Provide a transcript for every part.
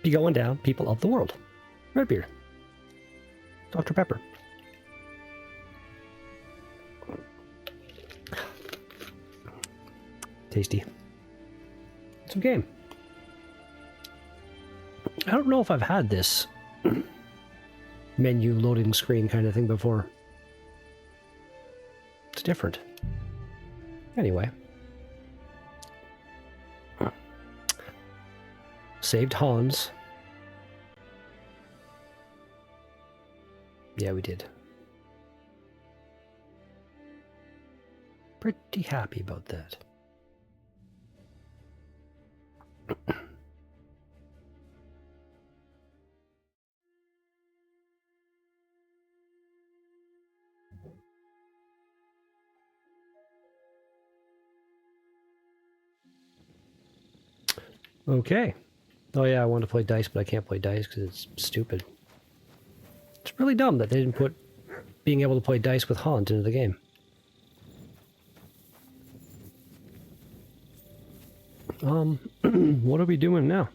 Be going down, people of the world. Red beer. Dr. Pepper. Tasty. Some game. I don't know if I've had this menu loading screen kind of thing before. It's different. Anyway. Saved Hans. Yeah, we did. Pretty happy about that. Okay. Oh yeah, I want to play dice, but I can't play dice because it's stupid. It's really dumb that they didn't put being able to play dice with Hans into the game. What are we doing now?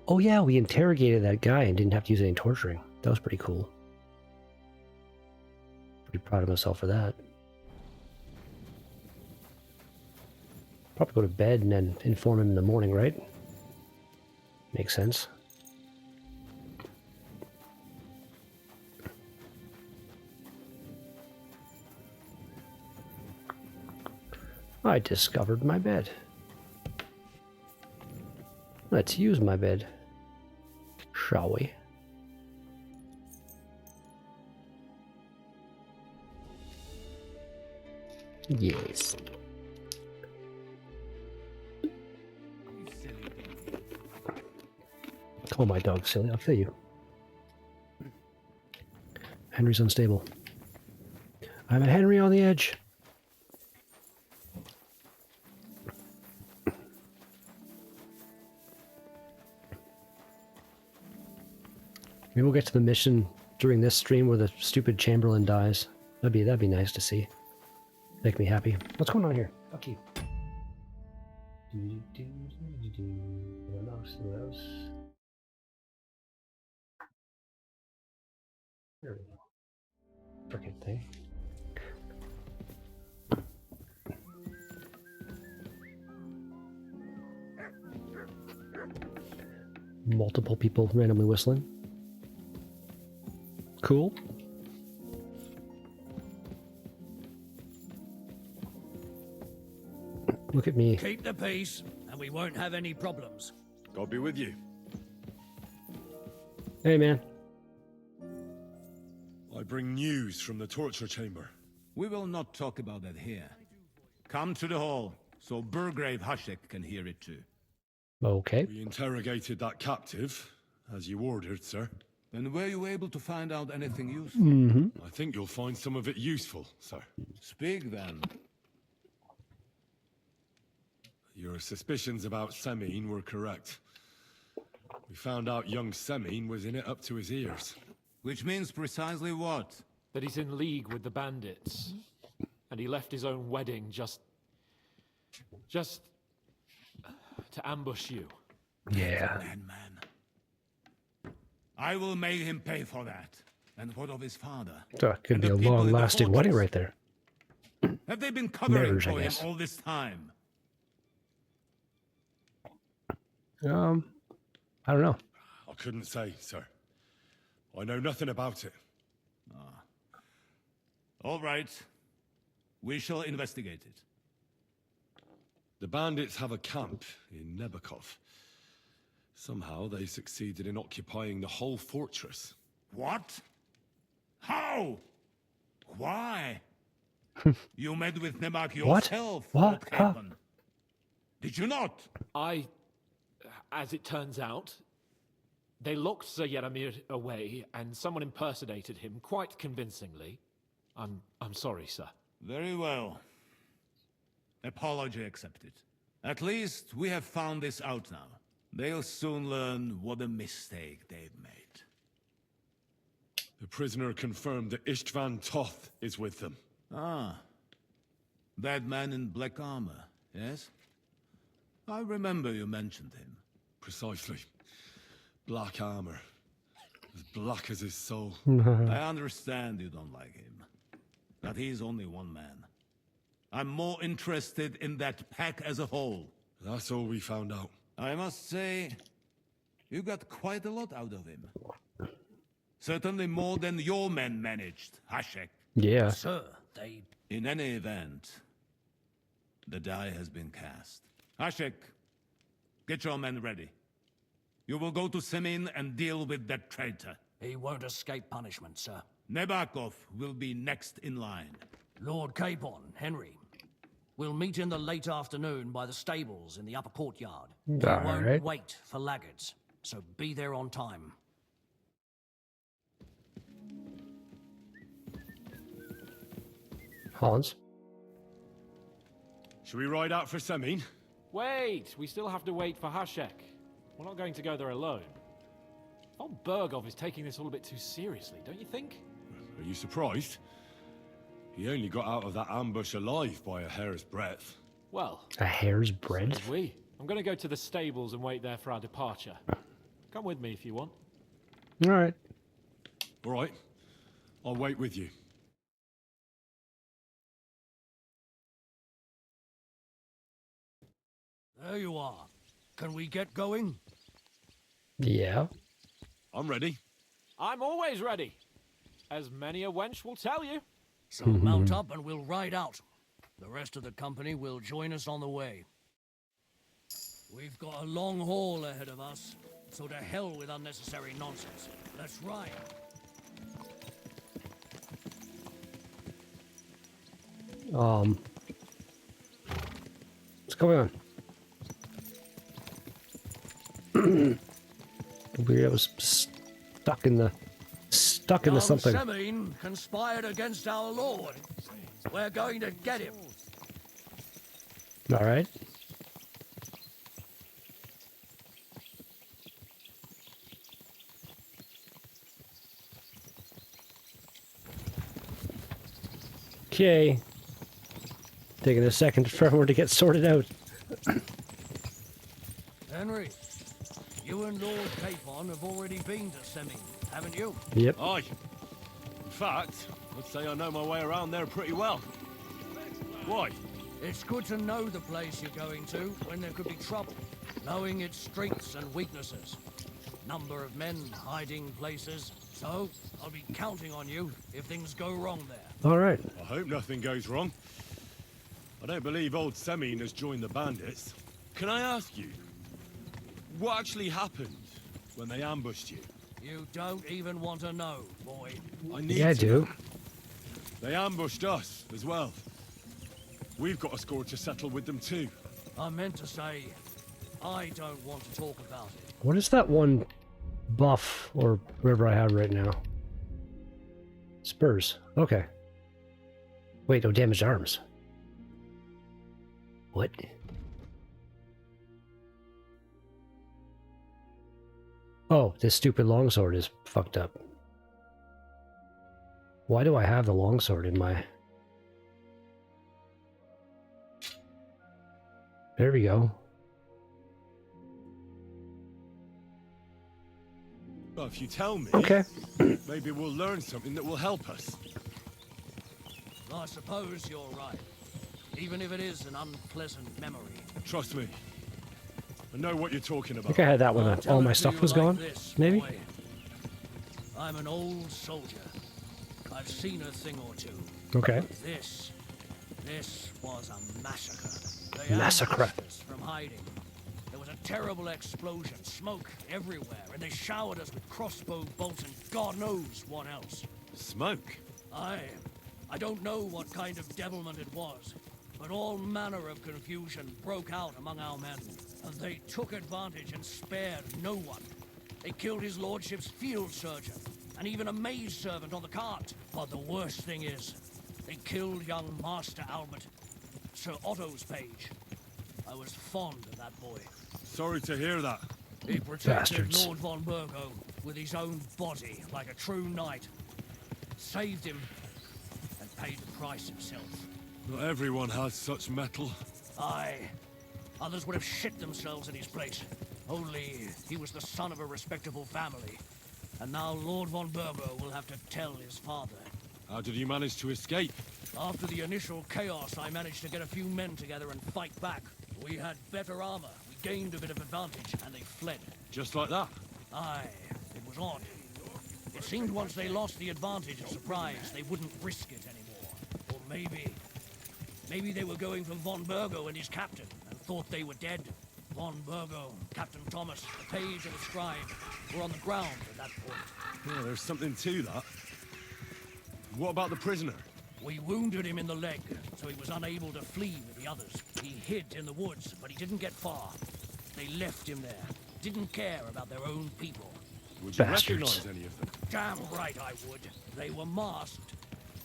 Oh yeah, we interrogated that guy and didn't have to use any torturing. That was pretty cool. Pretty proud of myself for that. Probably go to bed and then inform him in the morning, right? Makes sense. I discovered my bed. Let's use my bed, shall we? Yes. Call my dog silly, I'll kill you. Henry's unstable. I'm a Henry on the edge. Maybe we'll get to the mission during this stream where the stupid Chamberlain dies. That'd be nice to see. Make me happy. What's going on here? Fuck you. There we go. Frickin' thing. Multiple people randomly whistling. Cool. Look at me. Keep the peace, and we won't have any problems. God be with you. Hey, man. I bring news from the torture chamber. We will not talk about that here. Come to the hall, so Burgrave Hashek can hear it too. Okay. We interrogated that captive, as you ordered, sir. And were you able to find out anything useful? Mm-hmm. I think you'll find some of it useful, sir. Speak then. Your suspicions about Semine were correct. We found out young Semine was in it up to his ears. Which means precisely what? That he's in league with the bandits. And he left his own wedding just to ambush you. Yeah. Man. I will make him pay for that. And what of his father? That could And be the a people in the long-lasting wedding fortress? right there. Have they been covering Marriage, I for him guess. all this time? I don't know. I couldn't say, sir. I know nothing about it. All right. We shall investigate it. The bandits have a camp in Nebakov. Somehow they succeeded in occupying the whole fortress. What? How? Why? You met with Nebak What? yourself, What? Lord Huh? Captain. Did you not? As it turns out, they locked Sir Yaramir away, and someone impersonated him quite convincingly. I'm sorry, sir. Very well. Apology accepted. At least we have found this out now. They'll soon learn what a mistake they've made. The prisoner confirmed that Istvan Toth is with them. Ah. That man in black armor, yes? I remember you mentioned him. Precisely. Black armor. As black as his soul. I understand you don't like him. But he's only one man. I'm more interested in that pack as a whole. That's all we found out. I must say, you got quite a lot out of him. Certainly more than your men managed, Hashek. Yeah. Sir, they... In any event, the die has been cast. Hashek, get your men ready. You will go to Semin and deal with that traitor. He won't escape punishment, sir. Nebakov will be next in line. Lord Capon, Henry. We'll meet in the late afternoon by the stables in the upper courtyard. We All won't right. wait for laggards, so be there on time. Hans? Should we ride out for Semin? Wait! We still have to wait for Hashek. We're not going to go there alone. Von Bergov is taking this all a bit too seriously, don't you think? Are you surprised? He only got out of that ambush alive by a hair's breadth. Well, A hair's breadth? as we. I'm going to go to the stables and wait there for our departure. Come with me if you want. All right. All right. I'll wait with you. There you are. Can we get going? Yeah. I'm ready. I'm always ready. As many a wench will tell you. So mount up and we'll ride out. The rest of the company will join us on the way. We've got a long haul ahead of us, so to hell with unnecessary nonsense. Let's ride. What's going on? I was stuck in the something. Semin conspired against our lord. We're going to get him. All right. Okay. Taking a second for everyone to get sorted out. Henry, you and Lord Capon have already been to Semin, haven't you? Yep. Aye. In fact, I'd say I know my way around there pretty well. Why? It's good to know the place you're going to when there could be trouble, knowing its strengths and weaknesses. Number of men, hiding places. So, I'll be counting on you if things go wrong there. All right. I hope nothing goes wrong. I don't believe old Semin has joined the bandits. Can I ask you, what actually happened when they ambushed you? You don't even want to know, boy. I need Yeah, I to do. know. They ambushed us as well. We've got a score to settle with them too. I meant to say, I don't want to talk about it. What is that one buff or whatever I have right now? Spurs. Okay. Wait, no, damaged arms. What? Oh, this stupid longsword is fucked up. Why do I have the longsword in my... There we go. Well, if you tell me, Okay. maybe we'll learn something that will help us. I suppose you're right. Even if it is an unpleasant memory. Trust me. I know what you're talking I about. think I had that when I'll tell all it my to stuff you was like gone. this, Maybe? boy. I'm an old soldier. I've seen a thing or two. Okay. This was a massacre. They Massacre. ambushed us from hiding. There was a terrible explosion, smoke everywhere, and they showered us with crossbow bolts and God knows what else. Smoke? I don't know what kind of devilment it was, but all manner of confusion broke out among our men, and they took advantage and spared no one. They killed his lordship's field surgeon, and even a maid servant on the cart. But the worst thing is, they killed young Master Albert, Sir Otto's page. I was fond of that boy. Sorry to hear that. He protected Bastards. Lord von Burgo with his own body like a true knight. Saved him and paid the price himself. Not everyone has such metal. I Others would have shit themselves in his place. Only he was the son of a respectable family. And now Lord von Burgo will have to tell his father. How did you manage to escape? After the initial chaos, I managed to get a few men together and fight back. We had better armor, we gained a bit of advantage, and they fled. Just like that? Aye, it was odd. It seemed once they lost the advantage of surprise, they wouldn't risk it anymore. Or maybe they were going for von Burgo and his captain, and thought they were dead. Von Burgo, Captain Thomas, the page and the scribe were on the ground at that point. Yeah, there's something to that. What about the prisoner? We wounded him in the leg, so he was unable to flee with the others. He hid in the woods, but he didn't get far. They left him there, didn't care about their own people. Would you Bastards. recognize any of them? Damn right I would. They were masked.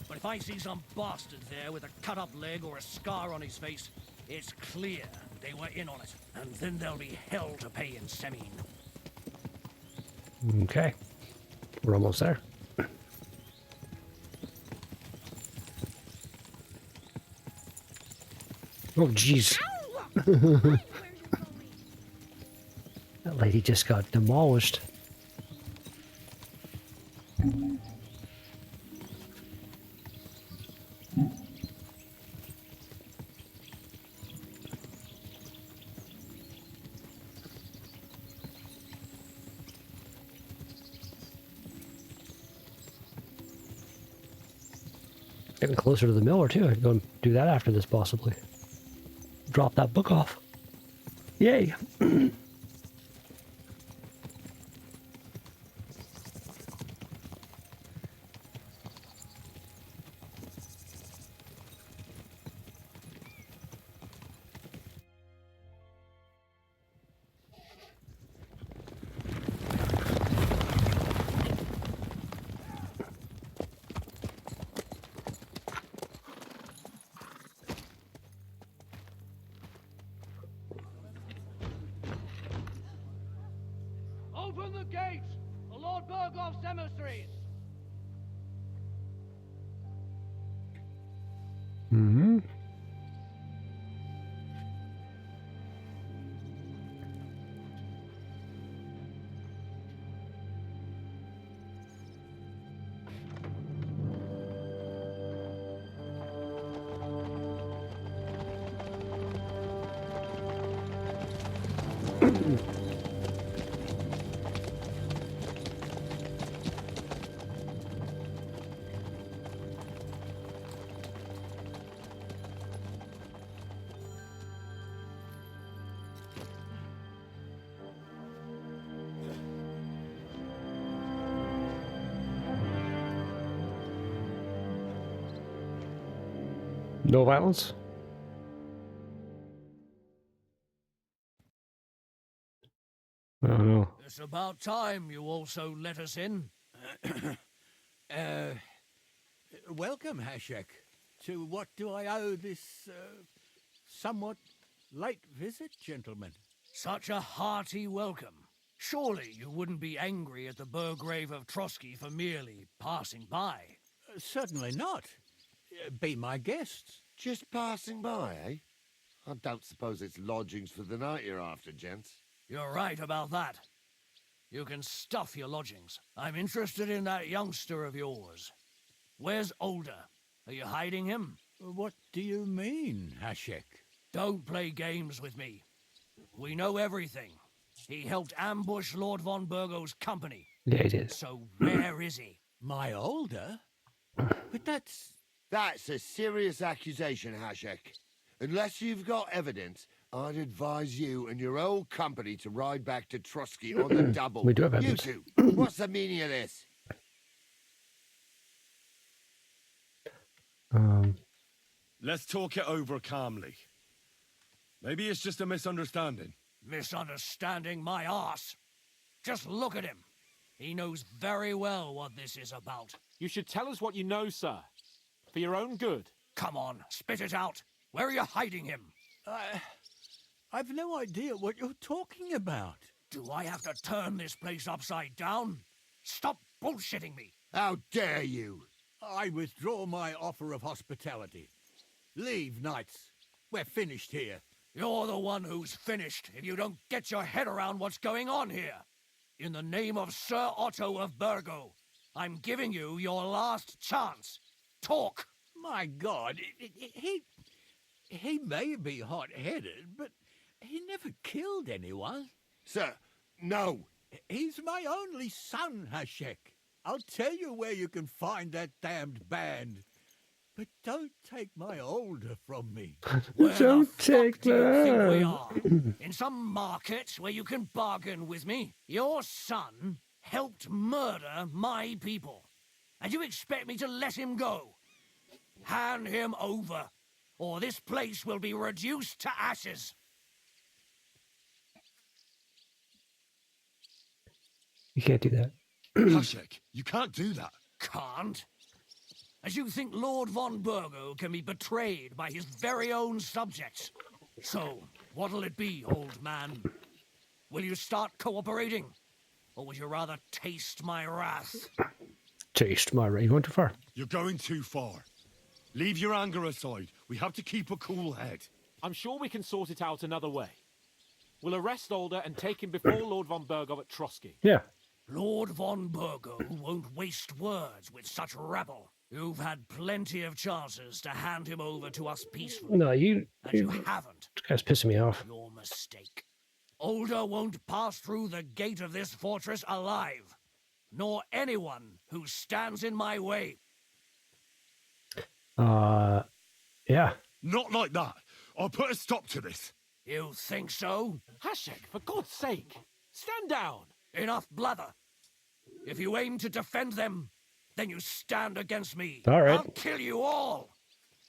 But if I see some bastard there with a cut-up leg or a scar on his face, it's clear they were in on it. And then there'll be hell to pay in Semine. Okay. We're almost there. Oh, jeez. That lady just got demolished. Getting closer to the miller too. I can go and do that after this, possibly. Drop that book off. Yay! Open the gates! The Lord Burgov's emissaries! Mm-hmm. No violence? I don't know. It's about time you also let us in. Welcome, Hashek. To what do I owe this, somewhat late visit, gentlemen? Such a hearty welcome. Surely you wouldn't be angry at the Burgrave of Trotsky for merely passing by. Certainly not. Be my guests. Just passing by, eh? I don't suppose it's lodgings for the night you're after, gents. You're right about that. You can stuff your lodgings. I'm interested in that youngster of yours. Where's Older? Are you hiding him? What do you mean, Hashek? Don't play games with me. We know everything. He helped ambush Lord von Burgo's company. Yeah, it is. So where is he? My older? But that's... That's a serious accusation, Hashek. Unless you've got evidence, I'd advise you and your old company to ride back to Trotsky on the double. We do have You evidence. two, what's the meaning of this? Let's talk it over calmly. Maybe it's just a misunderstanding. Misunderstanding my arse. Just look at him. He knows very well what this is about. You should tell us what you know, sir. For your own good. Come on, spit it out. Where are you hiding him? I've no idea what you're talking about. Do I have to turn this place upside down? Stop bullshitting me. How dare you? I withdraw my offer of hospitality. Leave, knights. We're finished here. You're the one who's finished if you don't get your head around what's going on here. In the name of Sir Otto of Burgo, I'm giving you your last chance. Talk! My God, he may be hot-headed, but he never killed anyone. Sir, no. He's my only son, Hashek. I'll tell you where you can find that damned band. But don't take my older from me. Where Don't the fuck take do you think we that. are? In some market where you can bargain with me? Your son helped murder my people. And you expect me to let him go? Hand him over, or this place will be reduced to ashes. You can't do that. Hashek, you can't do that. Can't? As you think Lord von Burgo can be betrayed by his very own subjects. So, what'll it be, old man? Will you start cooperating? Or would you rather taste my wrath? Taste my ray. You going too far. You're going too far. Leave your anger aside. We have to keep a cool head. I'm sure we can sort it out another way. We'll arrest Older and take him before Lord von Burgo at Trotsky. Yeah. Lord von Burgo won't waste words with such rabble. You've had plenty of chances to hand him over to us peacefully. No, you. And you haven't. This guy's pissing me off. Your mistake. Older won't pass through the gate of this fortress alive, nor anyone who stands in my way. Yeah. Not like that. I'll put a stop to this. You think so? Hashek, for God's sake, stand down. Enough blather. If you aim to defend them, then you stand against me. All right. I'll kill you all.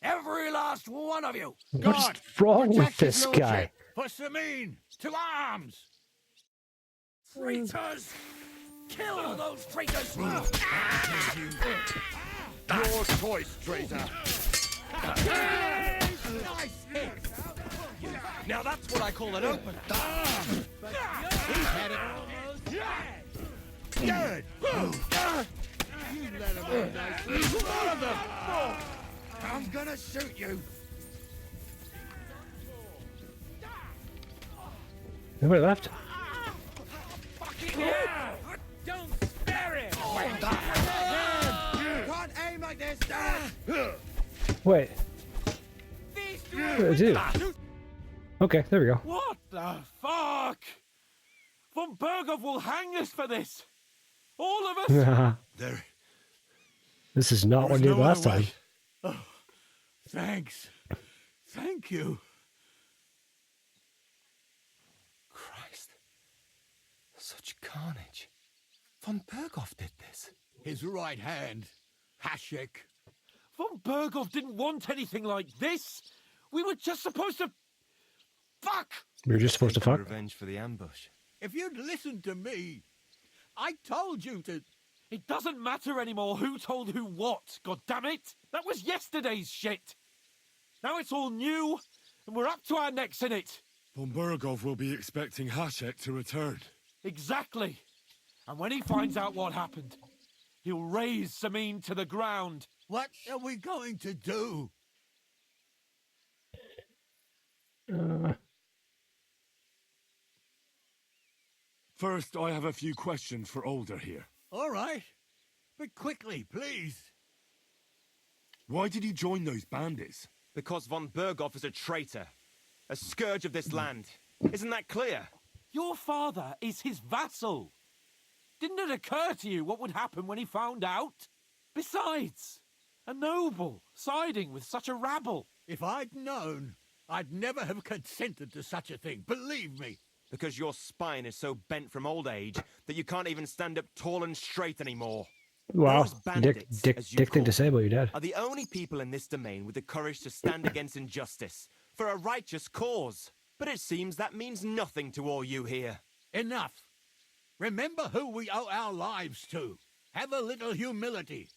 Every last one of you. What's God, wrong with protect his this lordship. guy? For Samin, to arms! Traitors! Kill those traitors! Your choice, traitor. Nice hit! Now that's what I call an open. He's had it. Good! You let him out nicely. All of them! I'm gonna shoot you. Nobody left. Don't spare him! Can't aim like this. Wait. What did I do? Okay, there we go. What the fuck? Von Burgov will hang us for this. All of us. There. This is not what I There's did no last other time. way. Thanks. Thank you. Christ. Such carnage. Von Burgov did this. His right hand, Hashek. Von Burgov didn't want anything like this. We were just supposed to. Fuck! We were just supposed to fuck. Revenge for the ambush. If you'd listened to me, I told you to. It doesn't matter anymore who told who what, God damn it! That was yesterday's shit! Now it's all new, and we're up to our necks in it! Von Burgov will be expecting Hashek to return. Exactly! And when he finds out what happened, he'll raise Samin to the ground. What are we going to do? First, I have a few questions for Older here. All right. But quickly, please. Why did you join those bandits? Because von Burgov is a traitor. A scourge of this land. Isn't that clear? Your father is his vassal. Didn't it occur to you what would happen when he found out? Besides, a noble siding with such a rabble. If I'd known, I'd never have consented to such a thing. Believe me. Because your spine is so bent from old age that you can't even stand up tall and straight anymore. Wow. Those bandits, as you Dick thing call to say about your dad. are the only people in this domain with the courage to stand against injustice for a righteous cause. But it seems that means nothing to all you here. Enough. Remember who we owe our lives to. Have a little humility.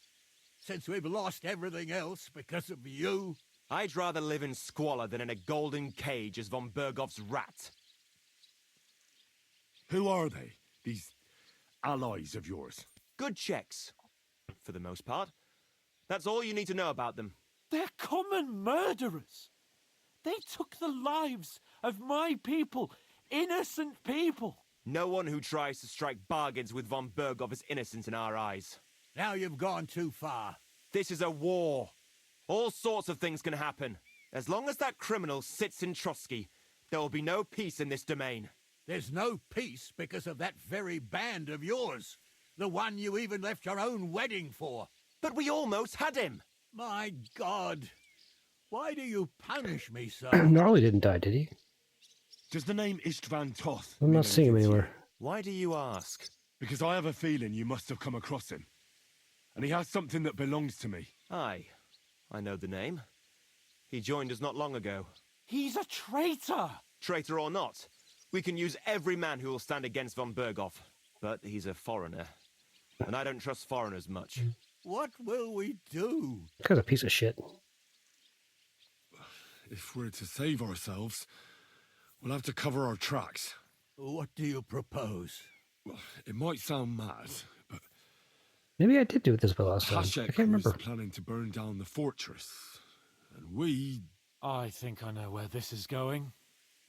Since we've lost everything else because of you. I'd rather live in squalor than in a golden cage as von Burgov's rat. Who are they, these allies of yours? Good checks, for the most part. That's all you need to know about them. They're common murderers. They took the lives of my people, innocent people. No one who tries to strike bargains with von Bergov is innocent in our eyes. Now you've gone too far. This is a war. All sorts of things can happen. As long as that criminal sits in Trotsky, there will be no peace in this domain. There's no peace because of that very band of yours. The one you even left your own wedding for. But we almost had him. My God. Why do you punish me so? Gnarly didn't die, did he? Does the name Istvan Toth I'm mean not seeing him anything to you? anywhere. Why do you ask? Because I have a feeling you must have come across him. And he has something that belongs to me. Aye, I know the name. He joined us not long ago. He's a traitor. Traitor or not, we can use every man who will stand against von Bergov. But he's a foreigner. And I don't trust foreigners much. What will we do? This guy's a piece of shit. If we're to save ourselves, we'll have to cover our tracks. What do you propose? Well, it might sound mad, but Maybe I did do this last time. I Hashek can't was remember. planning to burn down the fortress. And we I think I know where this is going.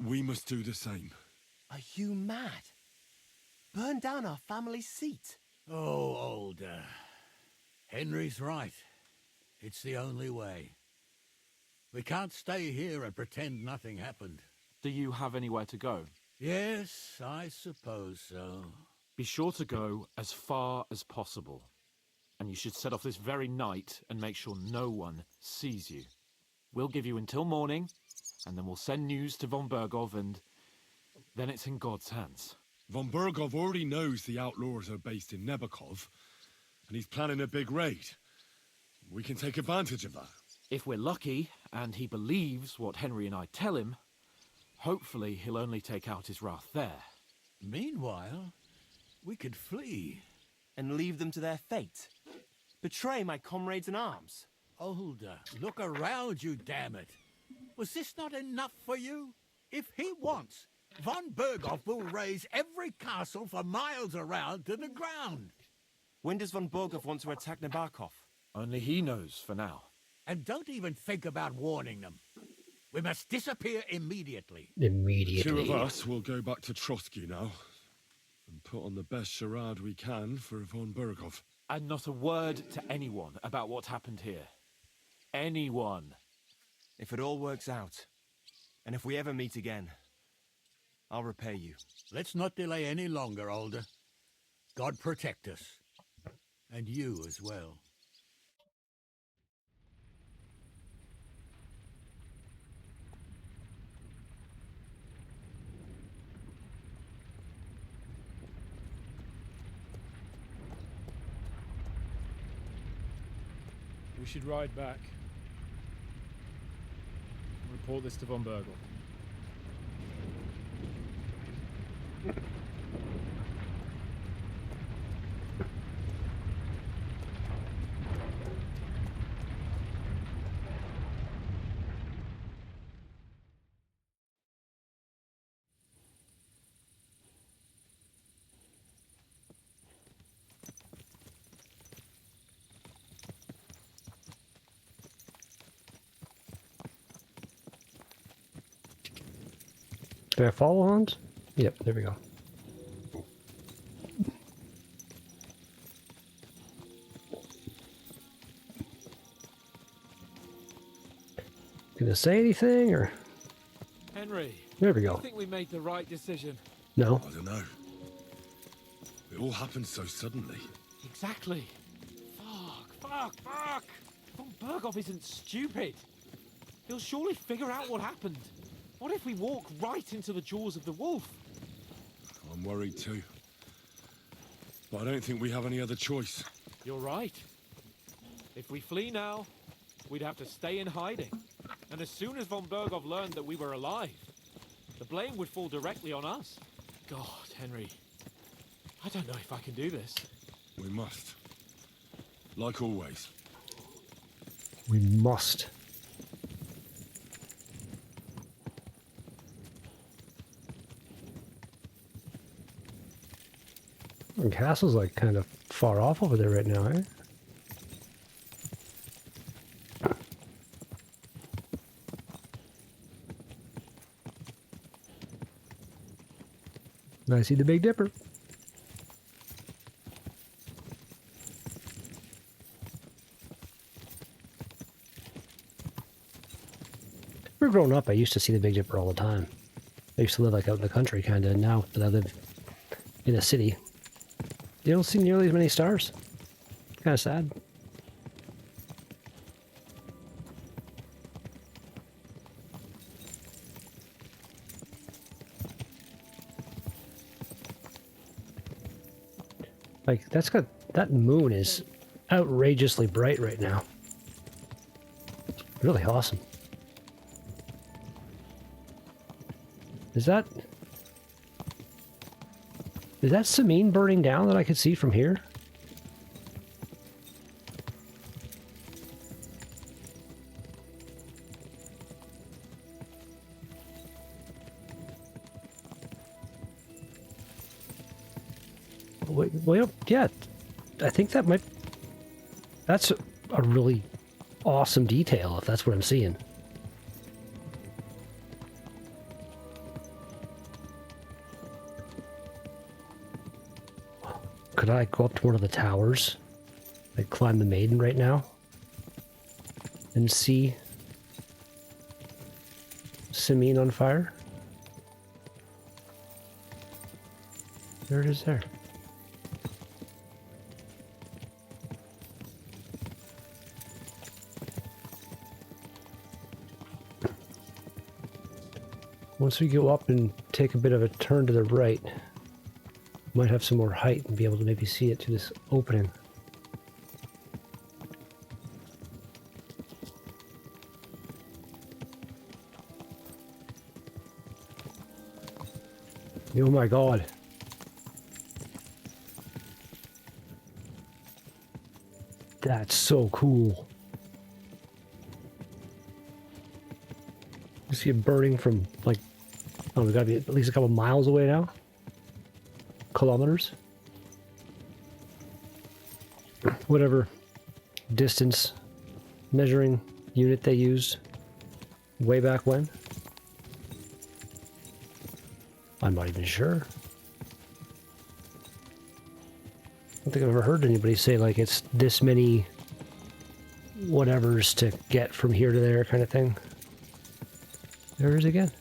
must do the same. Are you mad? Burn down our family seat. Oh, Older. Henry's right. It's the only way. We can't stay here and pretend nothing happened. Do you have anywhere to go? Yes, I suppose so. Be sure to go as far as possible. And you should set off this very night and make sure no one sees you. We'll give you until morning, and then we'll send news to von Bergov, and then it's in God's hands. Von Bergov already knows the outlaws are based in Nebakov, and he's planning a big raid. We can take advantage of that. If we're lucky, and he believes what Henry and I tell him, hopefully he'll only take out his wrath there. Meanwhile, we could flee. And leave them to their fate. Betray my comrades in arms. Older, look around you, damn it. Was this not enough for you? If he wants, von Bergov will raise every castle for miles around to the ground. When does von Bergov want to attack Nebakov? Only he knows for now. And don't even think about warning them. We must disappear immediately. Immediately. Two of us will go back to Trotsky now, and put on the best charade we can for von Bergov. And not a word to anyone about what happened here. Anyone. If it all works out, and if we ever meet again, I'll repay you. Let's not delay any longer, Older. God protect us. And you as well. We should ride back. Report this to von Bergel. Did I follow Hans? Yep, there we go. Gonna say anything or? Henry, There we I go. think we made the right decision. No. I don't know. It all happened so suddenly. Exactly. Fuck. Von Bergov isn't stupid. He'll surely figure out what happened. What if we walk right into the jaws of the wolf? I'm worried too. But I don't think we have any other choice. You're right. If we flee now, we'd have to stay in hiding. And as soon as von Bergov learned that we were alive, the blame would fall directly on us. God, Henry, I don't know if I can do this. We must. Like always. We must. The castle's like kind of far off over there right now, eh? I see the Big Dipper. We were growing up, I used to see the Big Dipper all the time. I used to live like out in the country, kind of. Now that I live in a city, you don't see nearly as many stars. Kind of sad. Like, that moon is outrageously bright right now. It's really awesome. Is that Samine burning down that I could see from here? Well, yeah, I think that's a really awesome detail if that's what I'm seeing. Could I go up to one of the towers? Like climb the maiden right now? And see Samine on fire? There it is there. Once we go up and take a bit of a turn to the right, might have some more height and be able to maybe see it through this opening. Oh my god. That's so cool. You see it burning from, like, oh, we gotta be at least a couple miles away now. Kilometers. Whatever distance measuring unit they used way back when. I'm not even sure. I don't think I've ever heard anybody say, like, it's this many whatevers to get from here to there kind of thing. There it is again.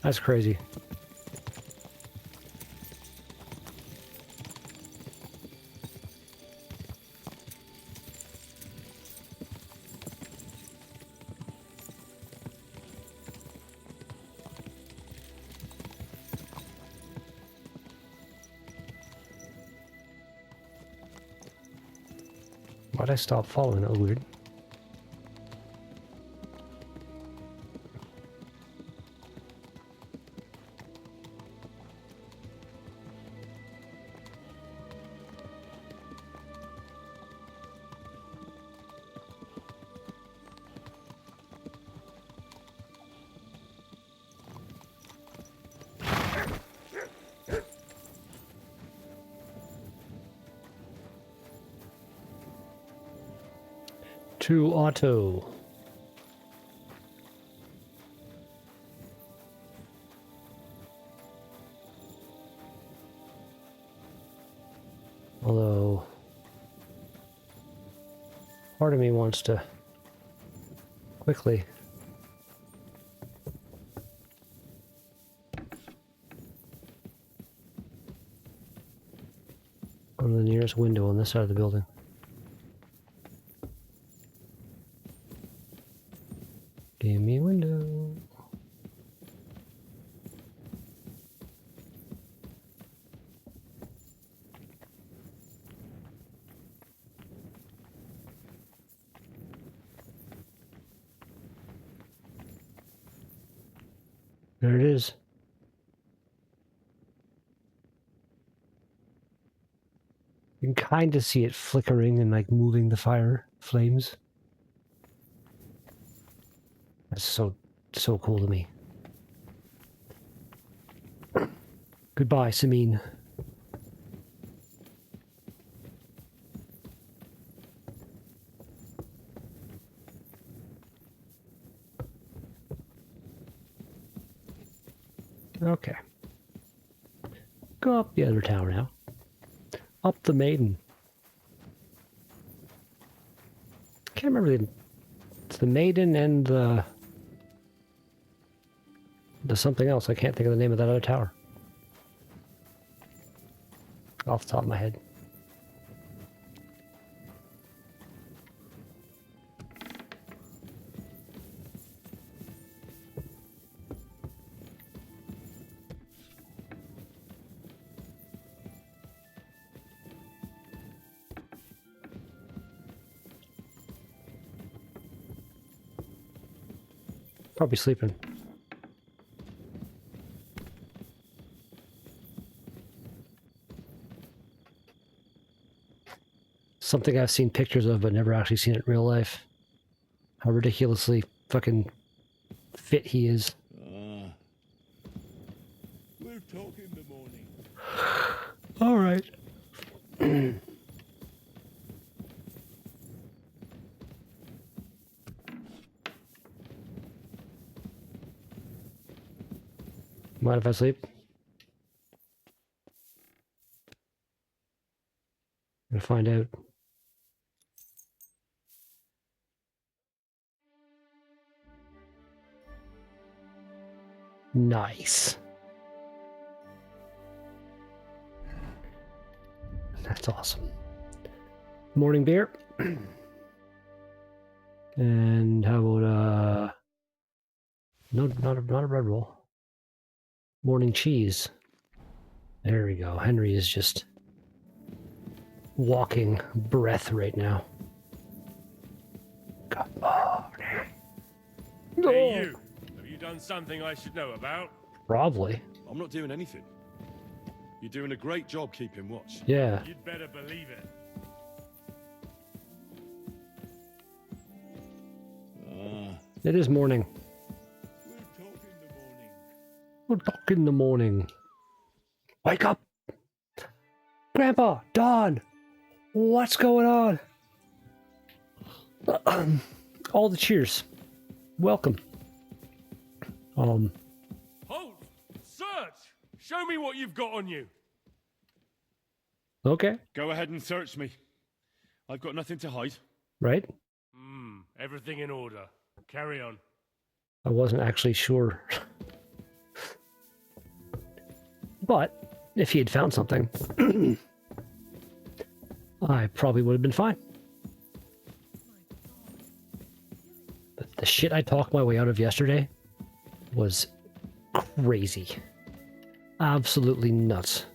That's crazy. Why'd I stop following? That was weird. To auto. Although, part of me wants to quickly go to the nearest window on this side of the building. Give me a window. There it is. You can kind of see it flickering and like moving the fire flames. That's so cool to me. Goodbye, Samine. Go up the other tower now. Up the Maiden. Can't remember it's the Maiden and the something else. I can't think of the name of that other tower. Off the top of my head. Probably sleeping. Something I've seen pictures of but never actually seen it in real life. How ridiculously fucking fit he is. We'll talk in the morning. All right. Mind if I sleep? I'm gonna find out. Nice. That's awesome. Morning beer. And how about no, not a Red Bull. Morning cheese. There we go. Henry is just walking breath right now. Good morning. Hey, you. Have you done something I should know about? Probably. I'm not doing anything. You're doing a great job keeping watch. Yeah. You'd better believe it. It is morning. We'll talk in the morning. We'll talk in the morning. Wake up! Grandpa! Don! What's going on? All the cheers. Welcome. Hold! Search! Show me what you've got on you. Okay. Go ahead and search me. I've got nothing to hide. Right? Everything in order. Carry on. I wasn't actually sure. But if he had found something, I probably would have been fine. But the shit I talked my way out of yesterday was crazy. Absolutely nuts.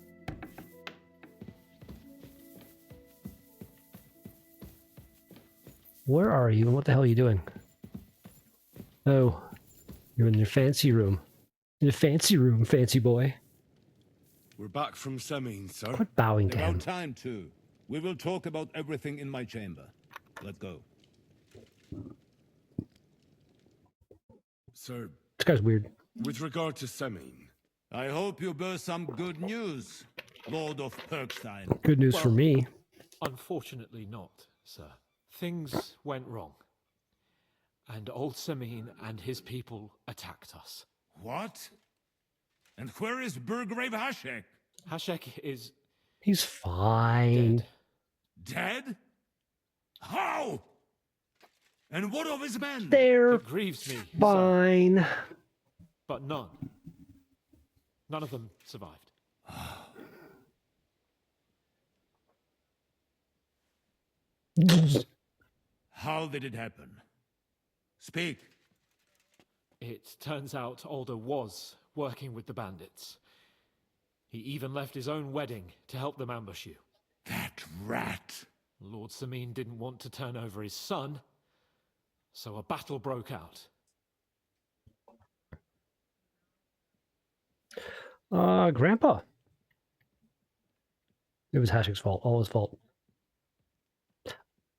Where are you and what the hell are you doing? Oh, you're in your fancy room. In the fancy room, fancy boy. We're back from Semin, sir. Quit bowing to him. About time, too. We will talk about everything in my chamber. Let's go. Sir, This guy's weird. with regard to Semin, I hope you bear some good news, Lord of Perkstein. Good news for Well- me. Unfortunately not, sir. Things went wrong. And old Samin and his people attacked us. What? And where is Burgrave Hashek? Hashek is He's fine. dead. Dead? How? And what of his men? They're It grieves me, sir, fine. but none of them survived. How did it happen? Speak. It turns out Alder was working with the bandits. He even left his own wedding to help them ambush you. That rat. Lord Samin didn't want to turn over his son, so a battle broke out. Grandpa. It was Hashik's fault. All his fault.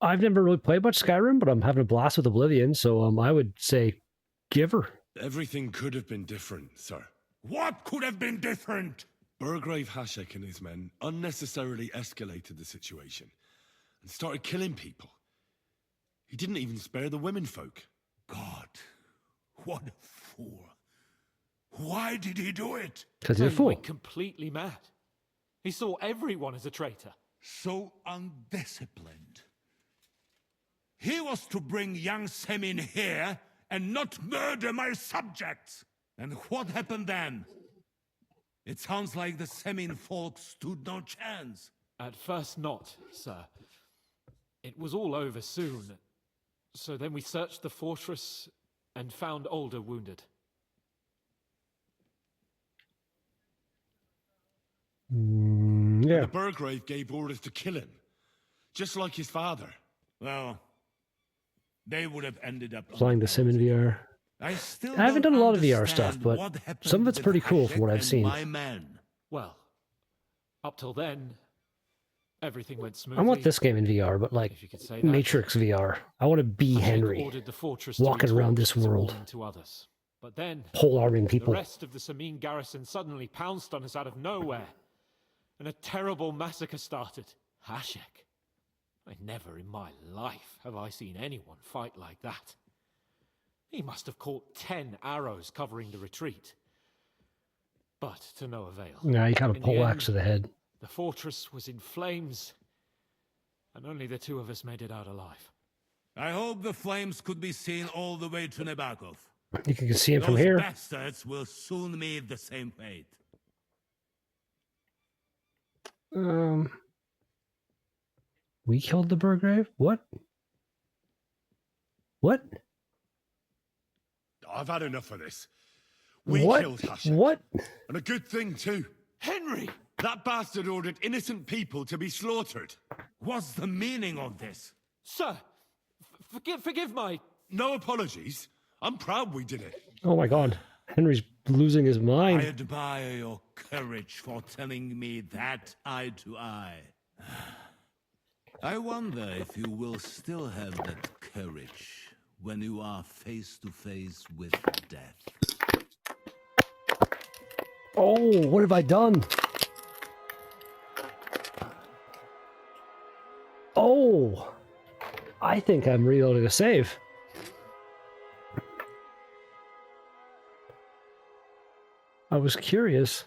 I've never really played much Skyrim, but I'm having a blast with Oblivion, so I would say give her. everything could have been different, sir. What could have been different? Burgrave Hashek and his men unnecessarily escalated the situation and started killing people. He didn't even spare the women folk. God, what a fool. Why did he do it? Because he's a He fool. went completely mad. He saw everyone as a traitor. So undisciplined. He was to bring young Semin here and not murder my subjects. And what happened then? It sounds like the Semin folk stood no chance. At first not, sir. It was all over soon. So then we searched the fortress and found Older wounded. Yeah. The Burgrave gave orders to kill him, just like his father. Well, they would have ended up Playing the sim in VR. I haven't done a lot of VR stuff, but some of it's pretty cool from what I've seen. Well, up till then, everything went smoothly. I want this game in VR, but like if you could say that. Matrix VR. I want to be Async Henry, ordered the fortress walking to be around torched this as a world, warning to others. But then, pole-arming the people. rest of the Samin garrison suddenly pounced on us out of nowhere, and a terrible massacre started. Hashek. Never in my life have I seen anyone fight like that. He must have caught 10 arrows covering the retreat. But to no avail. Yeah, he got a In the pole end, axe to the head. The fortress was in flames, and only the two of us made it out alive. I hope the flames could be seen all the way to Nebakov. You can see him from Those here. bastards will soon meet the same fate. We killed the Burgrave? What? What? I've had enough of this. We What? killed Hashek. What? And a good thing, too. Henry! That bastard ordered innocent people to be slaughtered. What's the meaning of this? Sir, forgive my... No apologies. I'm proud we did it. Oh my god. Henry's losing his I mind. admire your courage for telling me that eye to eye. I wonder if you will still have that courage when you are face to face with death. Oh, what have I done? Oh, I think I'm reloading a save. I was curious.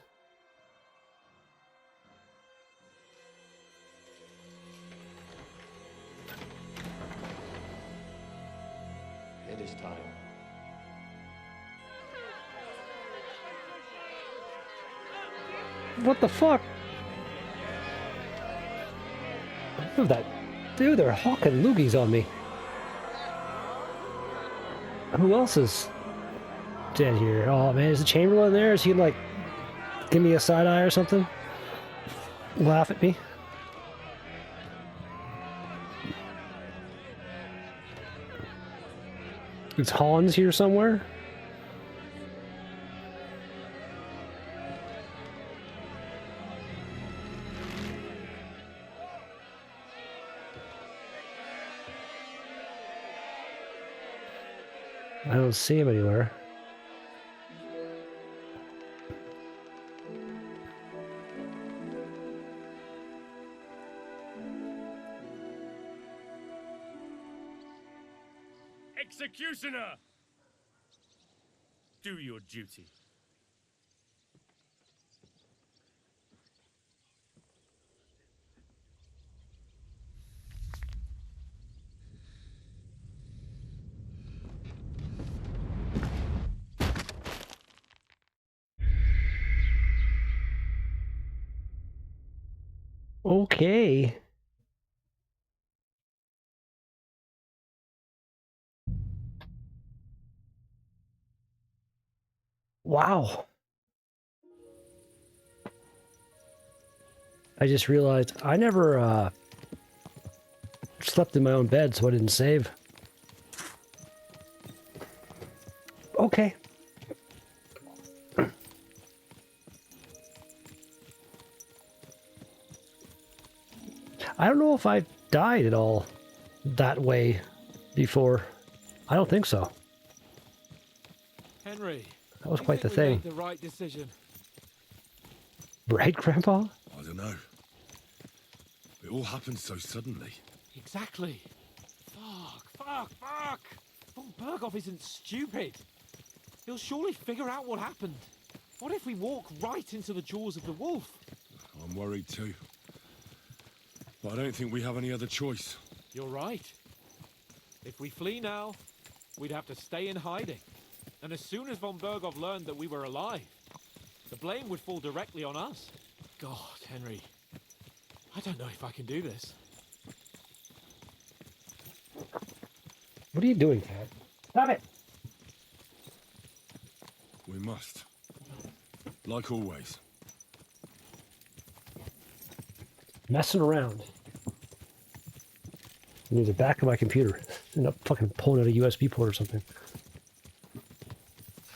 It is time. What the fuck? Look at that. Dude, they're hawking loogies on me. Who else is dead here? Oh man, is the Chamberlain there? Is he like give me a side eye or something? Laugh at me? Is Hans here somewhere? I don't see him anywhere. Executioner! Do your duty. Okay. Wow. I just realized I never slept in my own bed, so I didn't save. Okay. I don't know if I've died at all that way before. I don't think so. Henry, That was you quite think the we thing. made the right decision. Right, Grandpa? I don't know. It all happened so suddenly. Exactly. Fuck. Von Berghoff isn't stupid. He'll surely figure out what happened. What if we walk right into the jaws of the wolf? I'm worried too. But I don't think we have any other choice. You're right. If we flee now, we'd have to stay in hiding. And as soon as von Bergov learned that we were alive, the blame would fall directly on us. God, Henry, I don't know if I can do this. What are you doing, Cat? Stop it! We must. Like always. Messing around. Near the back of my computer. End up fucking pulling out a USB port or something.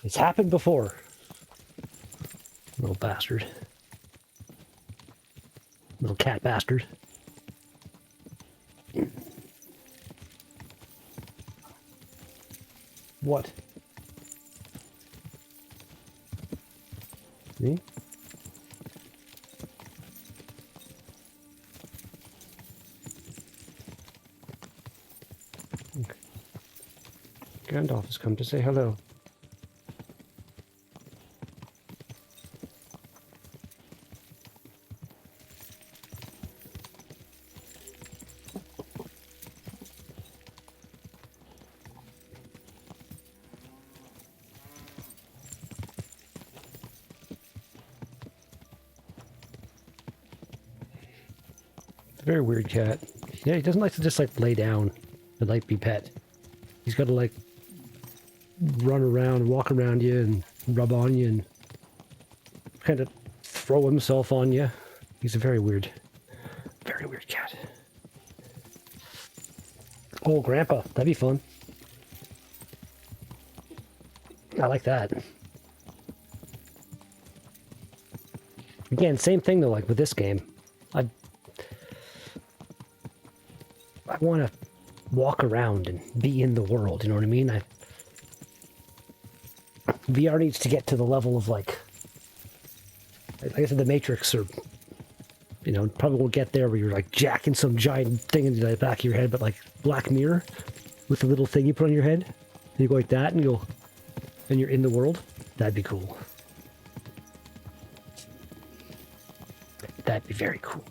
It's happened before. Little bastard. Little cat bastard. What? Me? Okay. Gandalf has come to say hello. Very weird cat. Yeah, he doesn't like to just like lay down and like be pet. He's got to like run around, walk around you and rub on you and kind of throw himself on you. He's a very weird cat. Oh, Grandpa, that'd be fun. I like that. Again, same thing though, like with this game. I want to walk around and be in the world, you know what I mean? VR needs to get to the level of like I said, the Matrix, or you know, probably won't get there where you're like jacking some giant thing into the back of your head, but like Black Mirror with the little thing you put on your head, and you go like that and you're in the world. That'd be cool. That'd be very cool.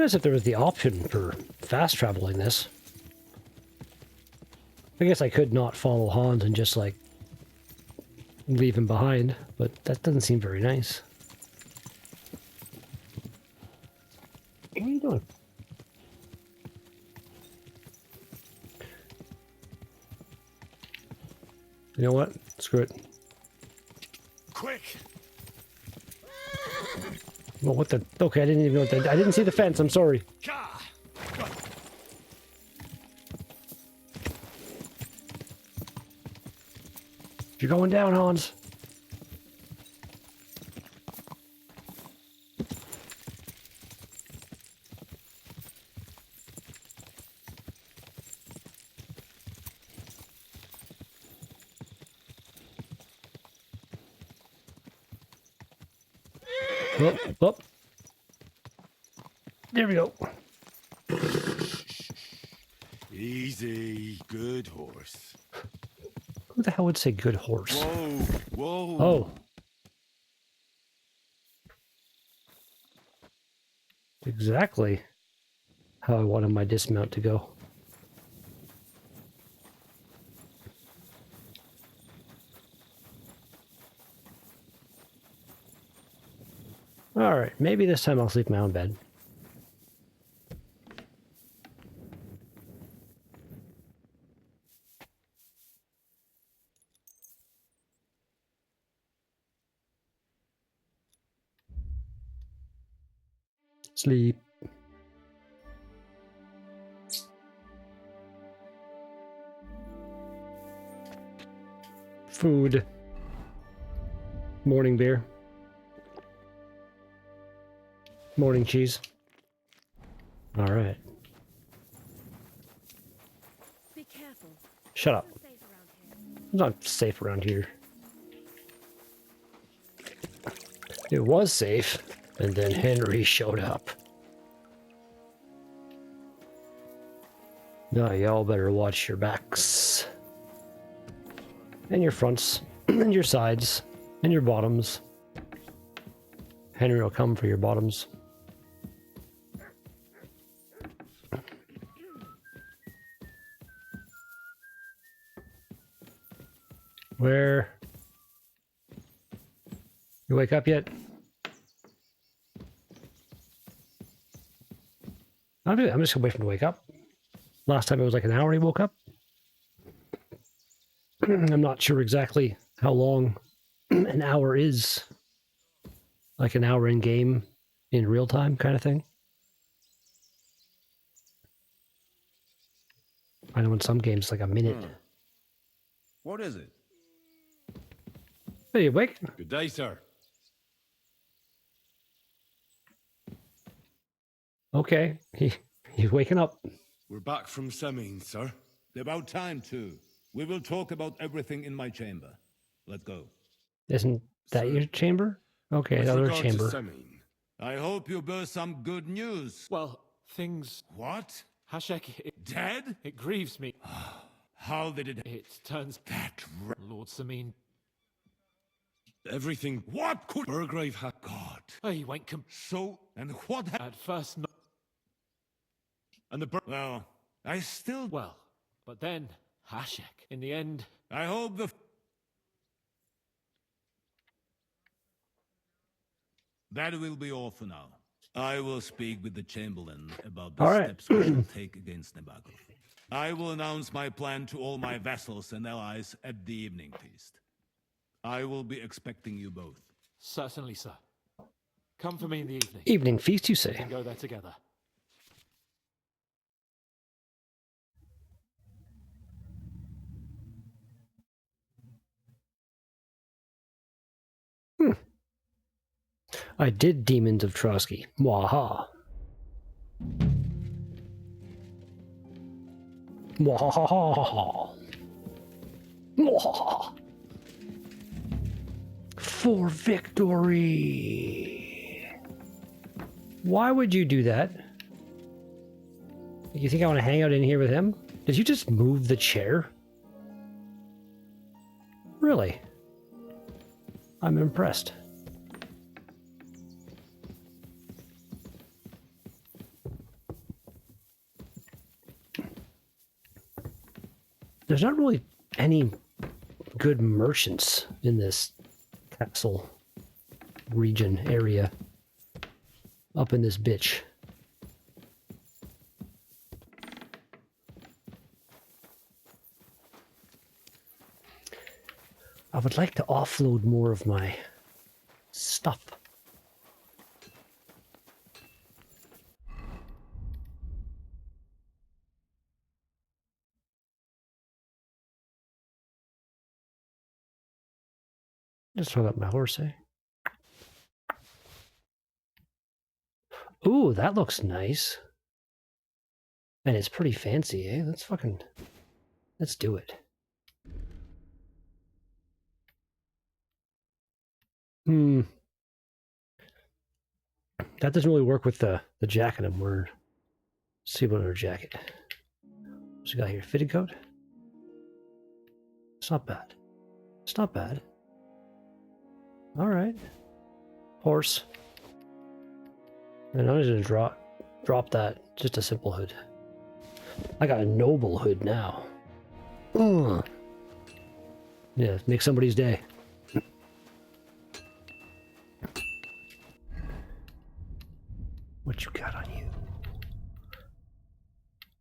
As if there was the option for fast traveling this. I guess I could not follow Hans and just like leave him behind, but that doesn't seem very nice. What are you doing? You know what? Screw it. Quick! Well, what the? Okay, I didn't even know what that. I didn't see the fence. I'm sorry. You're going down, Hans. Oh, oh. There we go. Easy, good horse. Who the hell would say good horse? Whoa, whoa. Oh. Exactly how I wanted my dismount to go. Alright, maybe this time I'll sleep in my own bed. Sleep. Food. Morning beer. Morning cheese. All right. Be careful. Shut up. It's not safe around here. It was safe, and then Henry showed up. Now y'all better watch your backs. And your fronts, and your sides, and your bottoms. Henry will come for your bottoms. Where? You wake up yet? I'm just gonna wait for him to wake up. Last time it was like an hour he woke up. I'm not sure exactly how long an hour is. Like an hour in game, in real time kind of thing. I know in some games it's like a minute. What is it? Hey, you awake? Good day, sir. Okay, he's waking up. We're back from Semine, sir. About time, too. We will talk about everything in my chamber. Let's go. Isn't that your chamber? Okay, With another regard to chamber. Semine, I hope you bear some good news. Well, things... What? Hashek, Dead? it grieves me. How did it... It turns... That... Lord Samine... everything... What could... Burgrave had... God. Oh, he went So, and what... At first, not... And the... Well, I still... Well, but then, Hashek, in the end... I hope the... That will be all for now. I will speak with the Chamberlain about the All right. steps we shall take against Nebakov. I will announce my plan to all my vassals and allies at the evening feast. I will be expecting you both. Certainly, sir. Come for me in the evening. Evening feast, you We say? can go there together. I did Demons of Trotsky. Mwaha. Mwahaha. Mwahaha. For victory. Why would you do that? You think I want to hang out in here with him? Did you just move the chair? Really? I'm impressed. There's not really any good merchants in this castle region area up in this bitch. I would like to offload more of my stuff. Just hung up my horse, eh? Ooh, that looks nice. And it's pretty fancy, eh? Let's do it. That doesn't really work with the jacket I'm wearing. Let's see about her jacket. What's we got here? Fitted coat? It's not bad. It's not bad. Alright. Horse. And I'm just gonna drop that. Just a simple hood. I got a noble hood now. Yeah, make somebody's day. What you got on you?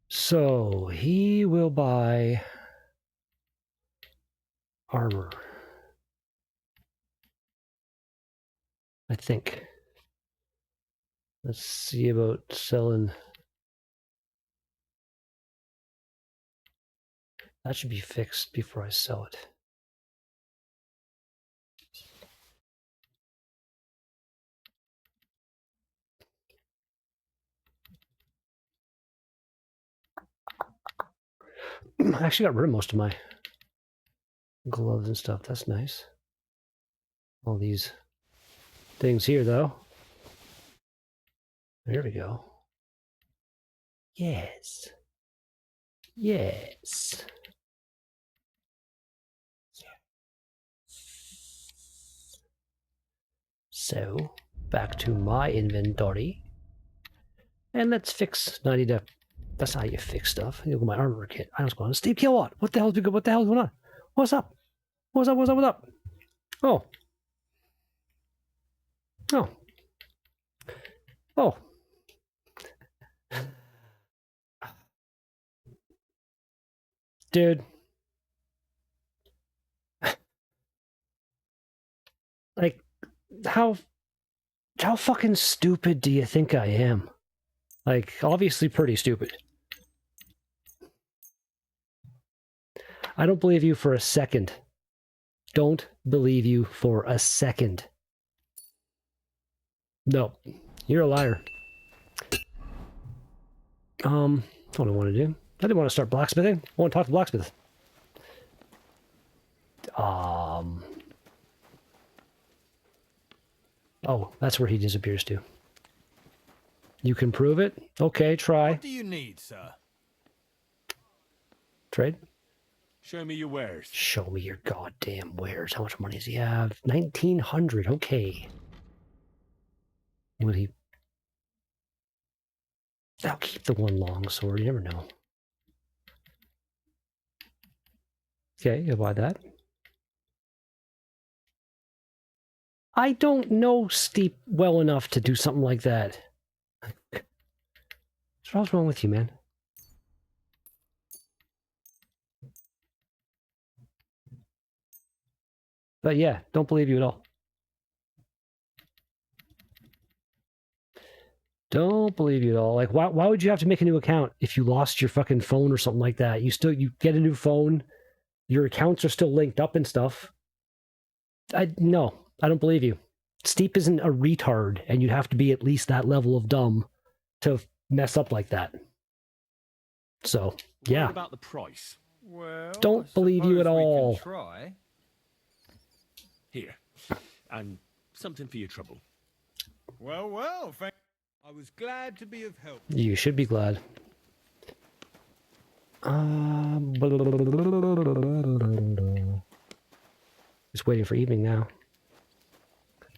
So, he will buy armor. I think. Let's see about selling. That should be fixed before I sell it. I actually got rid of most of my gloves and stuff. That's nice. All these things here, though. There we go. Yes. Yes. So, back to my inventory. And let's fix 90 to... That's not how you fix stuff. You look at my armor kit. I was going, Steve Kilowatt, what the hell is going on? What's up? What's up? What's up? What's up? Oh. Oh. Oh. Dude. Like, how fucking stupid do you think I am? Like, obviously pretty stupid. I don't believe you for a second. Don't believe you for a second. No, you're a liar. What do I want to do? I didn't want to start blacksmithing. I want to talk to blacksmith. Oh, that's where he disappears to. You can prove it? Okay, try. What do you need, sir? Trade? Show me your wares. Show me your goddamn wares. How much money does he have? 1,900. Okay. Will he... I'll keep the one long sword. You never know. Okay, you'll buy that. I don't know Steep well enough to do something like that. What's wrong with you, man? But yeah, don't believe you at all. Don't believe you at all. Like, why would you have to make a new account if you lost your fucking phone or something like that? You get a new phone, your accounts are still linked up and stuff. No, I don't believe you. Steep isn't a retard, and you'd have to be at least that level of dumb to mess up like that. So, yeah. What about the price? Well, Don't believe you at all. Try. Here. And something for your trouble. Well, thank. I was glad to be of help. You should be glad. Just waiting for evening now.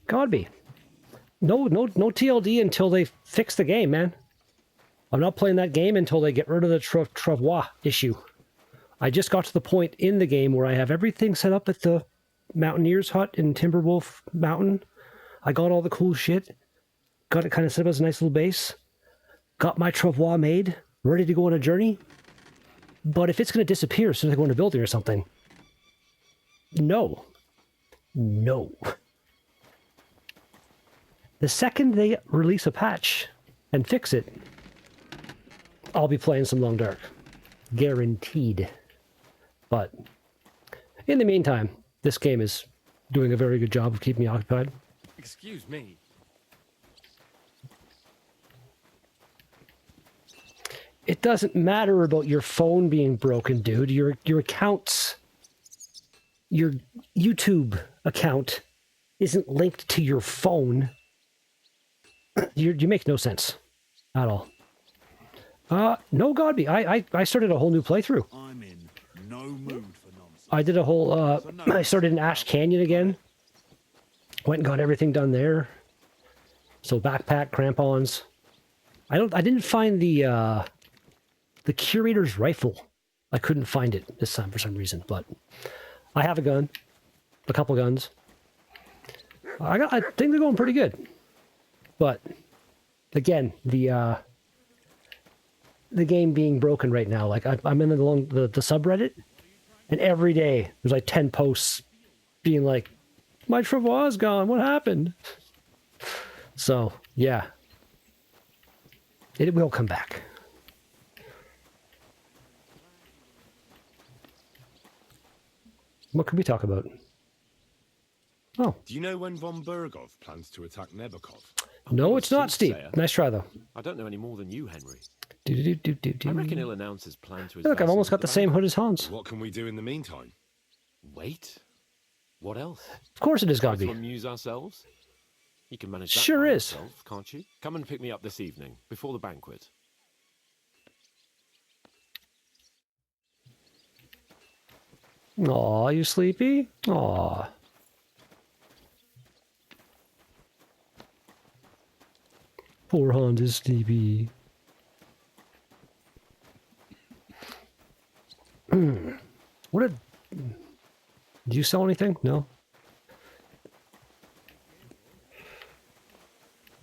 Godby. No TLD until they fix the game, man. I'm not playing that game until they get rid of the travois issue. I just got to the point in the game where I have everything set up at the Mountaineer's Hut in Timberwolf Mountain. I got all the cool shit. Got it kind of set up as a nice little base. Got my travois made, ready to go on a journey. But if it's going to disappear as soon as I go into a building or something, no. No. The second they release a patch and fix it, I'll be playing some Long Dark. Guaranteed. But in the meantime, this game is doing a very good job of keeping me occupied. Excuse me. It doesn't matter about your phone being broken, dude. Your accounts, your YouTube account isn't linked to your phone. You make no sense at all. No, Godby. I started a whole new playthrough. I'm in no mood for nonsense. I did a whole, I started in Ash Canyon again. Went and got everything done there. So backpack, crampons. I didn't find the curator's rifle. I couldn't find it this time for some reason, but I have a gun. A couple guns. I think they're going pretty good. But again, the game being broken right now, like I'm in the subreddit, and every day there's like 10 posts being like, my travois is gone, what happened? So yeah, it will come back. What could we talk about? Oh. Do you know when von Bergov plans to attack Nebakov? No, it's not, Steve. Nice try, though. I don't know any more than you, Henry. I reckon he'll announce his plan to his Look, I've vassals almost got at the same hood as Hans. What can we do in the meantime? Wait. What else? Of course it is, Try Godby. to amuse ourselves? You can manage that Sure by is. yourself, can't you? Come and pick me up this evening, before the banquet. Aw, you sleepy? Aw. Poor Hans is sleepy. What did... Did you sell anything? No?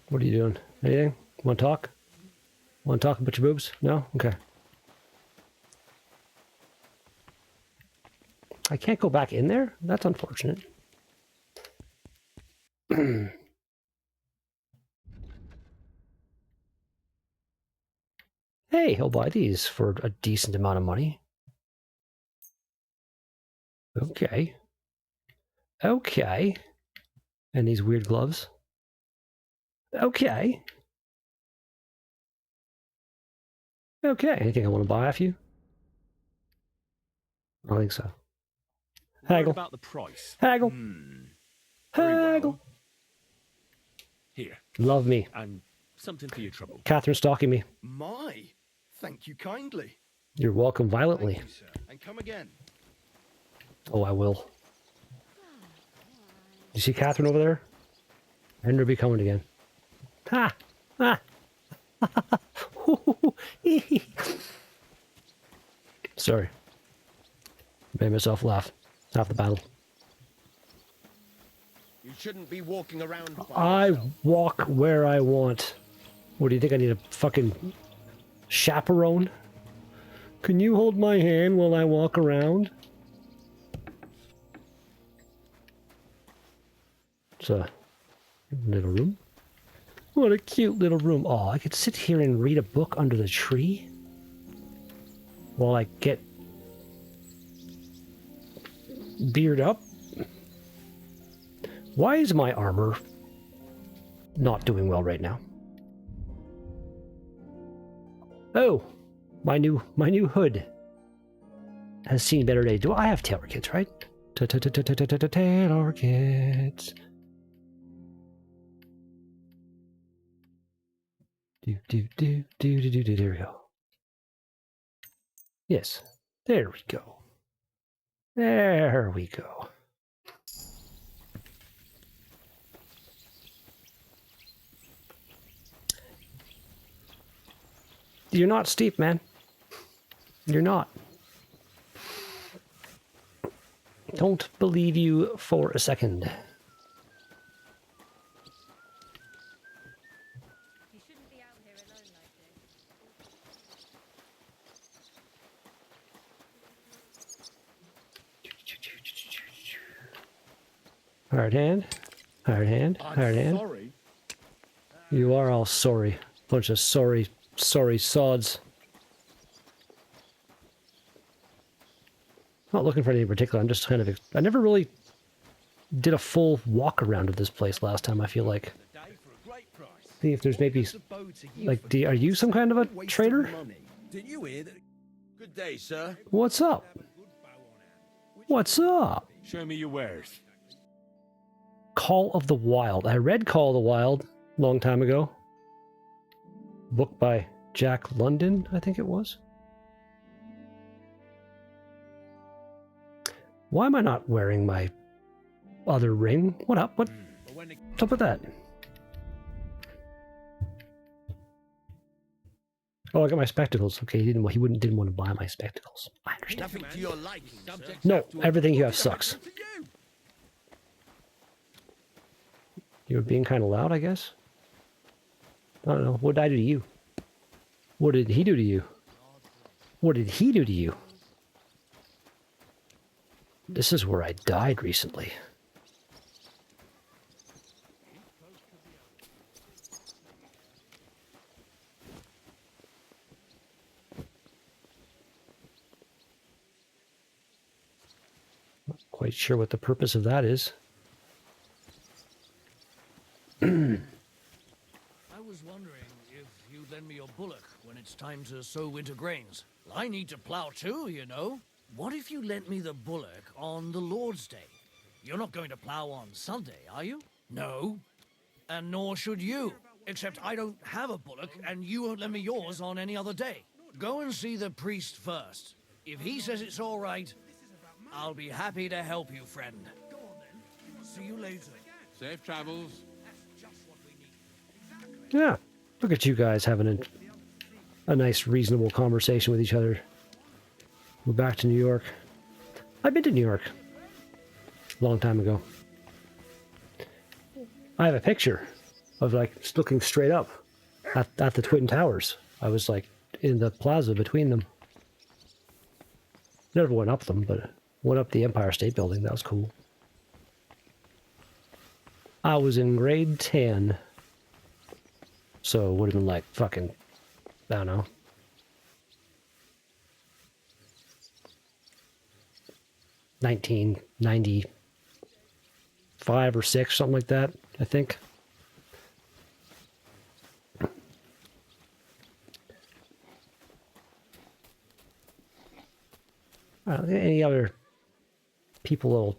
What are you doing? Anything? Want to talk? Want to talk about your boobs? No? Okay. I can't go back in there? That's unfortunate. Hey, he'll buy these for a decent amount of money. Okay. Okay. And these weird gloves. Okay. Okay. Anything I want to buy off you? I don't think so. Haggle. About the price. Haggle. Very well. Haggle. Here, Love me. and something for your trouble. Catherine's stalking me. My, thank you kindly. You're welcome violently. Thank you, sir. And come again. Oh, I will. You see Catherine over there? And they'll be coming again. Ha! Ha! Sorry. Made myself laugh. Half the battle. You shouldn't be walking around by I yourself. walk where I want. What do you think? I need a fucking chaperone? Can you hold my hand while I walk around? It's a little room. What a cute little room. Oh, I could sit here and read a book under the tree while I get beard up. Why is my armor not doing well right now? Oh, my new hood has seen better days. Do I have tailor kits, right? Tailor kits. There we go. Yes, there we go. There we go. You're not steep, man. You're not. Don't believe you for a second. You shouldn't be out here alone like this. Hard hand. Hard hand. Hard hand. Sorry. You are all sorry. Bunch of sorry sods. Not looking for anything in particular. I'm just kind of... I never really did a full walk around of this place last time, I feel like. See if there's maybe... Like, are you some kind of a trader? Did you hear that? Good day, sir. What's up? What's up? Show me your wares. Call of the Wild. I read Call of the Wild a long time ago. Book by Jack London, I think it was. Why am I not wearing my other ring? What up? What's up with that? Oh, I got my spectacles. Okay, didn't want to buy my spectacles. I understand. Nothing to your liking. Subjects No, have to everything you have obey sucks. to you. You were being kind of loud, I guess. I don't know. What did I do to you? What did he do to you? What did he do to you? This is where I died recently. Not quite sure what the purpose of that is. I was wondering if you'd lend me your bullock when it's time to sow winter grains. I need to plow too, you know. What if you lent me the bullock on the Lord's Day? You're not going to plow on Sunday, are you? No? And nor should you. Except I don't have a bullock, and you won't lend me yours on any other day. Go and see the priest first. If he says it's all right, I'll be happy to help you, friend. See you later. Safe travels. Yeah. Look at you guys having a nice, reasonable conversation with each other. We're back to New York. I've been to New York. A long time ago. I have a picture of, like, looking straight up at the Twin Towers. I was, like, in the plaza between them. Never went up them, but went up the Empire State Building. That was cool. I was in grade 10. So it would have been like fucking, I don't know. 1995 or 6, something like that, I think. Any other people that'll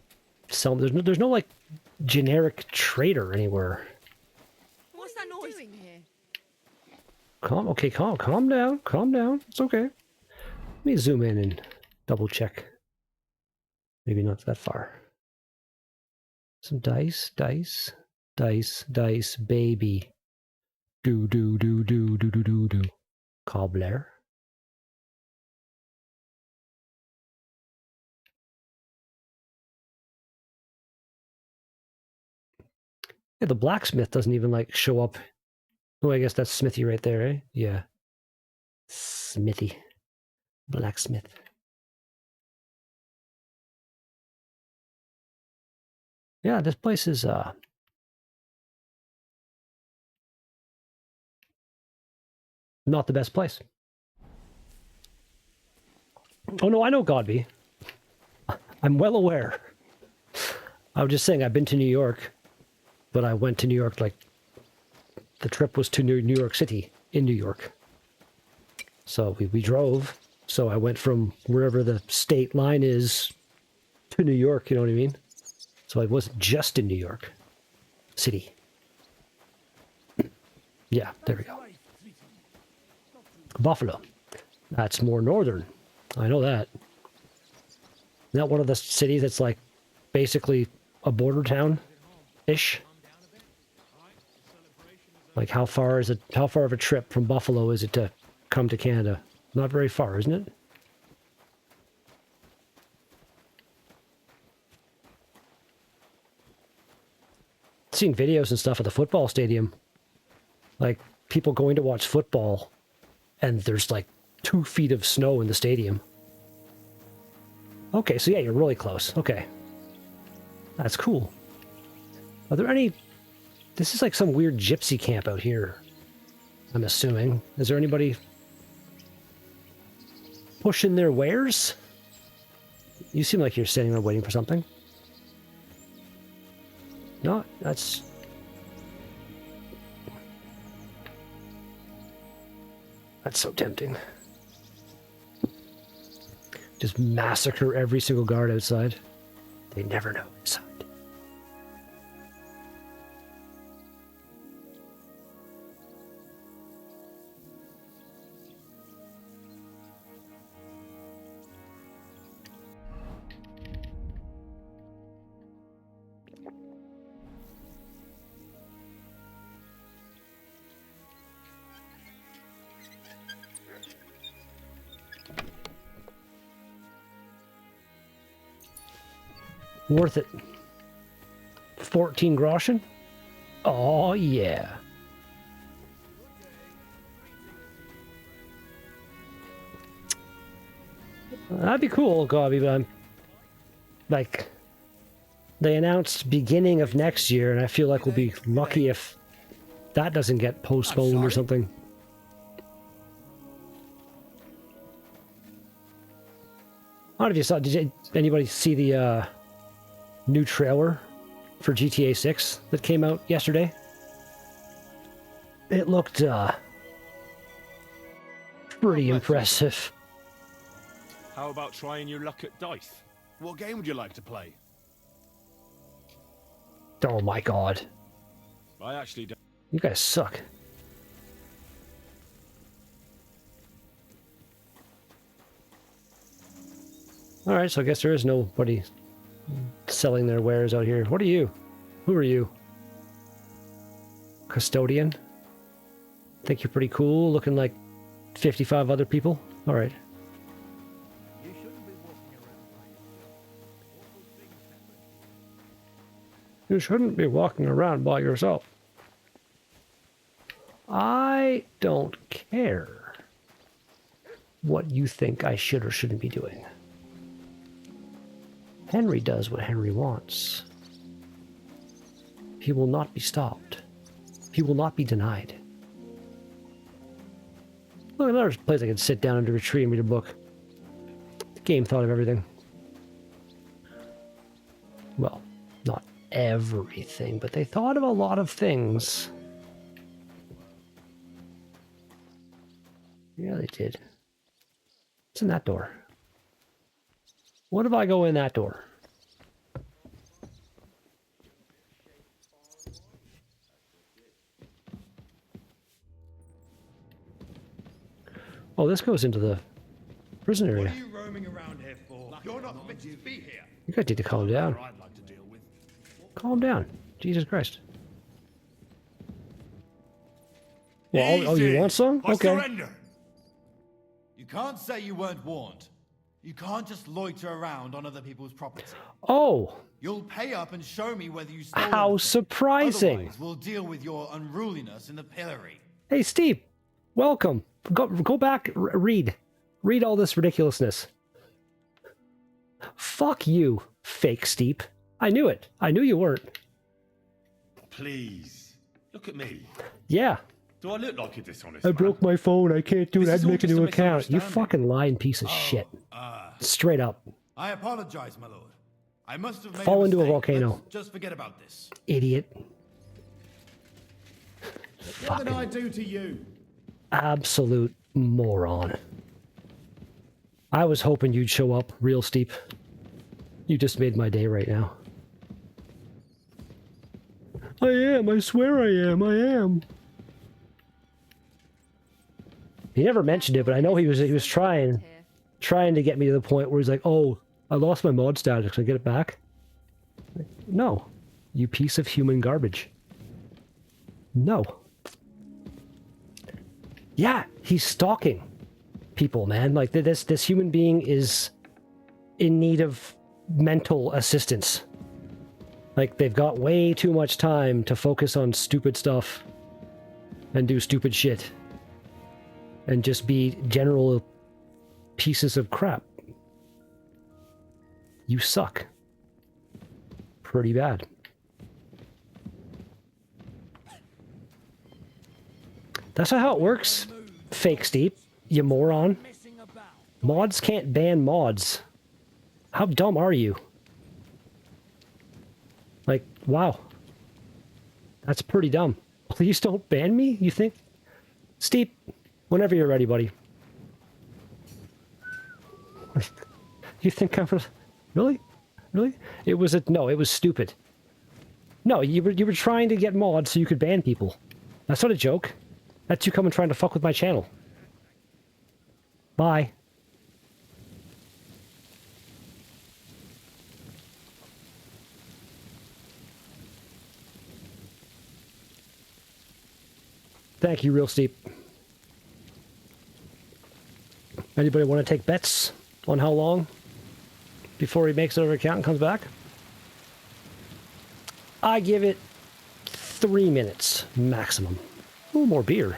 sell? There's no like generic trader anywhere. What's that noise? Doing here? Calm down. It's okay. Let me zoom in and double check. Maybe not that far. Some dice, baby. Do. Cobbler. Yeah, the blacksmith doesn't even, like, show up. Oh, I guess that's Smithy right there, eh? Yeah. Smithy. Blacksmith. Yeah, this place is, not the best place. Oh, no, I know Godby. I'm well aware. I was just saying, I've been to New York, but I went to New York, like, the trip was to New York City, in New York. So we drove. So I went from wherever the state line is to New York, you know what I mean? So I wasn't just in New York City. Yeah, there we go. Buffalo. That's more northern. I know that. Isn't that one of the cities that's like basically a border town-ish? Like how far of a trip from Buffalo is it to come to Canada? Not very far, isn't it? Seen videos and stuff at the football stadium. Like people going to watch football and there's like 2 feet of snow in the stadium. Okay, so yeah, you're really close. Okay. That's cool. Are there any... This is like some weird gypsy camp out here, I'm assuming. Is there anybody pushing their wares? You seem like you're standing there waiting for something. No, that's... That's so tempting. Just massacre every single guard outside. They never know inside. Worth it. 14 groschen? Oh, yeah. That'd be cool, Gobby, but I'm... Like... They announced beginning of next year, and I feel like we'll be lucky if that doesn't get postponed or something. I don't know if you saw... Did anybody see the, new trailer for GTA 6 that came out yesterday? It looked, pretty impressive. How about trying your luck at dice? What game would you like to play? Oh my god. I actually don't. You guys suck. Alright, so I guess there is nobody selling their wares out here. What are you? Who are you? Custodian? Think you're pretty cool, looking like 55 other people? Alright. You shouldn't be walking around by yourself. Awful things happen. You shouldn't be walking around by yourself. I don't care what you think I should or shouldn't be doing. Henry does what Henry wants. He will not be stopped. He will not be denied. Look, another place I could sit down under a tree and read a book. The game thought of everything. Well, not everything, but they thought of a lot of things. Yeah, they did. What's in that door? What if I go in that door? Oh, this goes into the prison area. What are you roaming around here for? You're not meant to be here. You guys need to calm down. I'd like to deal with. Calm down. Jesus Christ. Well, oh, you want some? I Okay. surrender. You can't say you weren't warned. You can't just loiter around on other people's property. Oh, You'll pay up and show me whether you stole how anything. surprising. Otherwise, we'll deal with your unruliness in the pillory. Hey, Steve. Welcome. Go back, read. Read all this ridiculousness. Fuck you, fake Steep. I knew it. I knew you weren't. Please, look at me. Yeah. Do I look like a dishonest I man? broke my phone. I can't do it. I This had is to all make a just new a account. You misunderstanding. fucking lying piece of shit. Straight up. I apologize, my lord. I must have made Fall a into a mistake. volcano. Let's just forget about this. Idiot. What did I do to you? Absolute moron. I was hoping you'd show up real steep. You just made my day right now. I am. I swear I am. I am. He never mentioned it, but I know he was trying to get me to the point where he's like, "Oh, I lost my mod status. Can I get it back?" No, you piece of human garbage. No. Yeah, he's stalking people, man. Like this human being is in need of mental assistance. Like they've got way too much time to focus on stupid stuff and do stupid shit and just be general pieces of crap. You suck. Pretty bad. That's not how it works, fake Steep, you moron. Mods can't ban mods. How dumb are you? Like, wow. That's pretty dumb. Please don't ban me, you think? Steep, whenever you're ready, buddy. You think I'm... Really? Really? It was no, it was stupid. No, you were trying to get mods so you could ban people. That's not a joke. That's you coming trying to fuck with my channel. Bye. Thank you, Real Steep. Anybody want to take bets on how long before he makes another account and comes back? I give it 3 minutes maximum. A little more beer.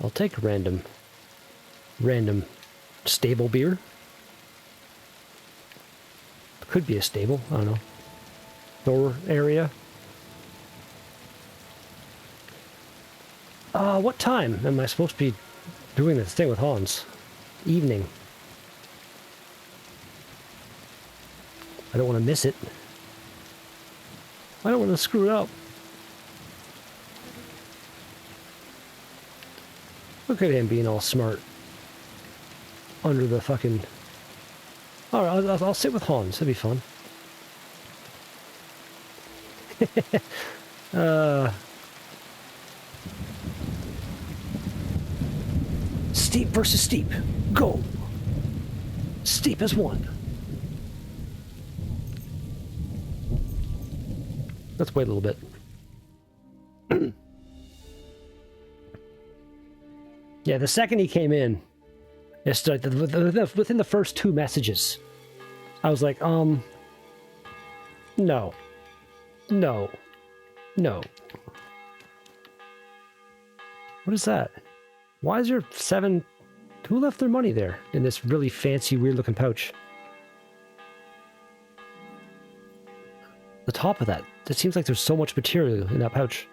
I'll take random stable beer. Could be a stable, I don't know. Door area. What time am I supposed to be doing this thing with Hans? Evening. I don't want to miss it. I don't want to screw it up. Look at him being all smart. Under the fucking... Alright, I'll sit with Hans. That'd be fun. Steep versus steep. Go. Steep as one. Let's wait a little bit. Yeah, the second he came in, it's like within the first 2 messages, I was like, no. No. No. What is that? Why is there 7... Who left their money there in this really fancy, weird-looking pouch? The top of that. It seems like there's so much material in that pouch.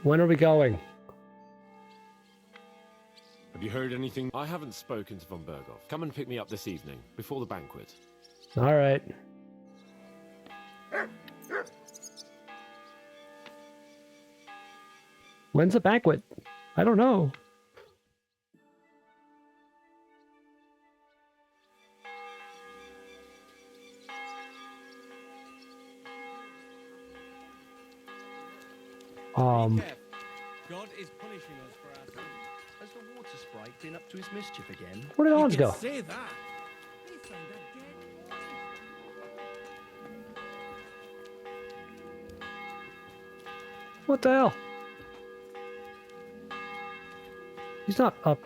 When are we going? Have you heard anything? I haven't spoken to von Berghoff. Come and pick me up this evening, before the banquet. All right. When's the banquet? I don't know. God is punishing us for our sins. Has the water sprite been up to his mischief again? Where did Hans go? Say that. What the hell? He's not up.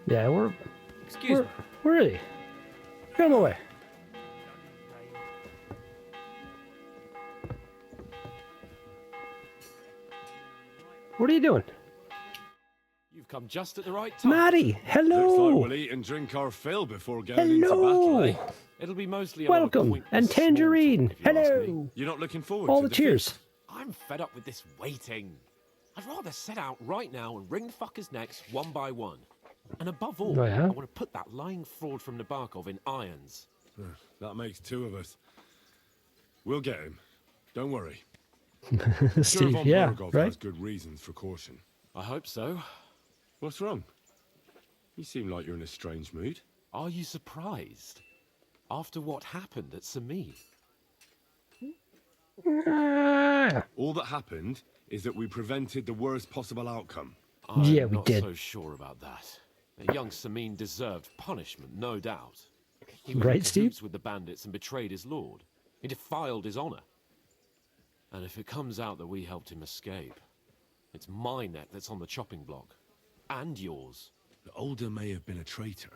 Yeah, Excuse me. Where is he? Get him away. What are you doing? You've come just at the right time. Maddie, hello. Looks like we'll eat and drink our fill before going into Hello. battle, eh? It'll be mostly Welcome. And Tangerine. Hello. You're not looking forward All to the cheers. feast? I'm fed up with this waiting. I'd rather set out right now and wring fuckers' necks one by one. And above all, Oh, yeah? I want to put that lying fraud from Nebakov in irons. That makes 2 of us. We'll get him. Don't worry. Steve, von yeah, Berghoff right? has good reasons for caution. I hope so. What's wrong? You seem like you're in a strange mood. Are you surprised? After what happened at Seige? All that happened is that we prevented the worst possible outcome. Yeah, I'm we not did. so sure about that. The young Seige deserved punishment, no doubt. He was Right, in Steve? cahoots with the bandits and betrayed his lord. He defiled his honor. And if it comes out that we helped him escape, it's my neck that's on the chopping block. And yours. The Older may have been a traitor.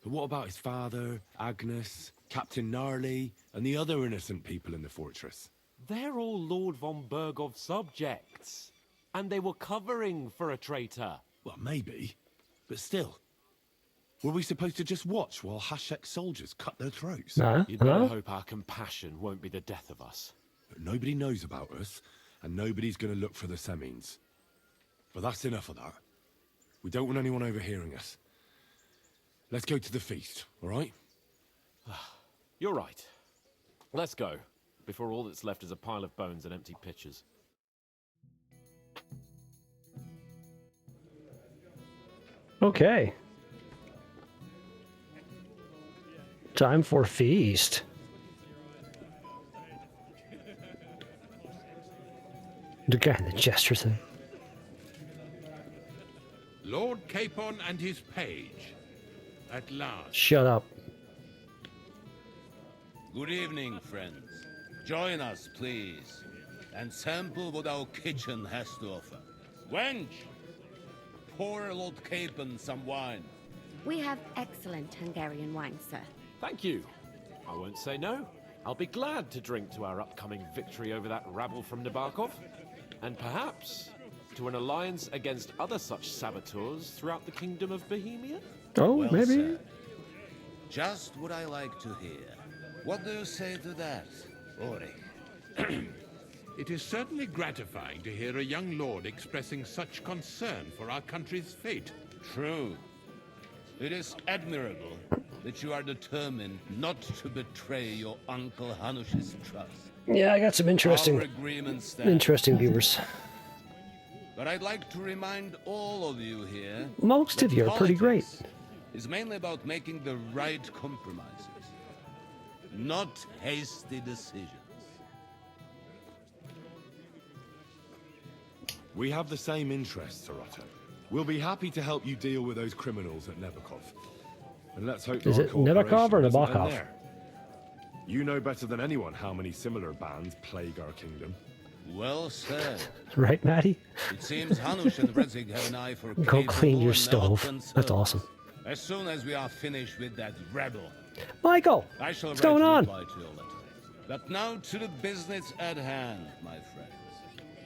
But what about his father, Agnes, Captain Gnarly, and the other innocent people in the fortress? They're all Lord von Berghoff subjects. And they were covering for a traitor. Well, maybe. But still. Were we supposed to just watch while Hashek's soldiers cut their throats? You'd better hope our compassion won't be the death of us. But nobody knows about us, and nobody's going to look for the Semines. But that's enough of that. We don't want anyone overhearing us. Let's go to the feast, all right? You're right. Let's go, before all that's left is a pile of bones and empty pitchers. Okay. Time for feast. The guy in the gesture thing. Lord Capon and his page. At last. Shut up. Good evening, friends. Join us, please, and sample what our kitchen has to offer. Wench, pour Lord Capon some wine. We have excellent Hungarian wine, sir. Thank you. I won't say no. I'll be glad to drink to our upcoming victory over that rabble from Nebakov. And perhaps to an alliance against other such saboteurs throughout the kingdom of Bohemia? Oh, Well maybe. said. Just what I like to hear. What do you say to that, Ulrich? It is certainly gratifying to hear a young lord expressing such concern for our country's fate. True. It is admirable that you are determined not to betray your Uncle Hanush's trust. Yeah, I got some interesting, Our agreement stands. interesting viewers. But I'd like to remind all of you here. Most that of you are pretty great. politics is mainly about making the right compromises. not hasty decisions. We have the same interests, Sir Otto. We'll be happy to help you deal with those criminals at Nebakov. And let's hope Is our it Nebakov or cooperation doesn't end Nebakov? there. You know better than anyone how many similar bands plague our kingdom. Well said. Right, Maddie? It seems Hanush and Redzig have an eye for Go clean capable your and stove. eloquent That's servants. awesome. As soon as we are finished with that rebel, Michael, I shall what's write going a on? reply to your letter. But now to the business at hand, my friends.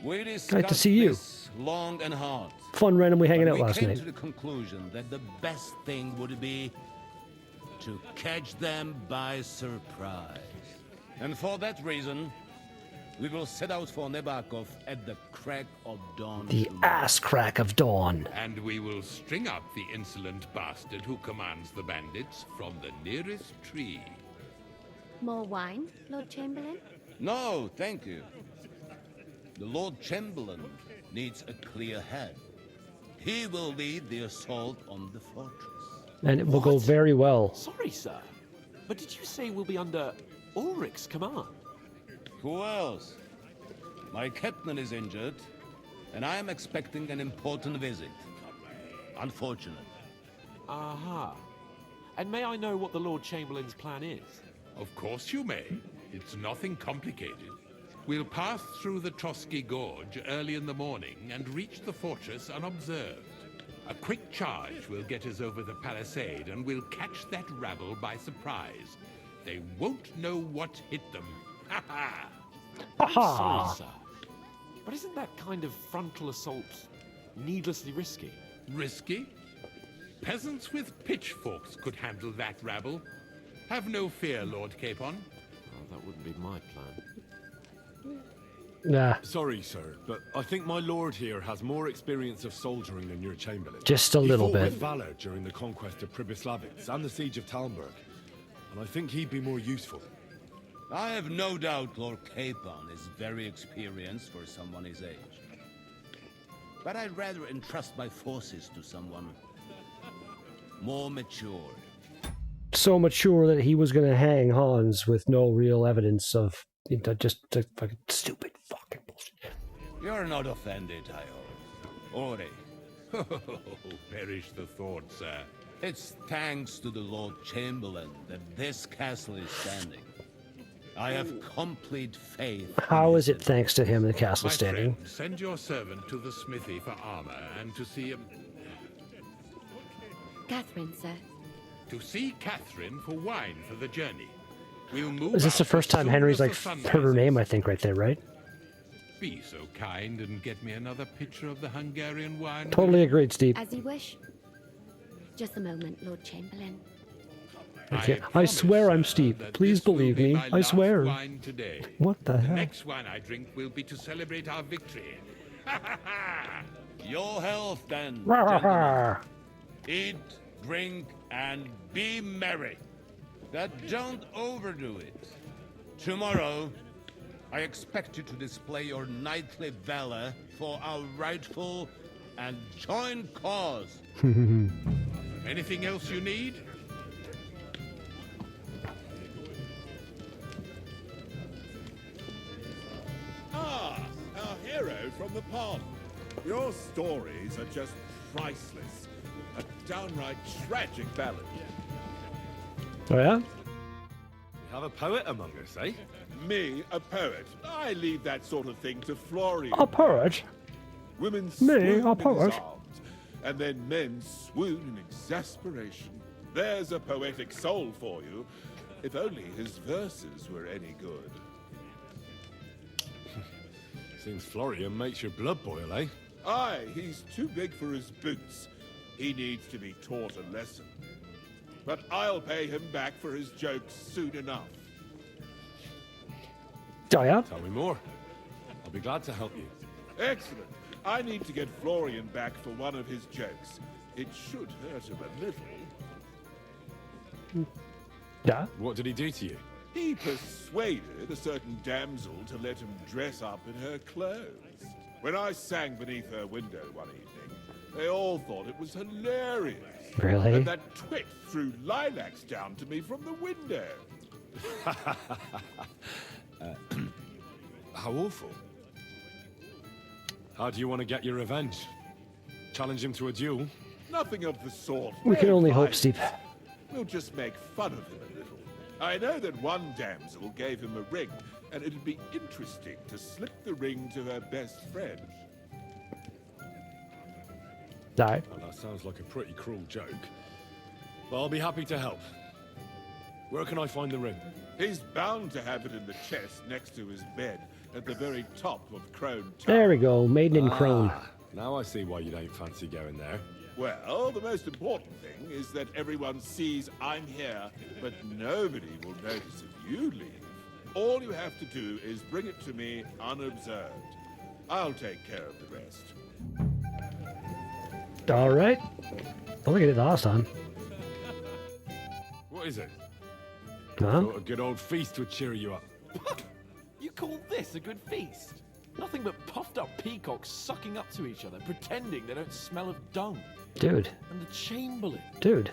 We discussed see you. this long and hard. Fun randomly hanging But out last we came night. to the conclusion that the best thing would be to catch them by surprise. And for that reason, we will set out for Nebakov at the crack of dawn. The ass crack of dawn. And we will string up the insolent bastard who commands the bandits from the nearest tree. More wine, Lord Chamberlain? No, thank you. The Lord Chamberlain needs a clear head. He will lead the assault on the fortress. And it will go very well. Sorry, sir. But did you say we'll be under Ulrich's command? Who else? My captain is injured, and I am expecting an important visit. Unfortunate. Aha. And may I know what the Lord Chamberlain's plan is? Of course you may. It's nothing complicated. We'll pass through the Trotsky Gorge early in the morning and reach the fortress unobserved. A quick charge will get us over the palisade and we'll catch that rabble by surprise. They won't know what hit them. Ha ha! I'm sorry, sir. But isn't that kind of frontal assault needlessly risky? Risky? Peasants with pitchforks could handle that rabble. Have no fear, Lord Capon. Oh, that wouldn't be my plan. Nah. Sorry, sir, but I think my lord here has more experience of soldiering than your chamberlain. Just a little He fought bit. with valor during the conquest of Pribyslavitz and the siege of Talmberg, and I think he'd be more useful. I have no doubt Lord Capon is very experienced for someone his age. But I'd rather entrust my forces to someone more mature. So mature that he was going to hang Hans with no real evidence of just fucking stupid fucking bullshit. You're not offended, I hope. Ori. Oh, perish the thought, sir. It's thanks to the Lord Chamberlain that this castle is standing. I have complete faith. How is it thanks to him the castle My standing? friend, send your servant to the smithy for armor and to see Catherine, sir. To see Catherine for wine for the journey. We'll move Is this the out first as time soon Henry's as like the sun heard her rises. name, I think, right there, right? Be so kind and get me another pitcher of the Hungarian wine. Totally agreed, Steve. As you wish. Just a moment, Lord Chamberlain. I swear I'm Steve. Please believe me. I swear. Wine today. What the The hell? next wine I drink will be to celebrate our victory. Your health, then, Rah, rah, gentlemen. rah. Eat, drink, and be merry. But don't overdo it. Tomorrow, I expect you to display your knightly valor for our rightful and joint cause. Anything else you need? Ah, our hero from the pond. Your stories are just priceless. A downright tragic ballad. Oh yeah? We have a poet among us, eh? Me, a poet. I leave that sort of thing to Florian. A poet? Women Me, swoon a in his poet? arms, and then men swoon in exasperation. There's a poetic soul for you. If only his verses were any good. Seems Florian makes your blood boil, eh? Aye, he's too big for his boots. He needs to be taught a lesson. But I'll pay him back for his jokes soon enough. Oh yeah? Tell me more. I'll be glad to help you. Excellent. I need to get Florian back for one of his jokes. It should hurt him a little. Yeah? What did he do to you? He persuaded a certain damsel to let him dress up in her clothes. When I sang beneath her window one evening, they all thought it was hilarious. Really? And that twit threw lilacs down to me from the window. How awful. How do you want to get your revenge? Challenge him to a duel? Nothing of the sort. We can No only hope, violence. Steve. We'll just make fun of him a little. I know that one damsel gave him a ring, and it'd be interesting to slip the ring to her best friend. Alright. Well, that sounds like a pretty cruel joke. But I'll be happy to help. Where can I find the ring? He's bound to have it in the chest next to his bed, at the very top of Crone Tower. There we go. Maiden in Crone. Now I see why you don't fancy going there. Well, the most important thing is that everyone sees I'm here, but nobody will notice if you leave. All you have to do is bring it to me unobserved. I'll take care of the rest. Alright. I think I did the last time. What is it? Huh? Thought a good old feast would cheer you up. You call this a good feast? Nothing but puffed up peacocks sucking up to each other, pretending they don't smell of dung. Dude. And the Chamberlain. Dude.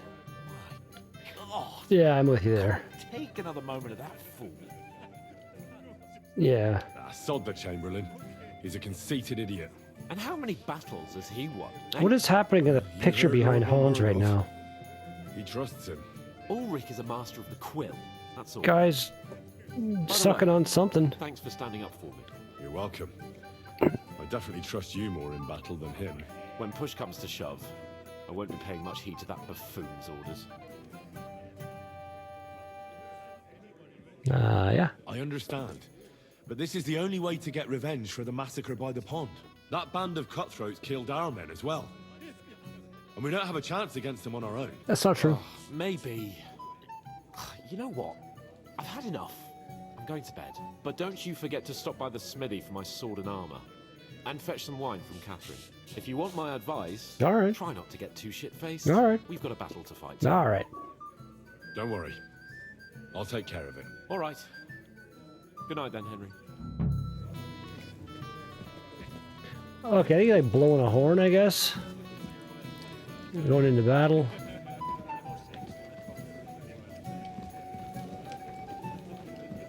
Oh, Yeah, I'm with you there. take another moment of that fool. Yeah. Sod the Chamberlain. He's a conceited idiot. And how many battles has he won? What is happening in the picture heard behind Lord Hans right Warhorse? now? He trusts him. Ulrich is a master of the quill. That's all. Guys, sucking on something. Thanks for standing up for me. You're welcome. I definitely trust you more in battle than him. When push comes to shove, I won't be paying much heed to that buffoon's orders. Yeah. I understand. But this is the only way to get revenge for the massacre by the pond. That band of cutthroats killed our men as well. And we don't have a chance against them on our own. That's not true. Maybe. You know what? I've had enough. I'm going to bed. But don't you forget to stop by the smithy for my sword and armor. And fetch some wine from Catherine. If you want my advice, Alright. try not to get too shit-faced. Alright. We've got a battle to fight. Alright. Don't worry. I'll take care of it. All right. Good night then, Henry. Okay, I think like blowing a horn, I guess. Going into battle.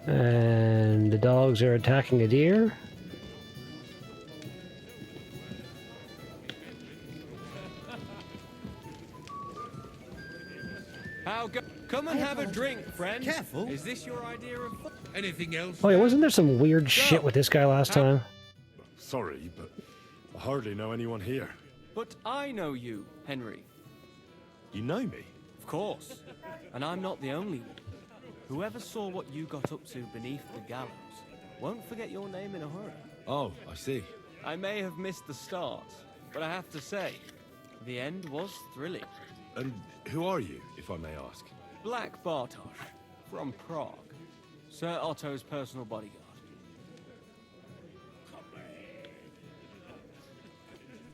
And the dogs are attacking a deer. Come and have a drink, friend. Careful. Is this your idea of fun? Anything else? Oh yeah, wasn't there some weird shit with this guy last time? Sorry, but I hardly know anyone here. But I know you, Henry. You know me? Of course. And I'm not the only one. Whoever saw what you got up to beneath the gallows won't forget your name in a hurry. Oh, I see. I may have missed the start, but I have to say, the end was thrilling. And who are you, if I may ask? Black Bartosz, from Prague. Sir Otto's personal bodyguard.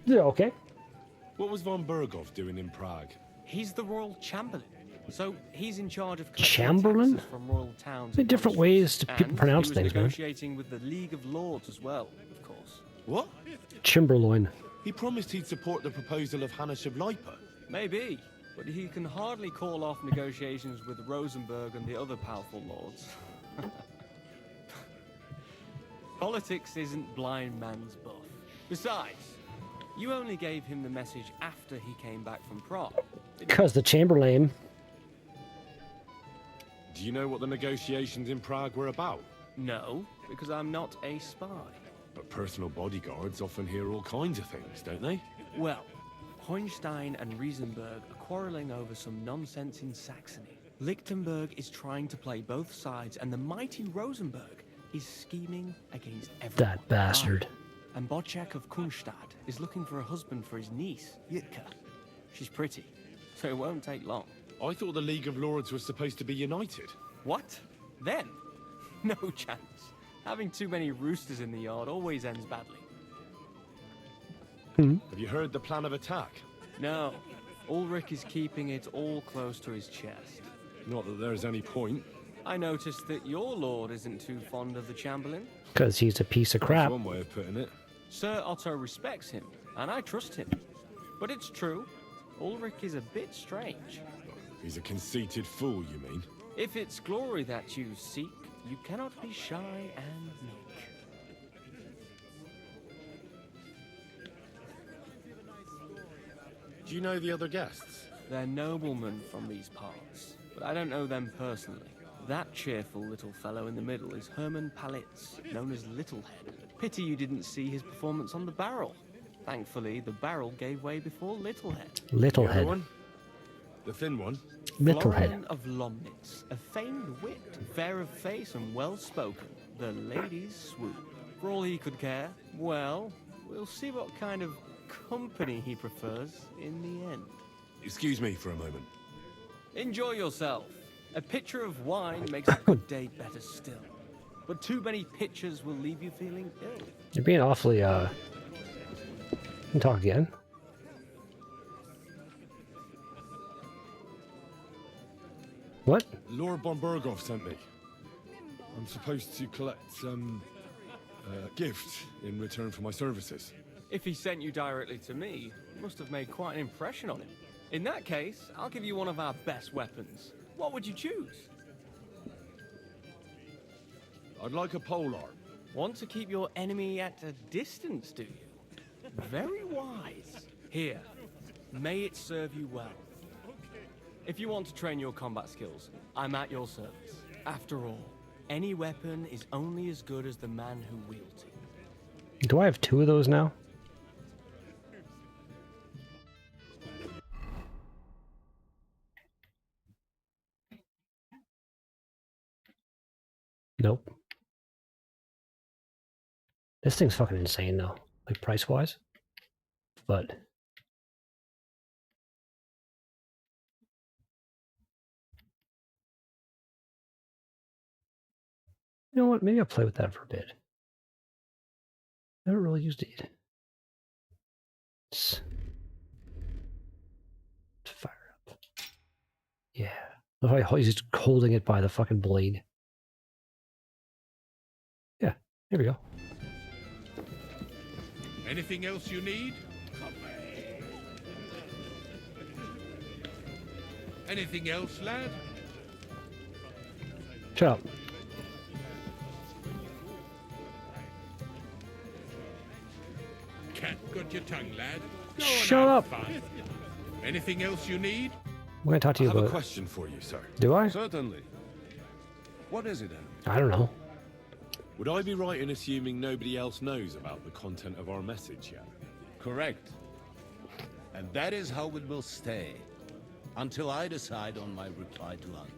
Yeah, okay. What was von Berghoff doing in Prague? He's the royal chamberlain. So he's in charge of Chamberlain? taxes from royal towns. There are different ways to people pronounce he was things, man. negotiating with the League of Lords as well, of course. What? Chamberlain. He promised he'd support the proposal of Hannes of Lipa. Maybe, but he can hardly call off negotiations with Rosenberg and the other powerful lords. Politics isn't blind man's buff. Besides, you only gave him the message after he came back from Prague. Because the Chamberlain. Do you know what the negotiations in Prague were about? No, because I'm not a spy. But personal bodyguards often hear all kinds of things, don't they? Well, Hohenstein and Riesenberg are quarreling over some nonsense in Saxony. Lichtenberg is trying to play both sides, and the mighty Rosenberg is scheming against everyone. That bastard. And Bocek of Kunstadt is looking for a husband for his niece, Yitka. She's pretty, so it won't take long. I thought the League of Lords was supposed to be united. What? Then? No chance. Having too many roosters in the yard always ends badly. Have you heard the plan of attack? No. Ulrich is keeping it all close to his chest. Not that there's any point. I noticed that your lord isn't too fond of the Chamberlain. Because he's a piece of crap. That's one way of putting it. Sir Otto respects him, and I trust him. But it's true, Ulrich is a bit strange. He's a conceited fool, you mean? If it's glory that you seek, you cannot be shy and meek. Do you know the other guests? They're noblemen from these parts, but I don't know them personally. That cheerful little fellow in the middle is Herman Palitz, known as Littlehead. Pity you didn't see his performance on the barrel. Thankfully, the barrel gave way before Littlehead. The other Littlehead. one? The thin one? Littlehead. Florian of Lomnitz, a famed wit, fair of face and well-spoken. The ladies swoon. For all he could care, well, we'll see what kind of company he prefers in the end. Excuse me for a moment. Enjoy yourself. A pitcher of wine makes a good day better still. But too many pitchers will leave you feeling ill. You're being awfully, Can you talk again? What? Lord von Berghoff sent me. I'm supposed to collect some gift in return for my services. If he sent you directly to me, it must have made quite an impression on him. In that case, I'll give you one of our best weapons. What would you choose? I'd like a polearm. Want to keep your enemy at a distance, do you? Very wise. Here, may it serve you well. If you want to train your combat skills, I'm at your service. After all, any weapon is only as good as the man who wields it. Do I have 2 of those now? Nope. This thing's fucking insane though, like price-wise. But you know what? Maybe I'll play with that for a bit. Never really used it yet. Let's fire up. Yeah. Look how he's just holding it by the fucking blade. Yeah, here we go. Anything else you need? Anything else, lad? Shut up. Cat got your tongue, lad. Go on, Shut have up. fun. Anything else you need? I'm going to talk to you I have about a question for you, sir. Do I? Certainly. What is it, then? I don't know. Would I be right in assuming nobody else knows about the content of our message yet? Correct. And that is how it will stay. Until I decide on my reply to lunch.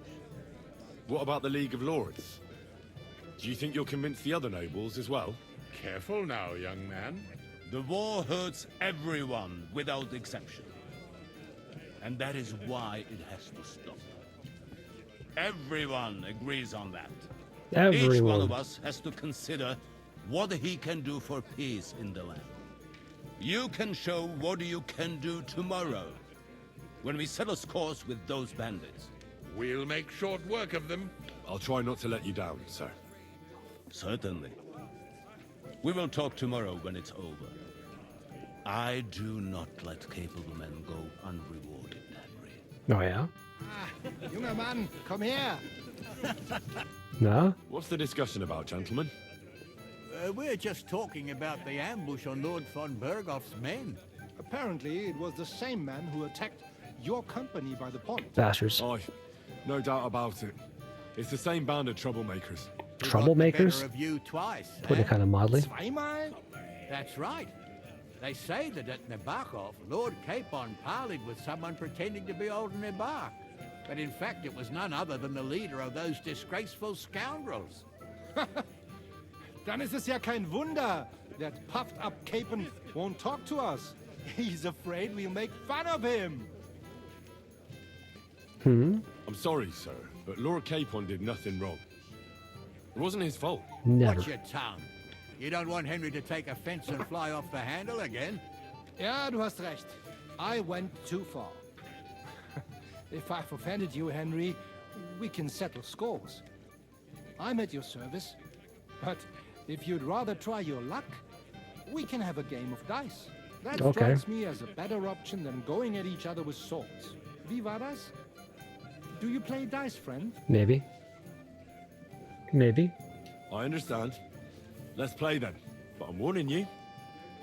What about the League of Lords? Do you think you'll convince the other nobles as well? Careful now, young man. The war hurts everyone without exception. And that is why it has to stop. Everyone agrees on that. Everyone. Each one of us has to consider what he can do for peace in the land. You can show what you can do tomorrow, when we settle scores with those bandits. We'll make short work of them. I'll try not to let you down, sir. Certainly. We will talk tomorrow when it's over. I do not let capable men go unrewarded, Henry. Oh, yeah? Junger Mann, komm her! No? What's the discussion about, gentlemen? We're just talking about the ambush on Lord von Berghoff's men. Apparently, it was the same man who attacked your company by the pond. Bastards. Aye, no doubt about it. It's the same band of troublemakers. Troublemakers? Better of you twice. Putting it kind of mildly. Zweimal? That's right. They say that at Nebakov, Lord Capon parleyed with someone pretending to be old Nebar. But in fact, it was none other than the leader of those disgraceful scoundrels. Dann ist es ja kein Wunder that puffed-up Capon won't talk to us. He's afraid we'll make fun of him. I'm sorry, sir, but Lord Capon did nothing wrong. It wasn't his fault. Never. Watch your tongue. You don't want Henry to take offense and fly off the handle again. Ja, du hast recht. I went too far. If I've offended you, Henry, we can settle scores. I'm at your service. But if you'd rather try your luck, we can have a game of dice. That Okay. strikes me as a better option than going at each other with swords. Wie war das? Do you play dice, friend? Maybe. Maybe. I understand. Let's play then. But I'm warning you,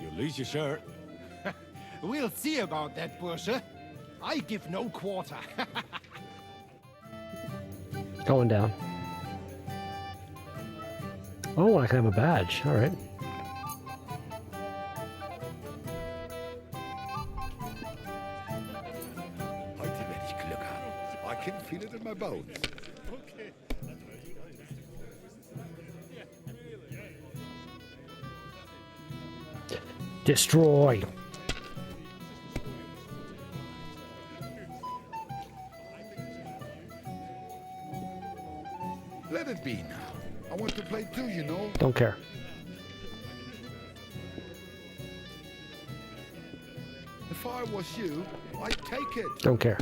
you'll lose your shirt. We'll see about that, Bursche. I give no quarter. Going down. Oh, I can have a badge. All right. I can feel it in my bones. Destroy. Let it be now. I want to play too, you know. Don't care. If I was you, I'd take it. Don't care.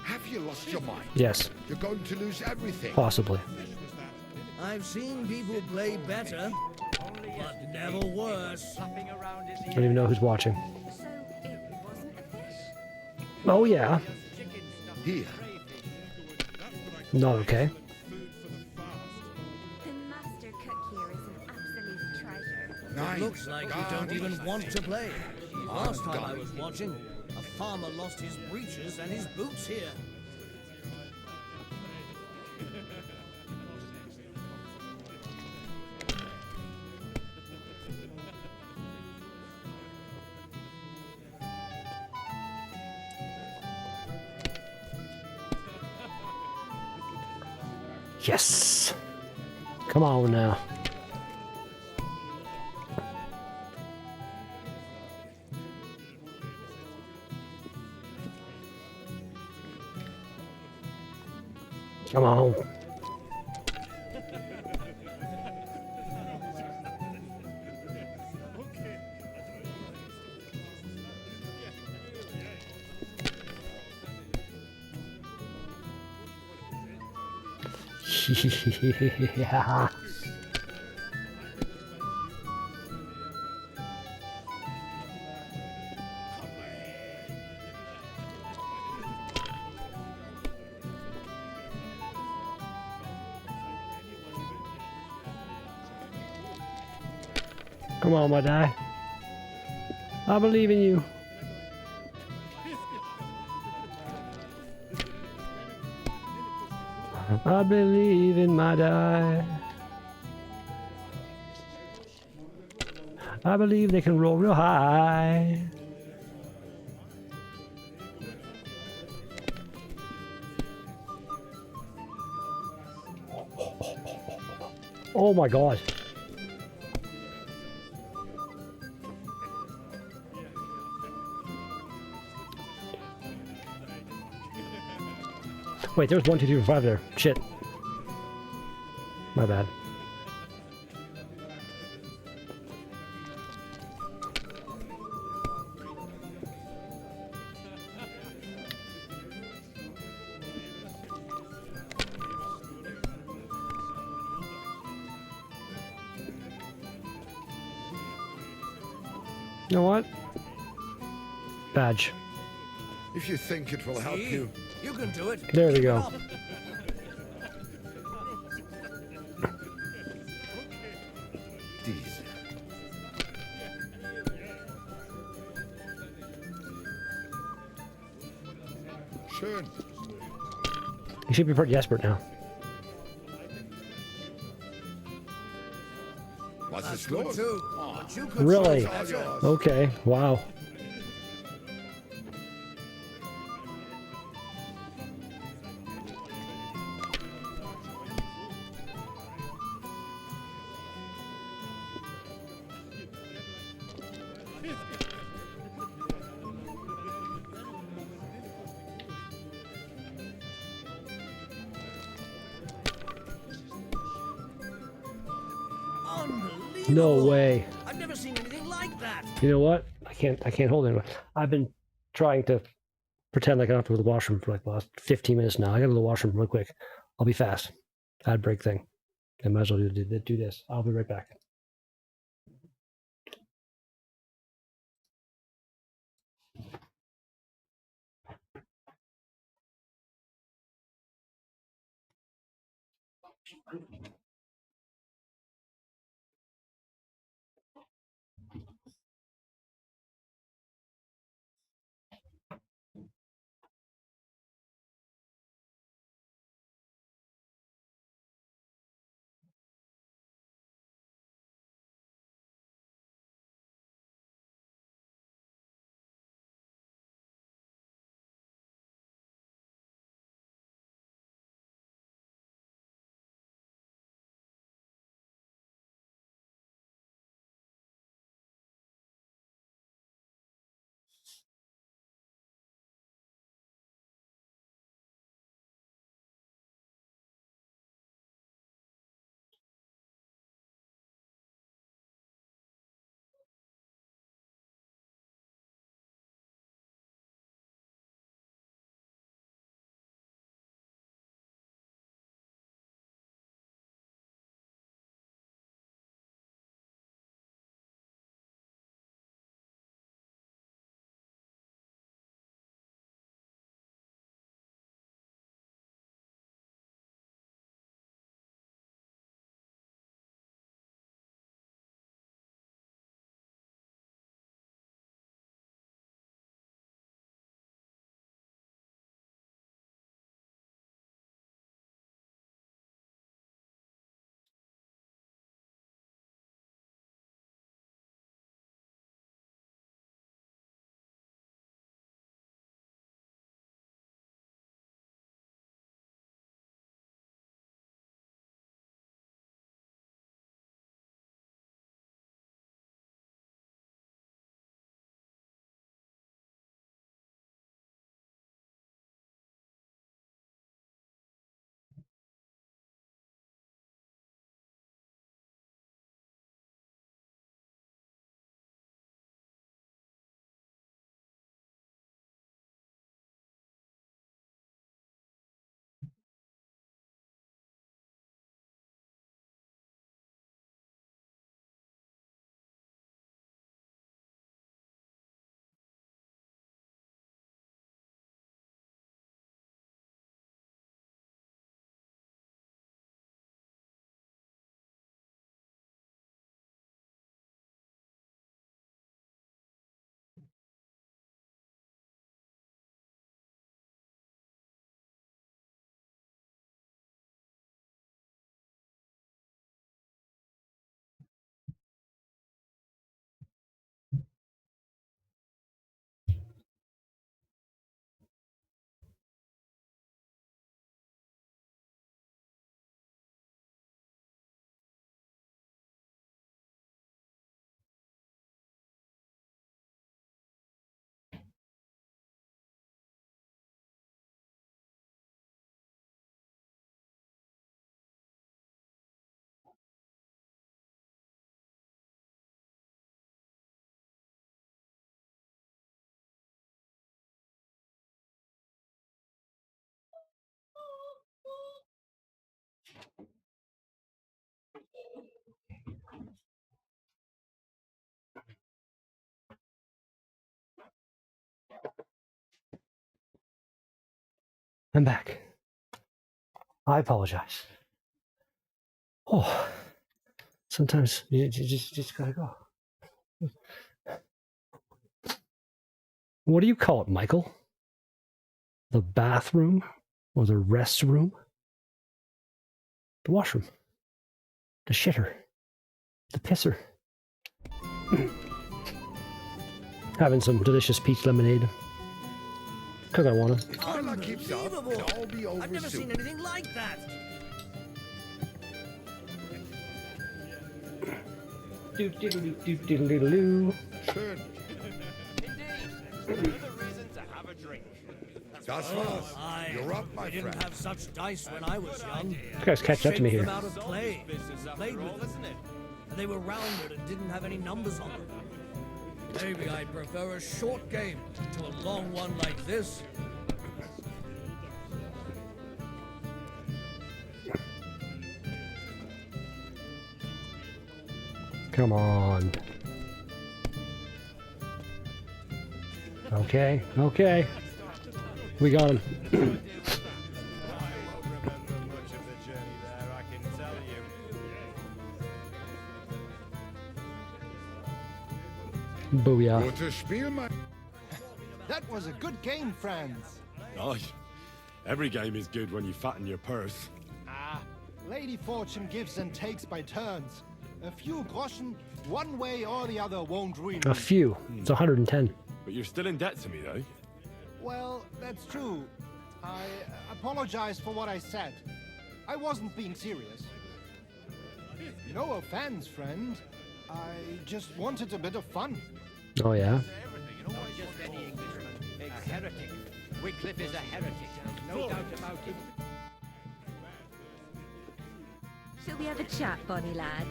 Have you lost your mind? Yes. You're going to lose everything. Possibly. I've seen people play better, but never worse. I don't even know who's watching. Oh, yeah. Here. Not okay. The master cook here is an absolute treasure. It looks like you don't even want to play. Last time I was watching, a farmer lost his breeches and his boots here. Yes. Come on now. Come on. Yeah. Come on, my guy. I believe in you. I believe in my die. I believe they can roll real high. Oh my god. Wait, there's 1, 2, 3, 4, 5 there. Shit. My bad. You know what? Badge. If you think it will help you. You can do it. There we go. Schön. You should be pretty desperate now. Was That's ist good los? too. But you could Really? show better. Okay. Wow. No way. I've never seen anything like that. You know what? I can't hold it. I've been trying to pretend like I don't have to go to the washroom for like the last 15 minutes now. I gotta go to the washroom real quick. I'll be fast. Ad break thing. I might as well do this. I'll be right back. I'm back. I apologize. Oh, sometimes you just gotta go. What do you call it, Michael? The bathroom or the restroom? The washroom. The shitter. The pisser. Having some delicious peach lemonade. Because I want to. If my luck keeps up, it'll all be over I've never soon. seen anything like that. Do-do-do-do-do-do-do. Good. Indeed. Another reason to have a drink. Das war's. You're up, my We didn't friend. have such dice when I was young. This guy's catching up to me Shaped here. them out of clay. Played with them. And they were rounded and didn't have any numbers on them. Maybe I'd prefer a short game to a long one like this. Come on. Okay, okay. We got him. I won't remember much of the journey there, I can Booyah. Gutes Spiel, mein... That was a good game, friends. Aye. Every game is good when you fatten your purse. Ah, Lady Fortune gives and takes by turns. A few groschen, one way or the other, won't ruin A me. few. It's 110. But you're still in debt to me, though. Well, that's true. I apologize for what I said. I wasn't being serious. No offense, friend. I just wanted a bit of fun. Oh, yeah? Not just any Englishman. A heretic. Wycliffe is a heretic. No doubt about it. Shall we have a chat, Bonnie lad?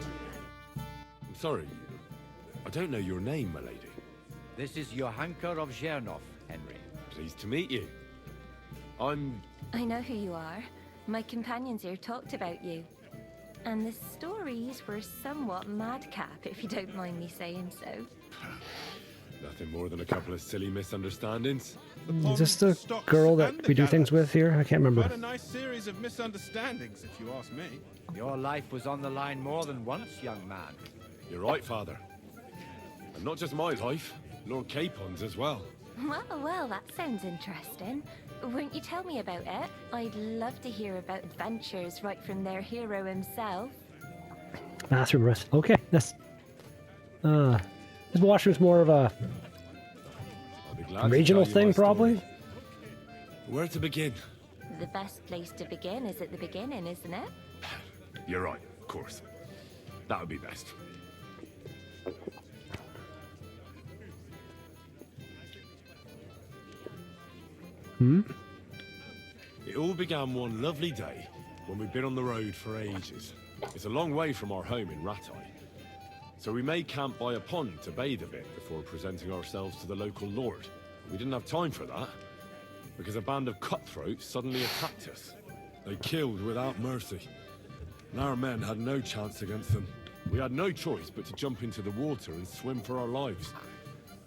I'm sorry. I don't know your name, my lady. This is Johanka of Zhernov, Henry. Pleased to meet you. I'm... I know who you are. My companions here talked about you. And the stories were somewhat madcap, if you don't mind me saying so. Nothing more than a couple of silly misunderstandings. Is this the girl that we do things with here? I can't remember. Quite a nice series of misunderstandings, if you ask me. Your life was on the line more than once, young man. You're right, Father. And not just my life, Lord Capon's as well. Well, that sounds interesting. Won't you tell me about it? I'd love to hear about adventures right from their hero himself. Bathroom rest. Okay, that's... this washroom's more of a regional thing, probably? Where to begin? The best place to begin is at the beginning, isn't it? You're right, of course. That would be best. It all began one lovely day when we'd been on the road for ages. It's a long way from our home in Ratai. So we made camp by a pond to bathe a bit before presenting ourselves to the local lord. We didn't have time for that, because a band of cutthroats suddenly attacked us. They killed without mercy, and our men had no chance against them. We had no choice but to jump into the water and swim for our lives.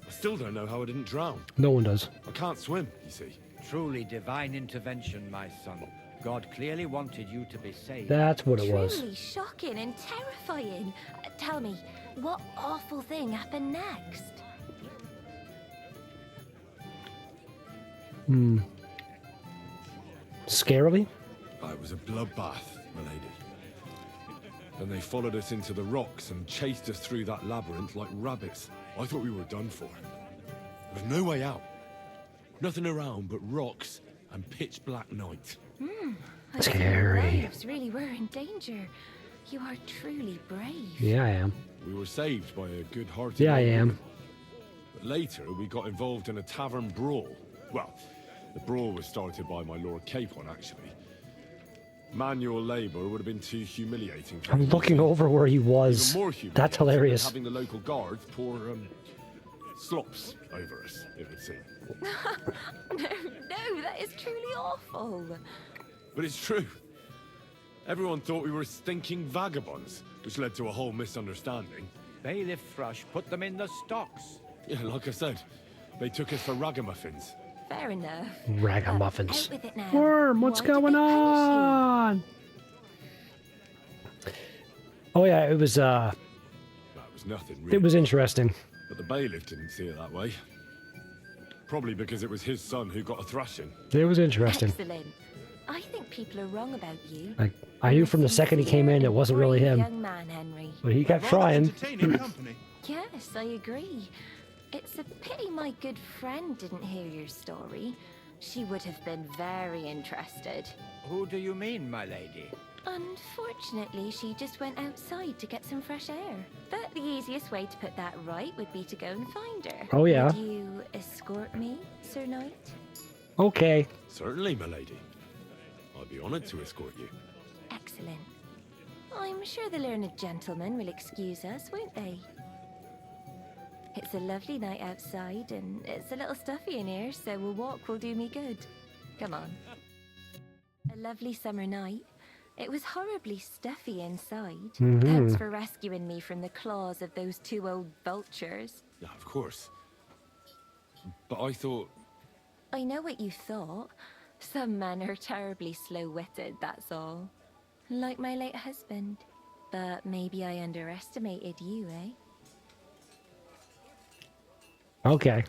I still don't know how I didn't drown. No one does. I can't swim, you see. Truly divine intervention, my son. God clearly wanted you to be saved. That's what it was. Truly shocking and terrifying. Tell me, what awful thing happened next? Scarily? It was a bloodbath, my lady. Then they followed us into the rocks and chased us through that labyrinth like rabbits. I thought we were done for. There was no way out. Nothing around but rocks and pitch black night. Scary. Your lives really were in danger. You are truly brave. Yeah, I am. We were saved by a good-hearted... Yeah, I old am. woman. But later, we got involved in a tavern brawl. Well, the brawl was started by my Lord Capon, actually. Manual labor would have been too humiliating for I'm him. looking over where he was. Even more humiliating That's hilarious. than having the local guards pour slops over us, it would seem. No, that is truly awful. But it's true. Everyone thought we were stinking vagabonds, which led to a whole misunderstanding. Bailiff Thrush put them in the stocks. Yeah, like I said, they took us for ragamuffins. Fair enough. Ragamuffins. Out with it now. Worm, what's Why did going they on? Oh yeah, it was That was nothing, really. it was interesting. But the bailiff didn't see it that way. Probably because it was his son who got a thrashing. It was interesting. Excellent. I think people are wrong about you. Like I knew from the second he came in it wasn't really him. Young man, Henry. But he kept trying. Yes, I agree. It's a pity my good friend didn't hear your story. She would have been very interested. Who do you mean, my lady? Unfortunately, she just went outside to get some fresh air. But the easiest way to put that right would be to go and find her. Oh, yeah. Would you escort me, Sir Knight? Okay. Certainly, my lady. I'd be honored to escort you. Excellent. I'm sure the learned gentlemen will excuse us, won't they? It's a lovely night outside, and it's a little stuffy in here, so a walk will do me good. Come on. A lovely summer night. It was horribly stuffy inside. Thanks for rescuing me from the claws of those two old vultures. Yeah, of course. But I thought... I know what you thought. Some men are terribly slow-witted, that's all. Like my late husband. But maybe I underestimated you, eh? Okay.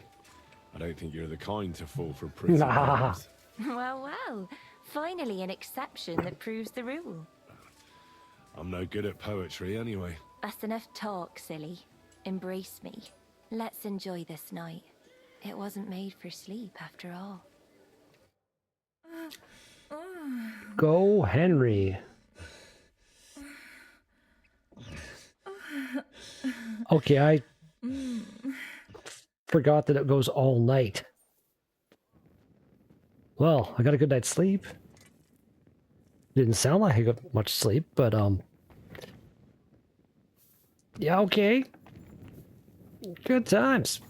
I don't think you're the kind to fall for pretty Nah. names. Well, well. Finally, an exception that proves the rule. I'm no good at poetry anyway. That's enough talk, silly. Embrace me. Let's enjoy this night. It wasn't made for sleep, after all. Go, Henry. Okay, I forgot that it goes all night. Well, I got a good night's sleep. Didn't sound like I got much sleep, but yeah, okay. Good times.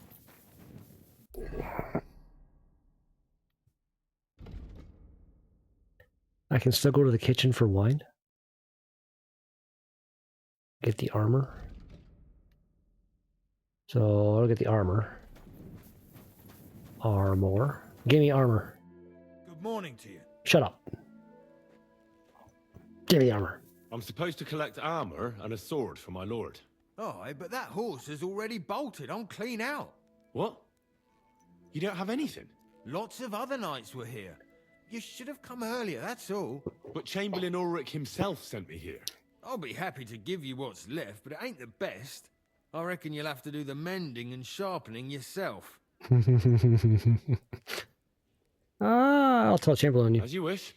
I can still go to the kitchen for wine. Get the armor. So I'll get the armor. Armor. Give me armor. Good morning to you. Shut up. Give me the armor. I'm supposed to collect armor and a sword for my lord. Aye, but that horse has already bolted. I'm clean out. What? You don't have anything? Lots of other knights were here. You should have come earlier, that's all. But Chamberlain Ulrich himself sent me here. I'll be happy to give you what's left, but it ain't the best. I reckon you'll have to do the mending and sharpening yourself. I'll tell Chamberlain you. As you wish.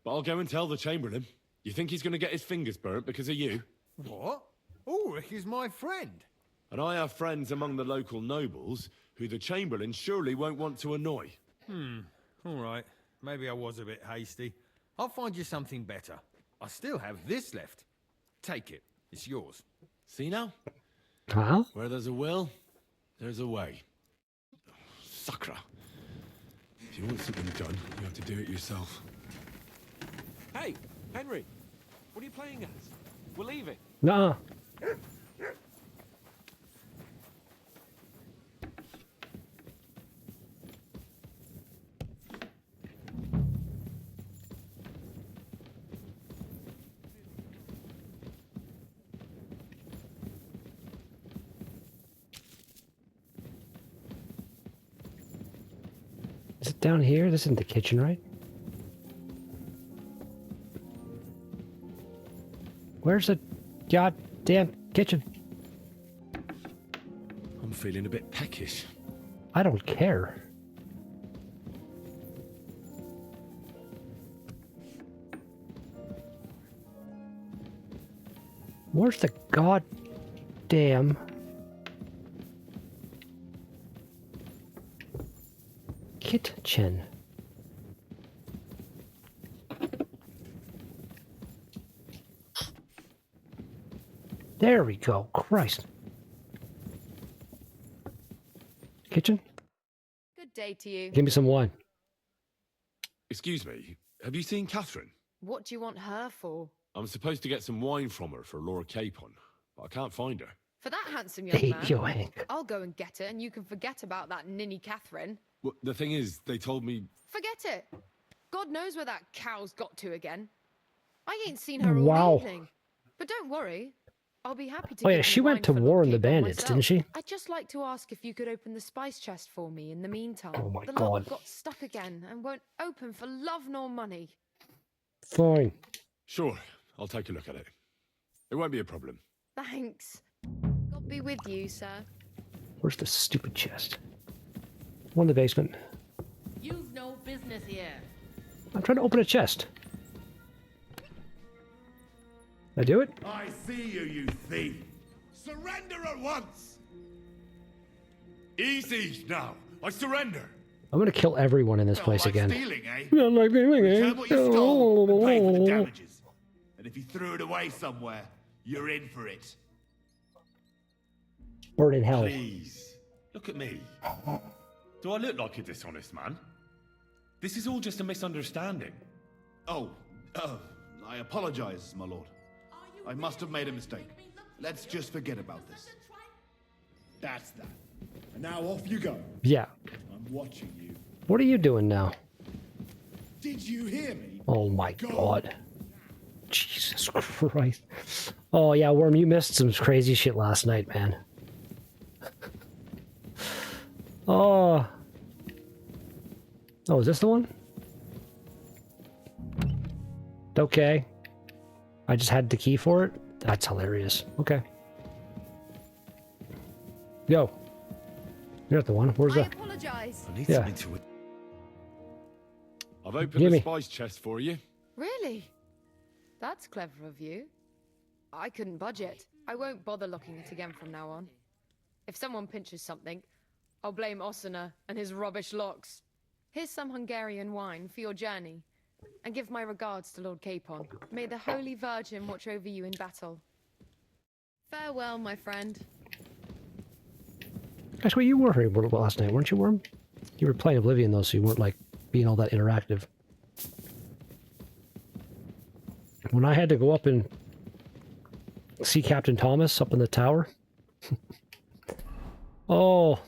But I'll go and tell the Chamberlain. You think he's going to get his fingers burnt because of you? What? Ulrich is my friend. And I have friends among the local nobles who the Chamberlain surely won't want to annoy. All right. Maybe I was a bit hasty. I'll find you something better. I still have this left. Take it. It's yours. See now? Huh? Where there's a will, there's a way. Sucra. If you want something done, you have to do it yourself. Hey, Henry, what are you playing as? We're leaving. Nuh-uh. Is it down here? This isn't the kitchen, right? Where's the goddamn kitchen? I'm feeling a bit peckish. I don't care. Where's the goddamn kitchen? There we go. Christ. Kitchen? Good day to you. Give me some wine. Excuse me, have you seen Catherine? What do you want her for? I'm supposed to get some wine from her for Lord Capon, but I can't find her. For that handsome young Hey, man? yo, Hank. I'll go and get her, and you can forget about that ninny Catherine. Well, the thing is, they told me... Forget it. God knows where that cow's got to again. I ain't seen her all Wow. evening. But don't worry. I'll be happy to Oh yeah, give she you went wine to for war Lord in the Capon bandits, didn't myself. she? I'd just like to ask if you could open the spice chest for me in the meantime. Oh my the God. lock got stuck again and won't open for love nor money. Fine. Sure, I'll take a look at it. It won't be a problem. Thanks. God be with you, sir. Where's the stupid chest? One in the basement. You've no business here. I'm trying to open a chest. I do it? I see you, you thief! Surrender at once! Easy now! I surrender! I'm gonna kill everyone in this place like again. stealing, eh? Not like stealing, eh? Return what you stole and pay for the damages. And if you threw it away somewhere, you're in for it. Burn in hell. Please, look at me. Do I look like a dishonest man? This is all just a misunderstanding. Oh, I apologize, my lord. I must have made a mistake. Let's just forget about this. That's that. And now off you go. Yeah. I'm watching you. What are you doing now? Did you hear me? Oh my God. Jesus Christ. Oh yeah, Worm, you missed some crazy shit last night, man. Oh. Oh, is this the one? Okay. I just had the key for it? That's hilarious. Okay. Yo. You're not the one. Where's I that? apologize. I need Yeah. something to... I've opened Gimme. the spice chest for you. Really? That's clever of you. I couldn't budget. I won't bother locking it again from now on. If someone pinches something, I'll blame Osina and his rubbish locks. Here's some Hungarian wine for your journey. And give my regards to Lord Capon. May the Holy Virgin watch over you in battle. Farewell, my friend. That's what you were here last night, weren't you, Worm? You were playing Oblivion, though, so you weren't, like, being all that interactive. When I had to go up and see Captain Thomas up in the tower... oh...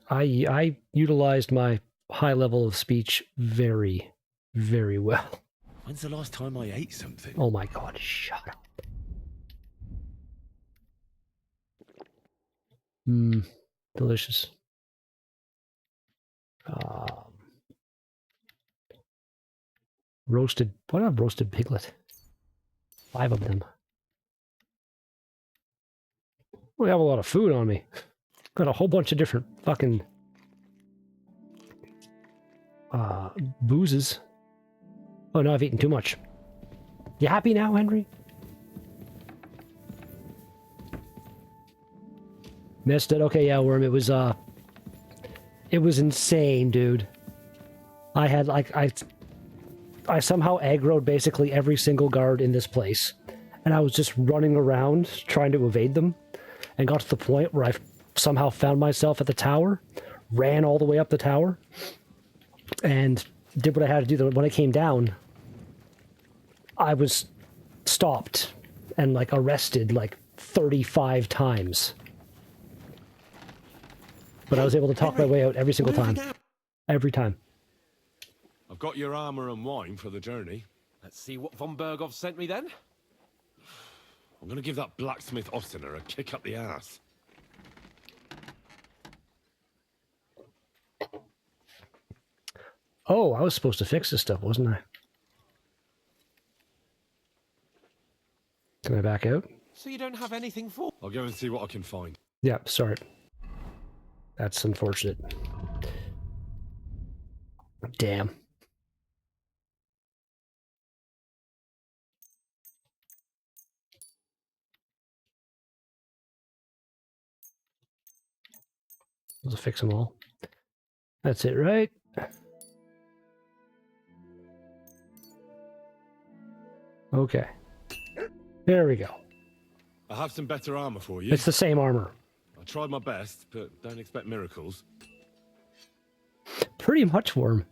I utilized my high level of speech very, very well. When's the last time I ate something? Oh my god, shut up. Mmm, delicious. Roasted, why not roasted piglet? 5 of them. We have a lot of food on me. Got a whole bunch of different fucking boozes. Oh no, I've eaten too much. You happy now, Henry? Missed it. Okay, yeah, Worm. It was insane, dude. I had like I somehow aggroed basically every single guard in this place, and I was just running around trying to evade them, and got to the point where I somehow found myself at the tower, ran all the way up the tower, and did what I had to do. When I came down, I was stopped and like arrested like 35 times. But I was able to talk my way out every single time. Every time. I've got your armor and wine for the journey. Let's see what von Bergov sent me then. I'm gonna give that blacksmith Ostiner a kick up the ass. Oh, I was supposed to fix this stuff, wasn't I? Can I back out? So you don't have anything for... I'll go and see what I can find. Yeah, sorry. That's unfortunate. Damn. Let's fix them all. That's it, right? Okay. There we go. I have some better armor for you. It's the same armor. I tried my best, but don't expect miracles. Pretty much, Worm.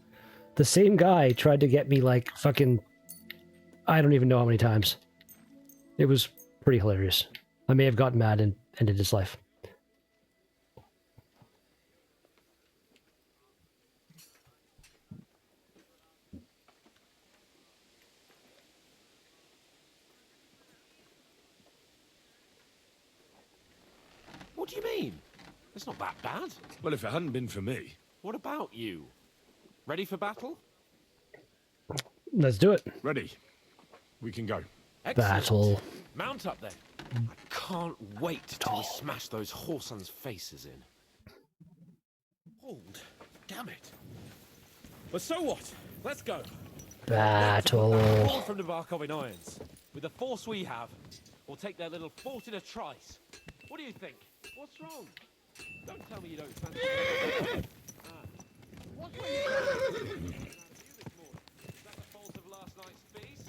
The same guy tried to get me, like, fucking... I don't even know how many times. It was pretty hilarious. I may have gotten mad and ended his life. What do you mean? It's not that bad. Well, if it hadn't been for me... What about you? Ready for battle? Let's do it. Ready. We can go. Excellent. Battle. Mount up then. I can't wait till we smash those whoresons' faces in. Hold. Damn it. But so what? Let's go. Battle. Forward from Nebakov in irons. With the force we have, we'll take their little fort in a trice. What do you think? What's wrong? Don't tell me you don't fancy it. What were you doing this morning? Is that the fault of last night's feast?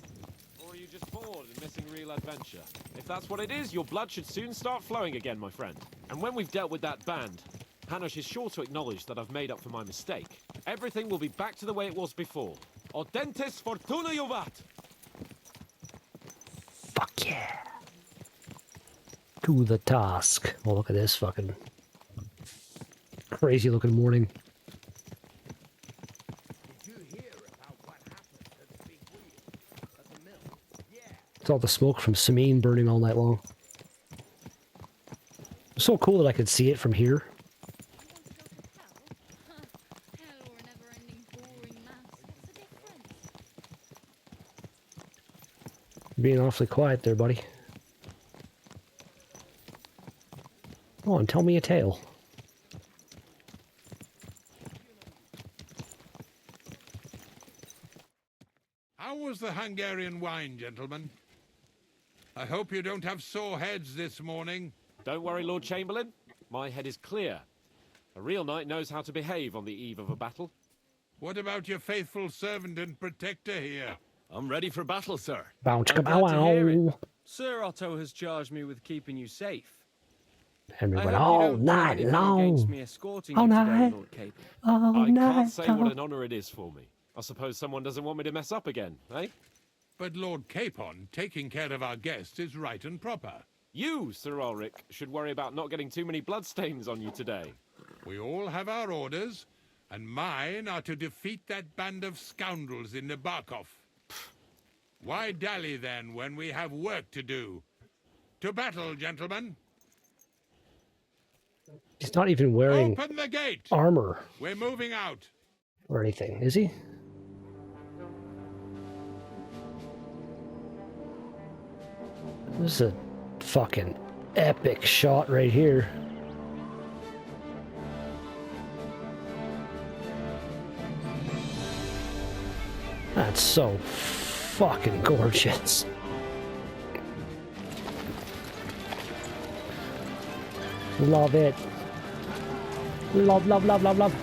Or are you just bored and missing real adventure? If that's what it is, your blood should soon start flowing again, my friend. And when we've dealt with that band, Hanush is sure to acknowledge that I've made up for my mistake. Everything will be back to the way it was before. Audentes fortuna juvat! Fuck yeah. To the task. Oh, look at this fucking crazy looking morning. It's all the smoke from Samine burning all night long. It's so cool that I could see it from here. You're being awfully quiet there, buddy. Go on, tell me a tale. How was the Hungarian wine, gentlemen? I hope you don't have sore heads this morning. Don't worry, Lord Chamberlain. My head is clear. A real knight knows how to behave on the eve of a battle. What about your faithful servant and protector here? I'm ready for battle, sir. Bounce I'm glad to hear it. wow. Sir Otto has charged me with keeping you safe. Henry I went hope you all don't do night anything long. against me escorting All you today, night. Lord Capon. All I night can't say what long. an honor it is for me. I suppose someone doesn't want me to mess up again, eh? But Lord Capon, taking care of our guests is right and proper. You, Sir Ulrich, should worry about not getting too many bloodstains on you today. We all have our orders, and mine are to defeat that band of scoundrels in Nebakov. Why dally then when we have work to do? To battle, gentlemen. He's not even wearing Open the gate. armor We're moving out. or anything, is he? This is a fucking epic shot right here. That's so fucking gorgeous. Love it. Love, love, love, love, love.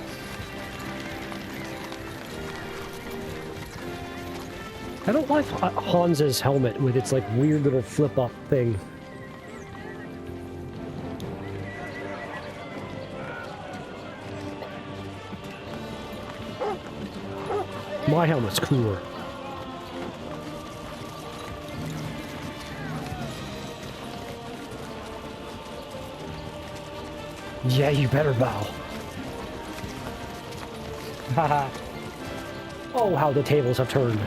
I don't like Hans's helmet with its like weird little flip-up thing. My helmet's cooler. Yeah, you better bow. Haha. Oh, how the tables have turned.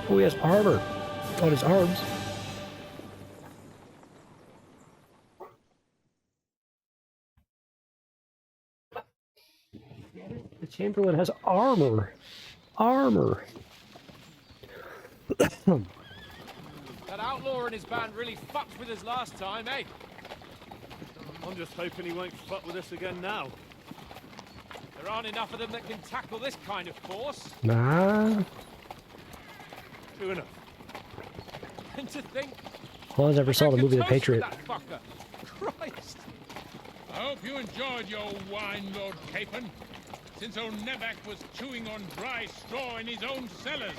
Oh, he has armor on his arms. The Chamberlain has armor. Armor. That outlaw and his band really fucked with us last time, eh? I'm just hoping he won't fuck with us again now. There aren't enough of them that can tackle this kind of force. Nah. True enough. And to think... Well, I never saw the movie The Patriot. That fucker. Christ. I hope you enjoyed your wine, Lord Capon, since old Nebak was chewing on dry straw in his own cellars.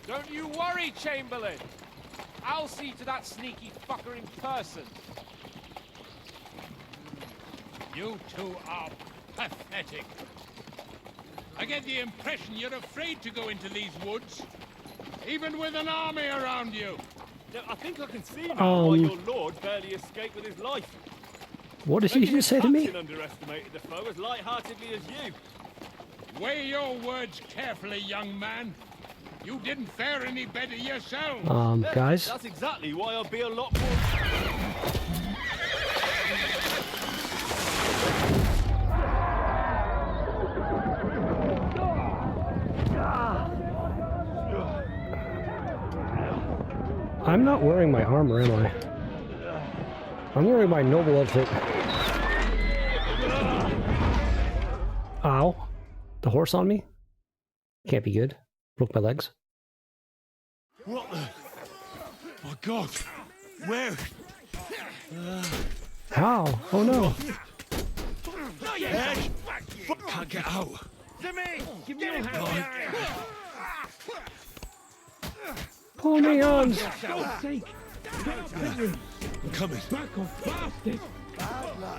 Don't you worry, Chamberlain. I'll see to that sneaky fucker in person. You two are pathetic. I get the impression you're afraid to go into these woods, even with an army around you. Yeah, I think I can see now why your lord barely escaped with his life. What did he Maybe just say to me? Captain underestimated the foe as light-heartedly as you. Weigh your words carefully, young man. You didn't fare any better yourself. Guys. That's exactly why I'll be a lot more... I'm not wearing my armor, am I? I'm wearing my noble outfit. Ow. The horse on me? Can't be good. Broke my legs. What the? My God! Where? How? Oh no. Hey! Can't get out. Give me your hand. Pull me on. God's sake! Get up, Henry! I'm coming. Back off, bastard!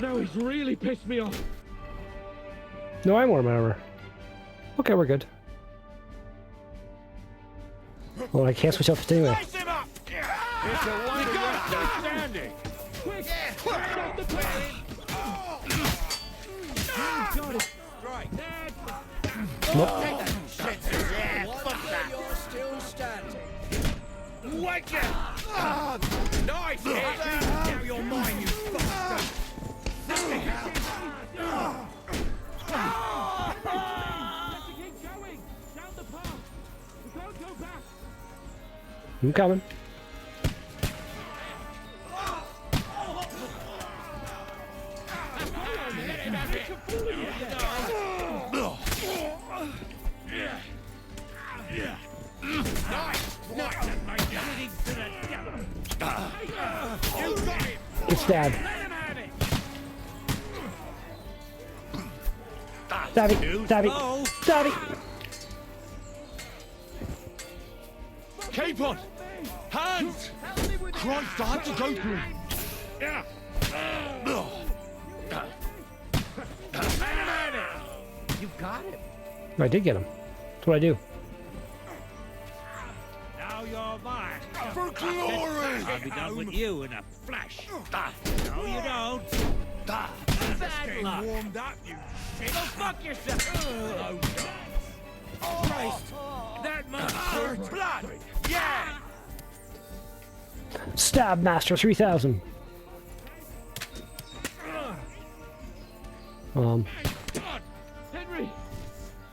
No, he's really pissed me off. No, I'm wearing my armor. Okay, we're good. Well, I can't switch outfits anyway. It's a wonder you're still standing. Quick! Get off the plane! Got it. Right. smoke. Yeah, fuck that. You're still standing. Wake it! Nice hit! Now you're mine, you bastard! I'm coming. Get stabbed. Stabby, stabby, stabby. Capon! Hands! Christ, I had to go through. You got it. I did get him. That's what I do. Now you're mine. For glory! I'll be done with you in a flash. No, you don't. Bad luck. Warmed up, you shit. Go fuck yourself. Oh, Christ. That monster's blood. Yeah. Stab Master 3000. Henry,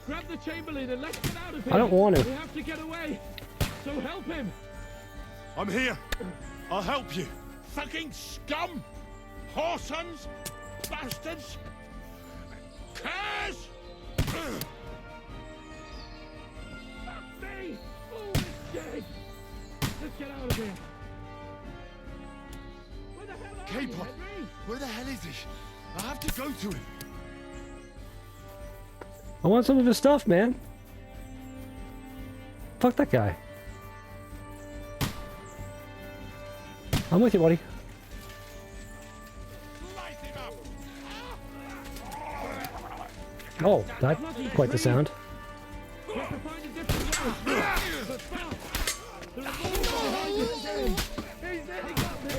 grab the Chamberlain and let's get out of here. I don't want to. We have to get away. So help him. I'm here. I'll help you. Fucking scum! Whoresons! Bastards! Curse! Me! Oh, it's dead. Let's get out of here. Where the hell are you, Capon, Henry? where the hell is he? I have to go to him. I want some of his stuff, man. Fuck that guy. I'm with you, buddy. Oh, that's quite the sound. We have to find a different way. But stop. The revolver behind you is dead. He's there. He got me.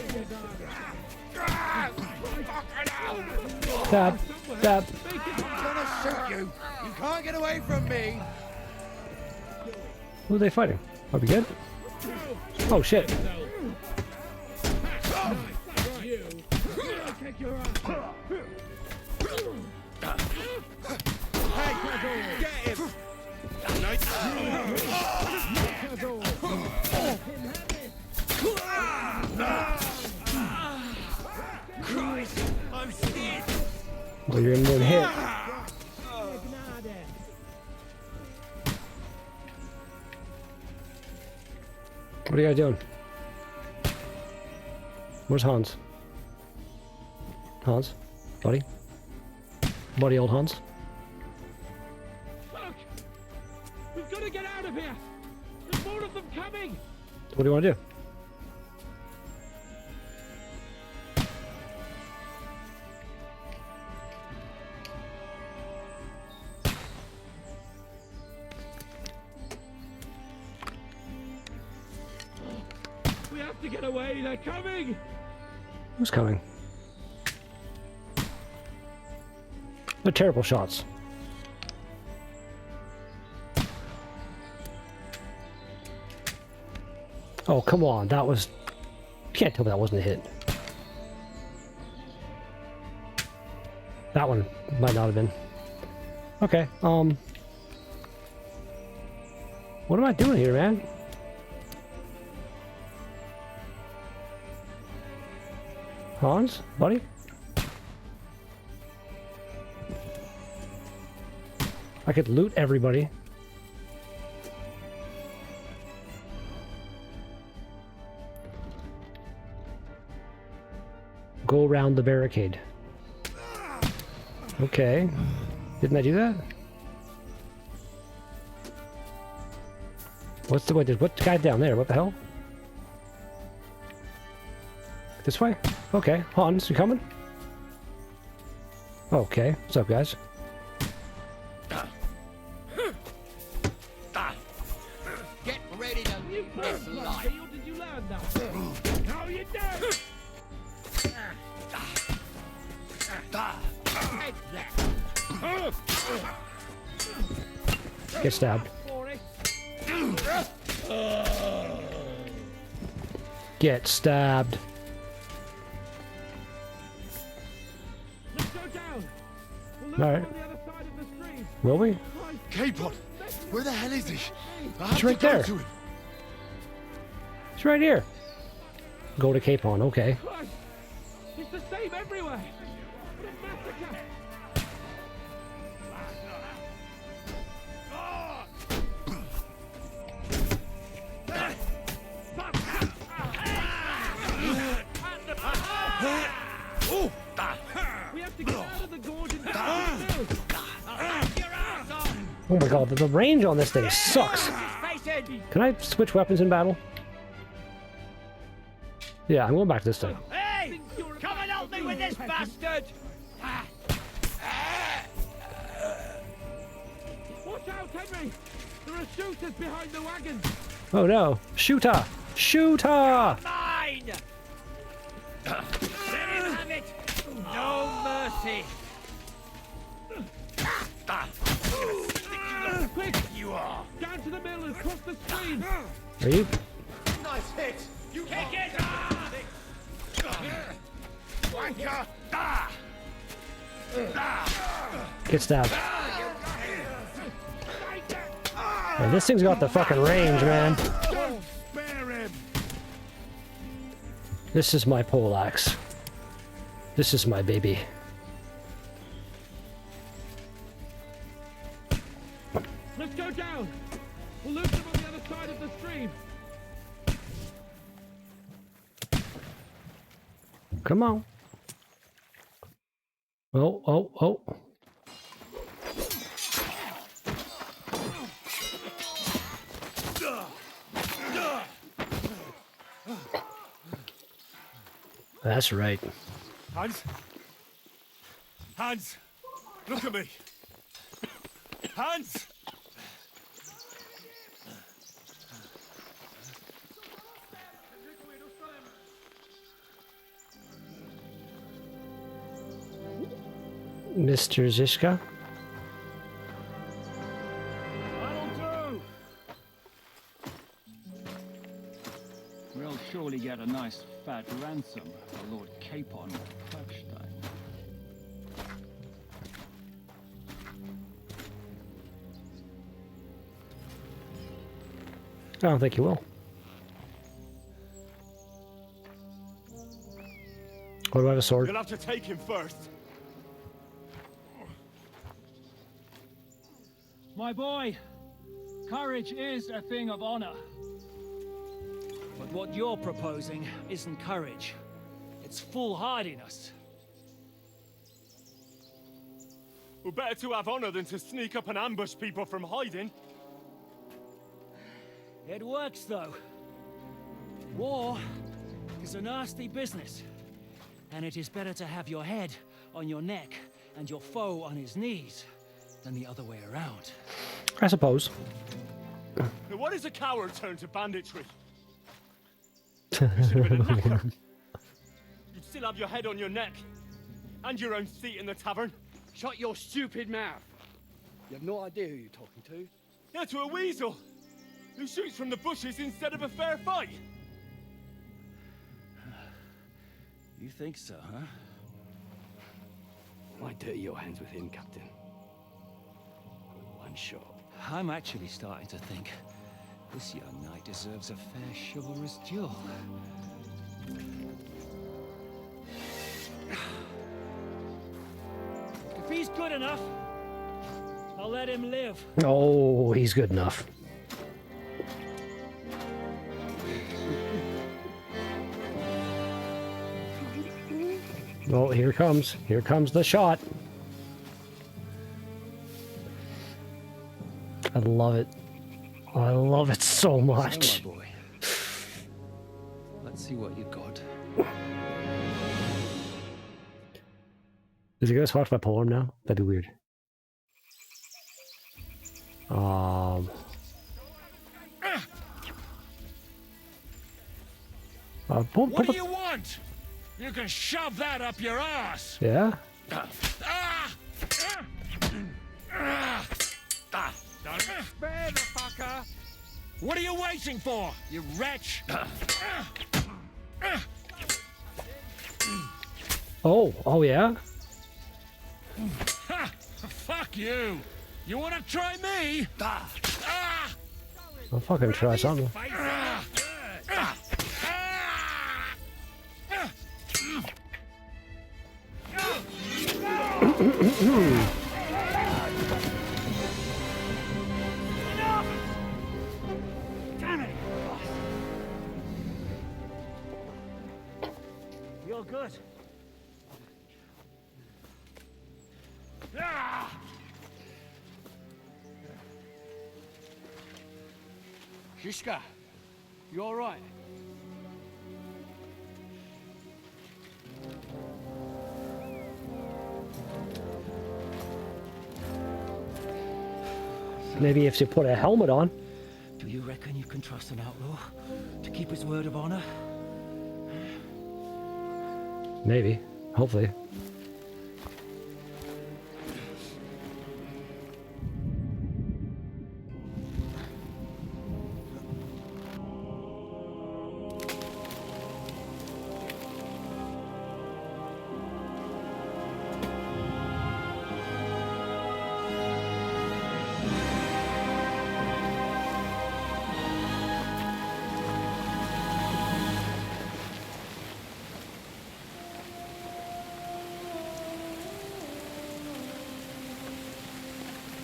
Stab, stab. I'm gonna shoot you. You can't get away from me. Who are they fighting? Are we good? Oh shit. Get him. Christ, I'm scared. Well, you're in one hit. What are you guys doing? Where's Hans? Hans? Buddy? Buddy old Hans? Look! We've got to get out of here! There's more of them coming! What do you want to do? We have to get away! They're coming! Who's coming? They're terrible shots. Oh, come on. That was... You can't tell me that wasn't a hit. That one might not have been. Okay, what am I doing here, man? Hans? Buddy? I could loot everybody. Go around the barricade. Okay. Didn't I do that? What's the way? What's the guy down there? What the hell? This way? Okay. Hans, you coming? Okay. What's up, guys? Get ready to leave this life. Did you learn that? How you doing? Take that. Get stabbed. Get stabbed. Let's go down. We'll loop Alright. on the other side of the stream. Will we? Capon, where the hell is he? I It's have right to go there. to him. It's right here. Go to Capon, okay. Christ, it's the same everywhere. What a massacre. We have to get out of the gorge and down the hill. Oh my god, the range on this thing sucks. Can I switch weapons in battle? Yeah, I'm going back this time. Hey! Come and help me with this bastard! Watch out, Henry! There are shooters behind the wagon. Oh no. Shooter! Shooter! Mine! Let him have it! No mercy! Quick! You are! Down to the mill and cross the stream! Are you? Nice hit! You kick it! Wanker! Get stabbed. Man, this thing's got the fucking range, man. Don't spare him! This is my poleaxe. This is my baby. Let's go down! We'll loop them on the other side of the stream! Come on. Oh, oh, oh. That's right. Hans? Hans! Look at me! Hans! Mr. Zishka? That'll do! We'll surely get a nice fat ransom for Lord Capon of Kirkstein. I don't think you will. What about a sword? You'll have to take him first. My boy, courage is a thing of honor. But what you're proposing isn't courage. It's foolhardiness. Well, better to have honor than to sneak up and ambush people from hiding. It works, though. War is a nasty business. And it is better to have your head on your neck and your foe on his knees than the other way around. I suppose. Now, what is a coward turned to banditry? You should have been a knacker. You'd still have your head on your neck. And your own seat in the tavern. Shut your stupid mouth. You have no idea who you're talking to. Yeah, to a weasel. Who shoots from the bushes instead of a fair fight. You think so, huh? Why dirty your hands with him, Captain? One shot. I'm actually starting to think this young knight deserves a fair chivalrous duel. If he's good enough, I'll let him live. Oh, he's good enough. Well, here comes. Here comes the shot. I love it. I love it so much. So, my boy. Let's see what you got. Is he gonna swatch my polearm now? That'd be weird. What do you want? You can shove that up your ass. Yeah? What are you waiting for, you wretch? Oh yeah? Ha! Fuck you! You wanna try me? I'll fucking try something. Damn it! You're good. Shishka, you all right? Maybe if you put a helmet on. Do you reckon you can trust an outlaw to keep his word of honor? Maybe. Hopefully.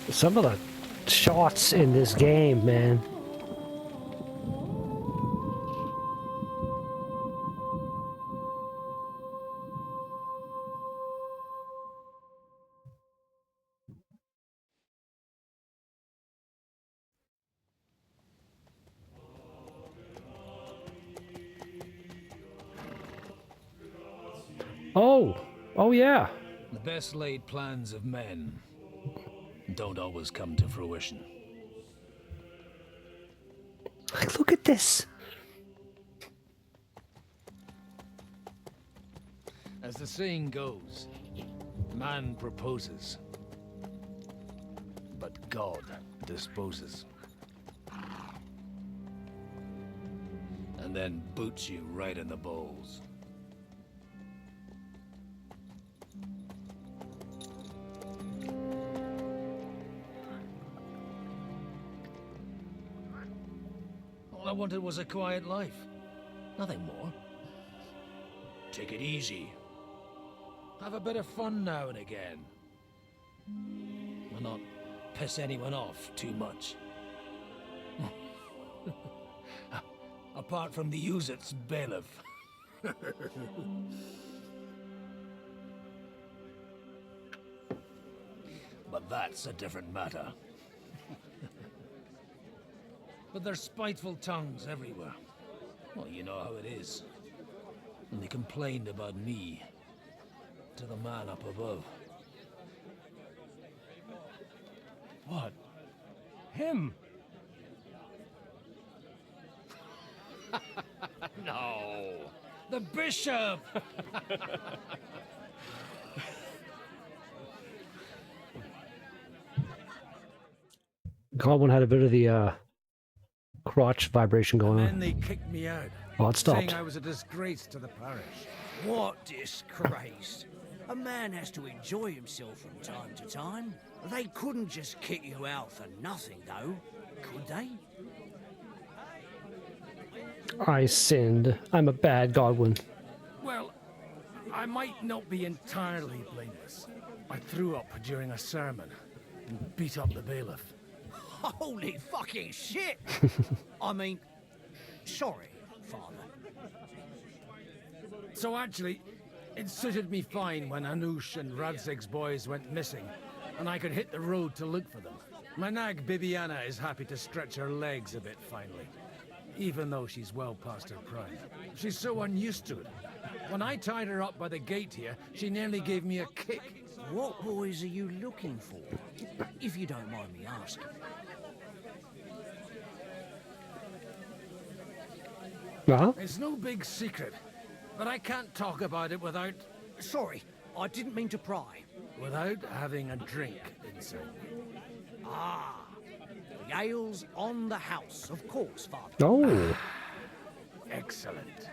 Some of the shots in this game, man. Oh yeah. The best laid plans of men don't always come to fruition. Like, look at this. As the saying goes, man proposes, but God disposes. And then boots you right in the balls. All I wanted was a quiet life. Nothing more. Take it easy. Have a bit of fun now and again. And not piss anyone off too much. Apart from the Uzit's bailiff. But that's a different matter. But there's spiteful tongues everywhere. Well, you know how it is. And they complained about me to the man up above. What? Him? No! The bishop! Goblin had a bit of the crotch vibration going And then on. they kicked me out. Oh, it stopped. Saying I was a disgrace to the parish. What disgrace? A man has to enjoy himself from time to time. They couldn't just kick you out for nothing, though, could they? I sinned. I'm a bad goblin. Well, I might not be entirely blameless. I threw up during a sermon and beat up the bailiff. Holy fucking shit! I mean, sorry, Father. So actually, it suited me fine when Anush and Radzig's boys went missing, and I could hit the road to look for them. My nag Bibiana is happy to stretch her legs a bit finally, even though she's well past her prime. She's so unused to it. When I tied her up by the gate here, she nearly gave me a kick. What boys are you looking for, if you don't mind me asking? Well, It's no big secret, but I can't talk about it without... Sorry, I didn't mean to pry. without having a drink inside me. Ah, The ale's on the house, of course, Father. Oh. Excellent.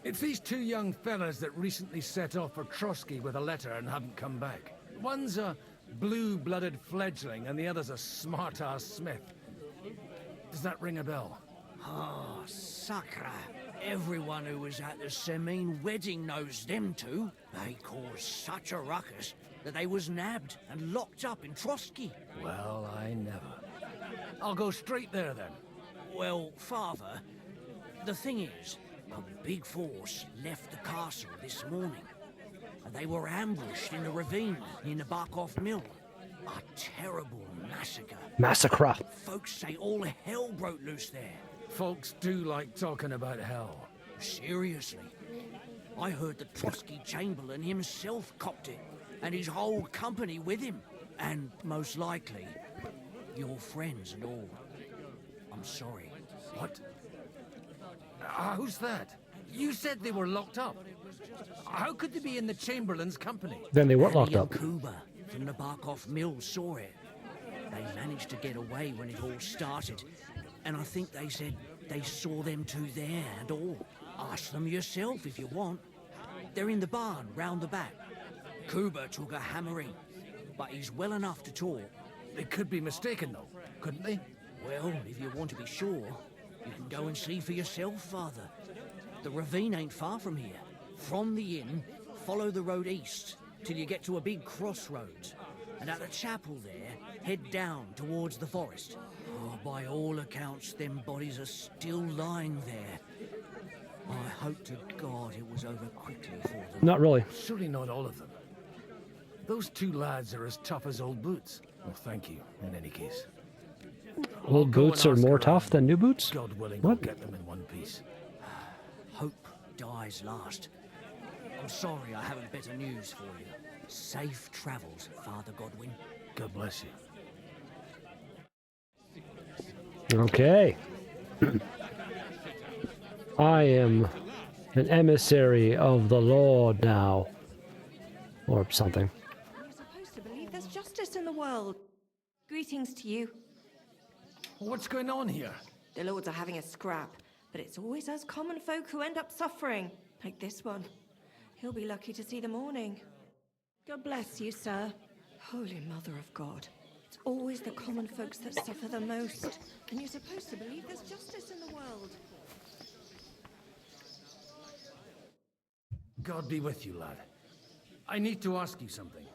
It's these two young fellas that recently set off for Trotsky with a letter and haven't come back. One's a blue-blooded fledgling and the other's a smart-ass smith. Does that ring a bell? Ah, Sakra. Everyone who was at the Semine wedding knows them two. They caused such a ruckus that they was nabbed and locked up in Trotsky. Well, I never. I'll go straight there then. Well, Father, the thing is, a big force left the castle this morning, and they were ambushed in the ravine near Nebakov mill. A terrible massacre. Massacre. Folks say all hell broke loose there. Folks do like talking about hell. Seriously. I heard the Trotsky Chamberlain himself copped it, and his whole company with him. And most likely, your friends and all. I'm sorry. What? Who's that? You said they were locked up. How could they be in the Chamberlain's company? Then they were locked up. Kuba from the Barkov mill saw it. They managed to get away when it all started. And I think they said they saw them two there and all. Ask them yourself if you want. They're in the barn round the back. Kuba took a hammering, but he's well enough to talk. They could be mistaken though, couldn't they? Well, if you want to be sure, you can go and see for yourself, Father. The ravine ain't far from here. From the inn, follow the road east till you get to a big crossroads. And at the chapel there, head down towards the forest. Oh, by all accounts, them bodies are still lying there. I hope to God it was over quickly for them. Not really. Surely not all of them. Those two lads are as tough as old boots. Well, thank you, in any case. Old boots are more tough than new boots? God willing, What? we'll get them in one piece. Hope dies last. I'm sorry I haven't better news for you. Safe travels, Father Godwin. God bless you. Okay. I am an emissary of the Lord now. Or something. I'm supposed to believe there's justice in the world. Greetings to you. What's going on here? The lords are having a scrap, but it's always us common folk who end up suffering, like this one. He'll be lucky to see the morning. God bless you, sir. Holy Mother of God. It's always the common folks that suffer the most. And you're supposed to believe there's justice in the world. God be with you, lad. I need to ask you something.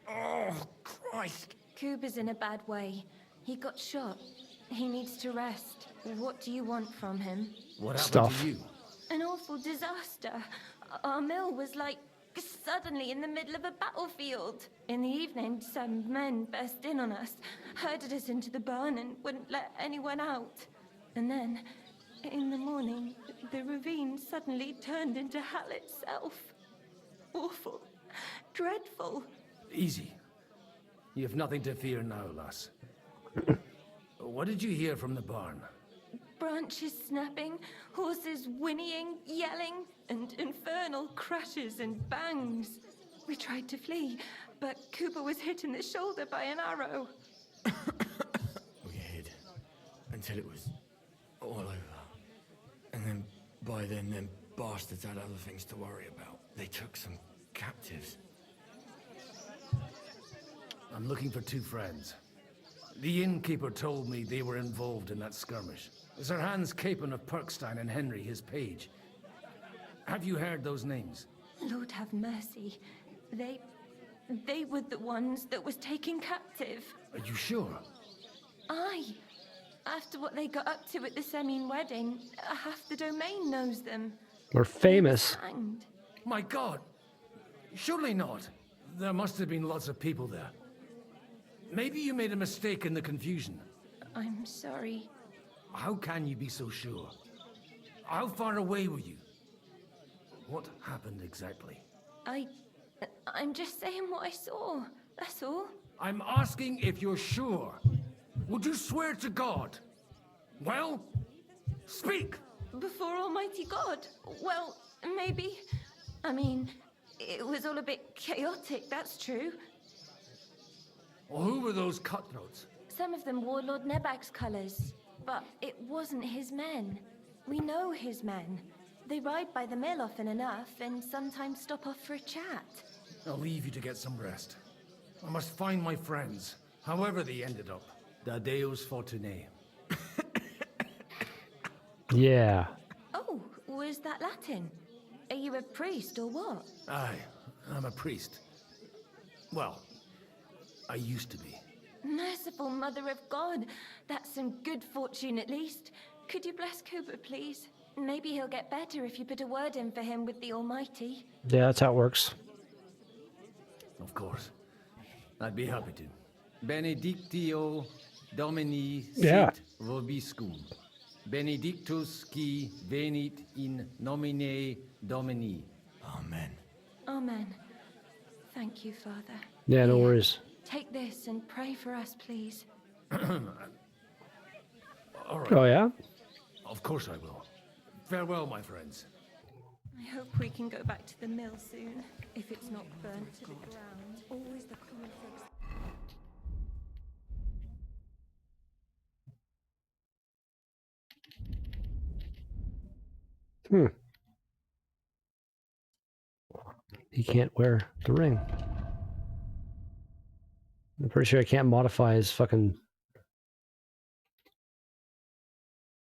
Oh, Christ. Kuba's in a bad way. He got shot. He needs to rest. What do you want from him? What happened to you? An awful disaster. Our mill was like suddenly in the middle of a battlefield. In the evening, some men burst in on us, herded us into the barn and wouldn't let anyone out. And then, in the morning, the ravine suddenly turned into hell itself. Awful. Dreadful. Easy. You have nothing to fear now, lass. What did you hear from the barn? Branches snapping, horses whinnying, yelling, and infernal crashes and bangs. We tried to flee, but Cooper was hit in the shoulder by an arrow. We hid until it was all over. And then, by then, them bastards had other things to worry about. They took some captives. I'm looking for two friends. The innkeeper told me they were involved in that skirmish. Sir Hans Capon of Perkstein and Henry, his page. Have you heard those names? Lord have mercy. They were the ones that was taken captive. Are you sure? Aye. After what they got up to at the Semine wedding, half the domain knows them. We're famous. Hanged. My God! Surely not. There must have been lots of people there. Maybe you made a mistake in the confusion. I'm sorry. How can you be so sure? How far away were you? What happened exactly? I'm just saying what I saw. That's all. I'm asking if you're sure. Would you swear to God? Well, speak! Before Almighty God? Well, maybe. I mean, it was all a bit chaotic, that's true. Well, who were those cutthroats? Some of them wore Lord Nebak's colours, but it wasn't his men. We know his men. They ride by the mill often enough and sometimes stop off for a chat. I'll leave you to get some rest. I must find my friends, however they ended up. Da Deus Fortunae. Yeah. Oh, was that Latin? Are you a priest or what? Aye, I'm a priest. Well, I used to be. Merciful Mother of God, that's some good fortune at least. Could you bless Cooper, please? Maybe he'll get better if you put a word in for him with the Almighty. Yeah, that's how it works. Of course. I'd be happy to. Benedictio Domini sit vobiscum. Benedictus qui venit in nomine Domini. Amen. Amen. Thank you, Father. Yeah, no worries. Take this and pray for us, please. All right. Oh, yeah? Of course I will. Farewell, my friends. I hope we can go back to the mill soon. If it's not burnt to the ground. Always the common folks. He can't wear the ring. I'm pretty sure I can't modify his fucking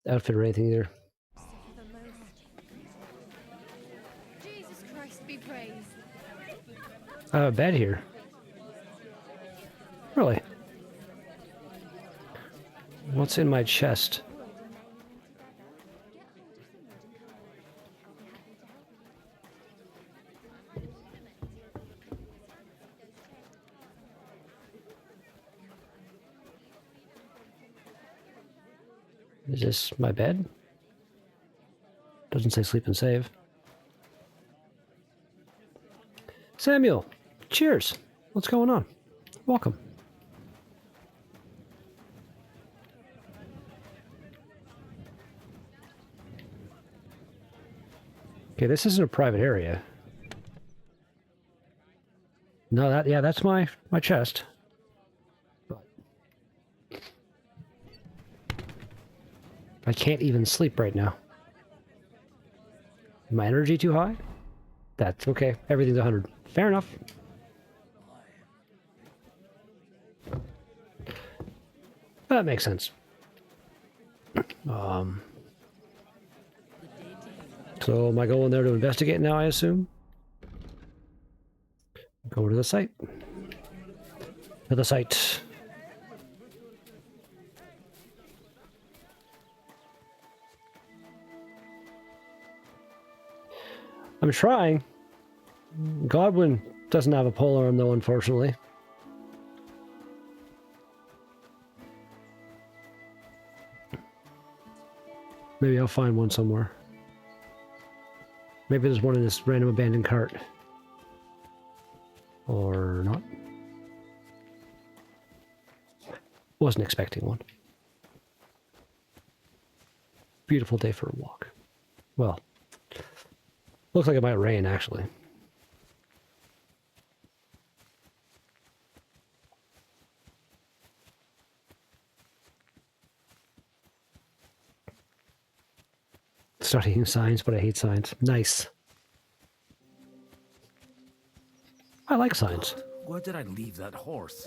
outfit or anything either. Jesus Christ be praised. I have a bed here. Really? What's in my chest? Is this my bed? Doesn't say sleep and save. Samuel, cheers. What's going on? Welcome. Okay, this isn't a private area. No, that's my chest. I can't even sleep right now. My energy too high? That's okay. Everything's 100. Fair enough. That makes sense. So am I going there to investigate now, I assume? Go to the site. To the site. I'm trying. Godwin doesn't have a polearm though, unfortunately. Maybe I'll find one somewhere. Maybe there's one in this random abandoned cart. Or not. Wasn't expecting one. Beautiful day for a walk. Well, looks like it might rain, actually. Studying science, but I hate science. Nice. I like science. Where did I leave that horse?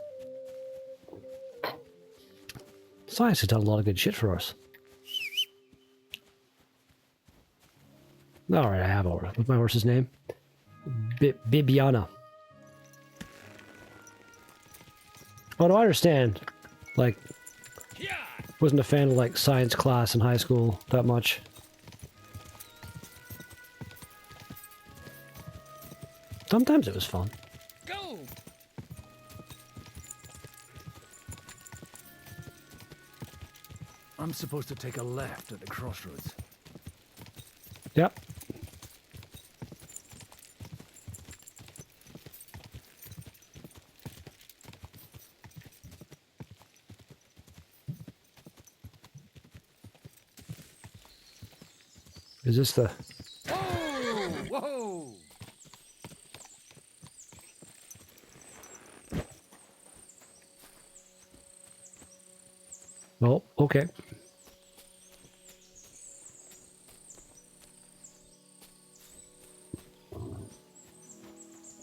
Science has done a lot of good shit for us. Alright, I have a horse. What's my horse's name? Bibiana. Oh, no, I understand. Like, wasn't a fan of, like, science class in high school that much. Sometimes it was fun. Go! I'm supposed to take a left at the crossroads. Yep. Is this the... Whoa! Whoa! Well, okay.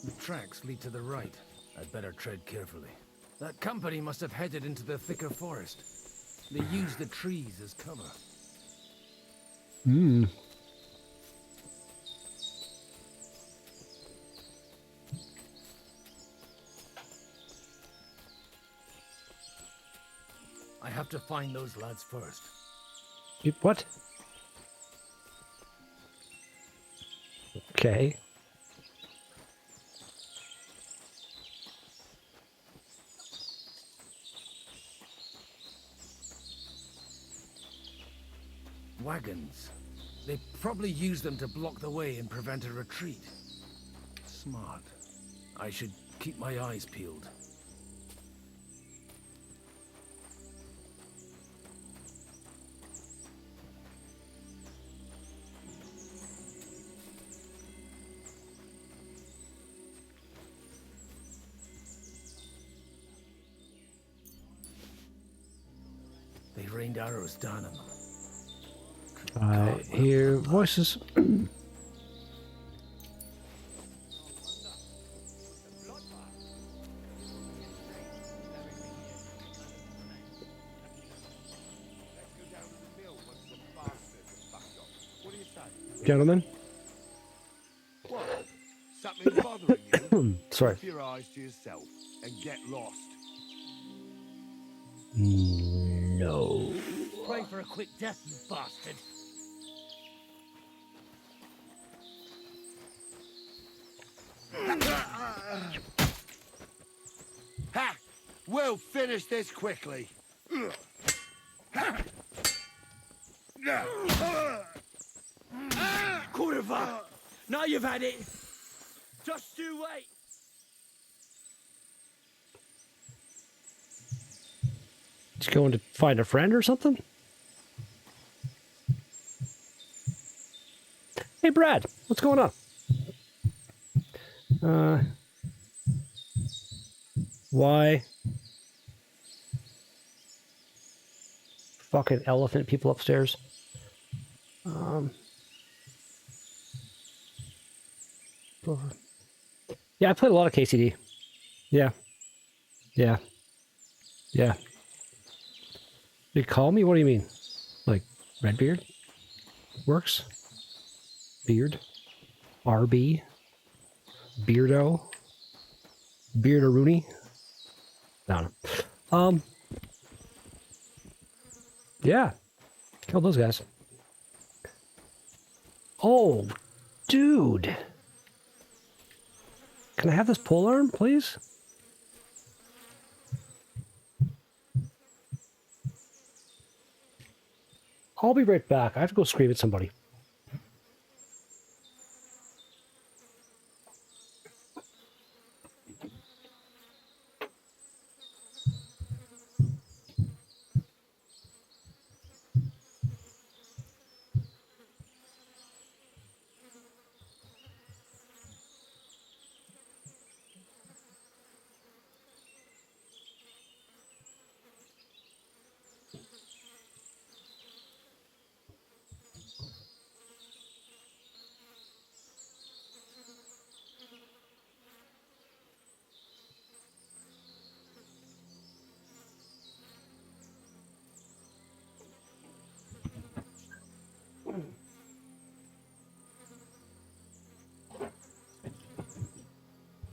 The tracks lead to the right. I'd better tread carefully. That company must have headed into the thicker forest. They use the trees as cover. Hmm. I have to find those lads first. What? Okay. Wagons. They probably use them to block the way and prevent a retreat. Smart. I should keep my eyes peeled. They rained arrows down on them. I hear voices. Gentlemen? What? Something bothering you? Sorry. Keep your eyes to yourself and get lost. No. Pray for a quick death, you bastard. Ha! We'll finish this quickly. Kurva! Now you've had it. Just you wait. Just going to find a friend or something? Hey, Brad, what's going on? Why? Fucking elephant people upstairs. Yeah, I played a lot of KCD. Yeah. Yeah. Yeah. You call me? What do you mean? Like, Redbeard? Works? Beard? RB? Beardo? Beardaroonie? I don't know. Yeah. Kill those guys. Oh, dude. Can I have this polearm, please? I'll be right back. I have to go scream at somebody.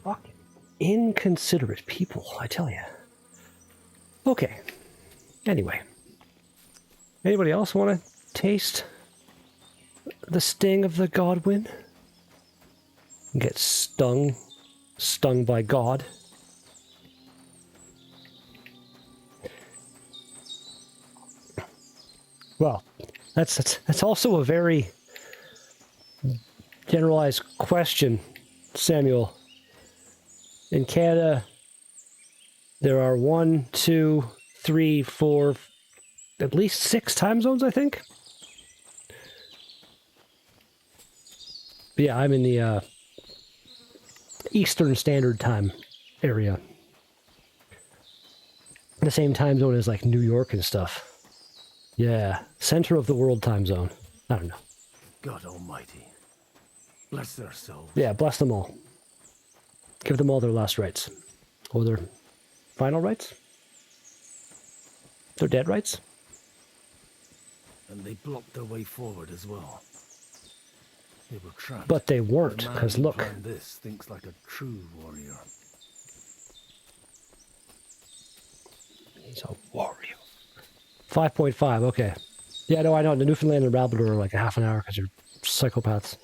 Fucking inconsiderate people, I tell you. Okay. Anyway. Anybody else want to taste the sting of the Godwin? Get stung by God? Well, that's also a very generalized question, Samuel. In Canada, there are 1, 2, 3, 4, at least 6 time zones, I think. But yeah, I'm in the Eastern Standard Time area. The same time zone as like New York and stuff. Yeah, center of the world time zone. I don't know. God almighty. Bless their souls. Yeah, bless them all. Give them all their last rites. Or their final rites? Their dead rites? And they blocked their way forward as well. They were trapped. But they weren't, The man because who look. planned this thinks like a true warrior. He's a warrior. 5.5, okay. Yeah, no, I know. The Newfoundland and Labrador are like a half an hour because you're psychopaths.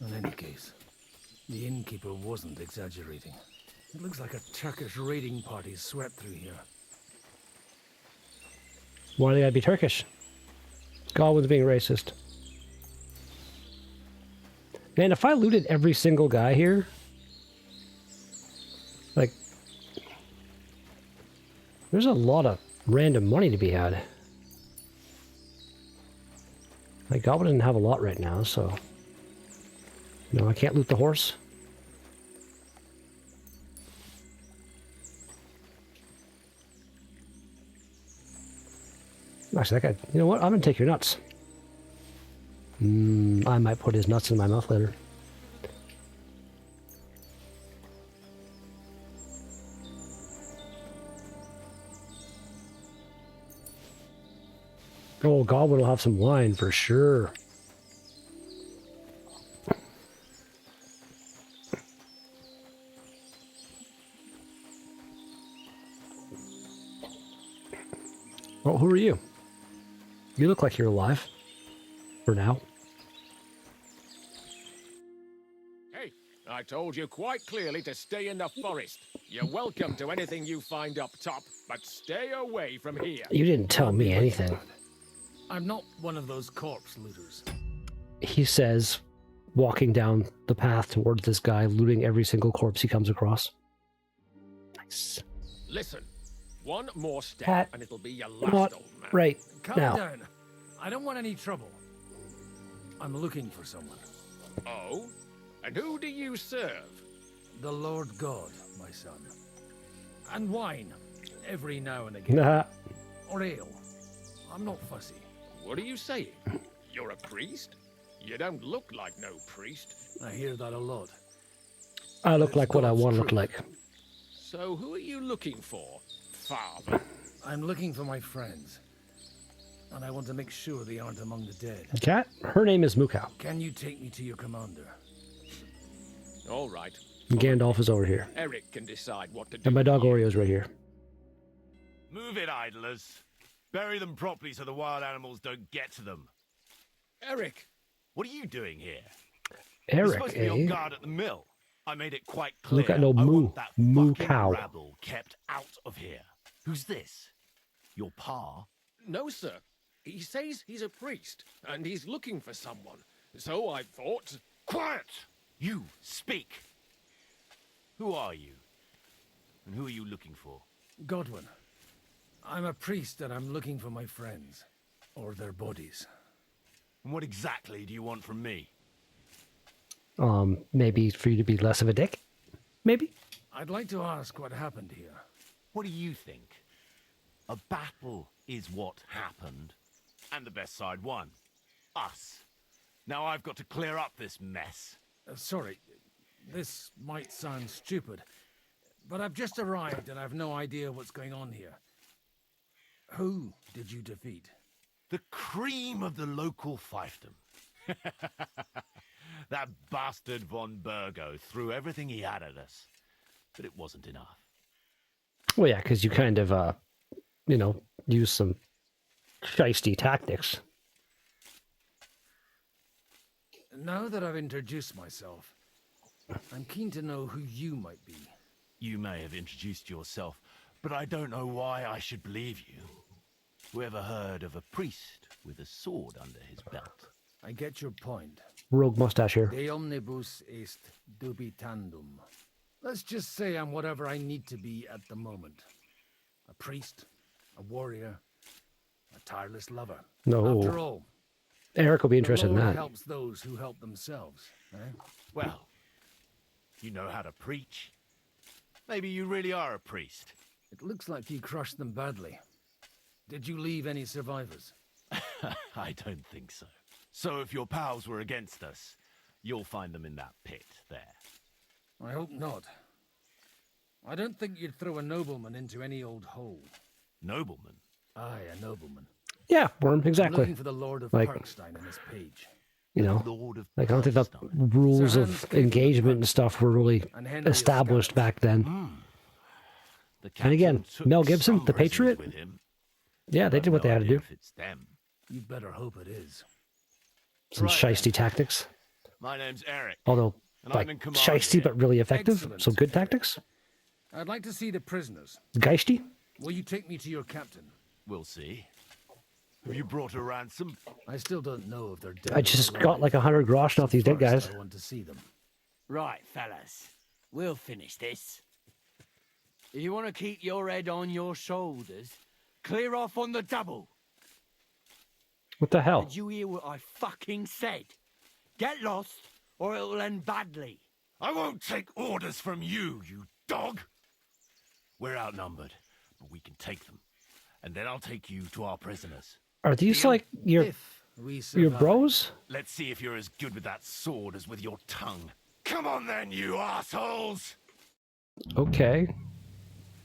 In any case, the innkeeper wasn't exaggerating. It looks like a Turkish raiding party swept through here. Why do they gotta be Turkish? Godwin's being racist. Man, if I looted every single guy here, like, there's a lot of random money to be had. Like, Goblin doesn't have a lot right now, so... No, I can't loot the horse. Actually, that guy... You know what? I'm gonna take your nuts. I might put his nuts in my mouth later. Oh, Goblin will have some wine for sure. Oh, who are you? You look like you're alive. For now. Hey, I told you quite clearly to stay in the forest. You're welcome to anything you find up top, but stay away from here. You didn't tell me anything. I'm not one of those corpse looters. He says, walking down the path towards this guy, looting every single corpse he comes across. Nice. Listen, one more step Pat, and it'll be your last, not old man. right Calm now. down. I don't want any trouble. I'm looking for someone. Oh? And who do you serve? The Lord God, my son. And wine, every now and again. Nah. Or ale. I'm not fussy. What are you saying? You're a priest? You don't look like no priest. I hear that a lot. I look like what I want to look like. So who are you looking for, father? I'm looking for my friends. And I want to make sure they aren't among the dead. Cat? Her name is Mukau. Can you take me to your commander? All right. And Gandalf is over here. Eric can decide what to do. And my dog Oreo's right here. Move it, idlers. Bury them properly so the wild animals don't get to them. Eric! What are you doing here? Eric, You're supposed to be on eh? guard at the mill. I made it quite clear. Look at no I moo. want that Moo fucking cow. rabble kept out of here. Who's this? Your pa? No, sir. He says he's a priest, and he's looking for someone. So I thought... Quiet! You, speak! Who are you? And who are you looking for? Godwin. I'm a priest and I'm looking for my friends. Or their bodies. And what exactly do you want from me? Maybe for you to be less of a dick? Maybe? I'd like to ask what happened here. What do you think? A battle is what happened, and the best side won. Us. Now I've got to clear up this mess. Sorry, this might sound stupid, but I've just arrived and I've no idea what's going on here. Who did you defeat? The cream of the local fiefdom. That bastard von Burgo threw everything he had at us, but it wasn't enough. Well, yeah, because you kind of, you know, use some shiesty tactics. Now that I've introduced myself, I'm keen to know who you might be. You may have introduced yourself, but I don't know why I should believe you. Whoever heard of a priest with a sword under his belt? I get your point. Rogue mustache here. De omnibus est dubitandum. Let's just say I'm whatever I need to be at the moment. A priest, a warrior, a tireless lover. No. After all, Eric will be interested in the Lord that. helps those who help themselves. Eh? Well, you know how to preach. Maybe you really are a priest. It looks like you crushed them badly. Did you leave any survivors? I don't think so. So if your pals were against us, you'll find them in that pit there. I hope not. I don't think you'd throw a nobleman into any old hole. Nobleman? Aye, a nobleman. Yeah, Worm, I'm exactly. looking for the Lord of Like, Parkstein in this page. you know, like I don't think the rules of engagement and stuff were really established back then. And again, Mel Gibson, the Patriot. Yeah, they did what they had to do. You'd better hope it is. Some shiesty tactics. My name's Eric. Although, and like, I'm in command shiesty here. but really effective. Excellent. So good tactics. I'd like to see the prisoners. Geisty? Will you take me to your captain? We'll see. Have you brought a ransom? I still don't know if they're dead. I just got like 100 groschen off these dead guys. I want to see them. Right, fellas. We'll finish this. If you want to keep your head on your shoulders, clear off on the double. What the hell? Did you hear what I fucking said? Get lost, or it'll end badly. I won't take orders from you, you dog! We're outnumbered, but we can take them. And then I'll take you to our prisoners. Are these like your bros? Let's see if you're as good with that sword as with your tongue. Come on then, you assholes! Okay.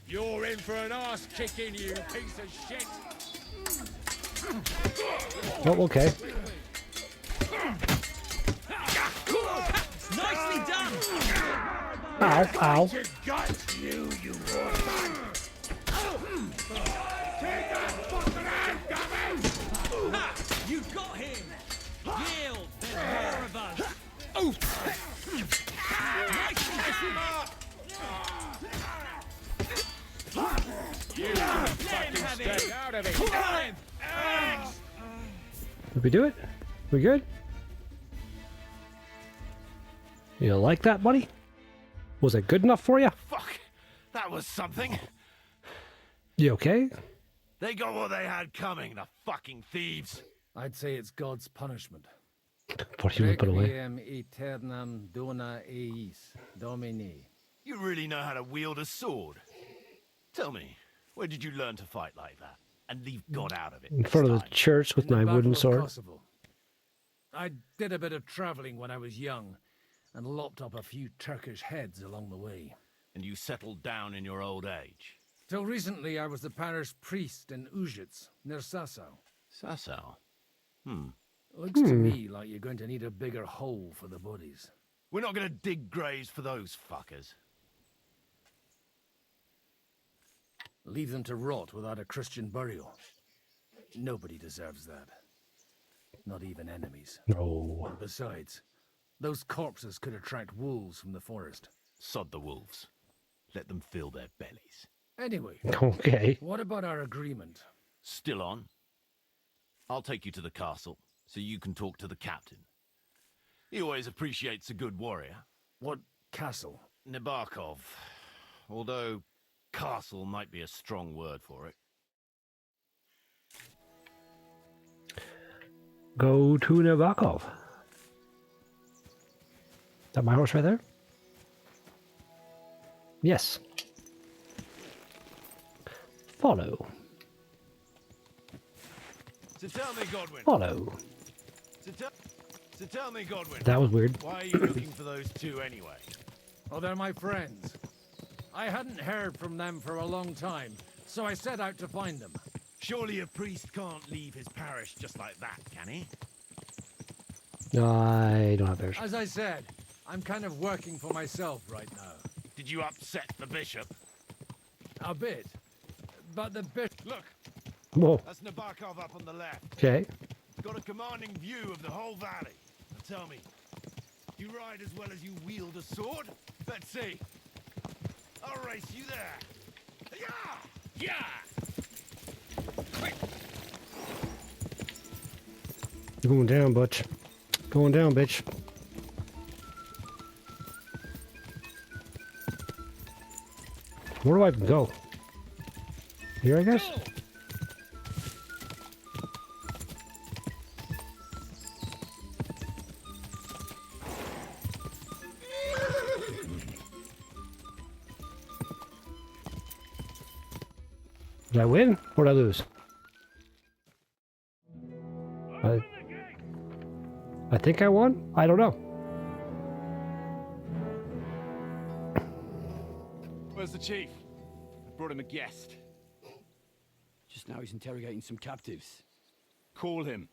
You're in for an ass kicking, you piece of shit! Oh, okay. Nicely done! Ow, ow. You Ha! You got him! Yield, there's more of us! Oh! You fucking stay out of it! Did we do it? We good? You like that, buddy? Was it good enough for you? Fuck! That was something! You okay? They got what they had coming, the fucking thieves! I'd say it's God's punishment. What do you want to put away? Requiem aeternam dona eis, Domini. You really know how to wield a sword? Tell me, where did you learn to fight like that? And leave God out of it? In front of the church with my wooden sword. Kosovo. I did a bit of traveling when I was young, and lopped up a few Turkish heads along the way. And you settled down in your old age? Till recently, I was the parish priest in Ujits, near Sasau. Sasau? Looks to me like you're going to need a bigger hole for the bodies. We're not going to dig graves for those fuckers. Leave them to rot without a Christian burial. Nobody deserves that. Not even enemies. No. And besides, those corpses could attract wolves from the forest. Sod the wolves. Let them fill their bellies. Anyway. Okay. What about our agreement? Still on? I'll take you to the castle, so you can talk to the captain. He always appreciates a good warrior. What castle? Nebakov. Although, castle might be a strong word for it. Go to Nebakov. Is that my horse right there? Yes. Follow. So tell me, Godwin. Follow. So tell me, Godwin. That was weird. Why are you looking for those two anyway? Oh, they're my friends. I hadn't heard from them for a long time, so I set out to find them. Surely a priest can't leave his parish just like that, can he? I don't have bears. As I said, I'm kind of working for myself right now. Did you upset the bishop? A bit. But the bishop... Look! Whoa. That's Nebakov up on the left. Okay. It's got a commanding view of the whole valley. Now tell me, you ride as well as you wield a sword? Let's see. I'll race you there. Yeah! Yeah! You're going down, Butch. Going down, bitch. Where do I go? Here, I guess? Did I win or did I lose? think I won? I don't know. Where's the chief? I brought him a guest. Just now he's interrogating some captives. Call him.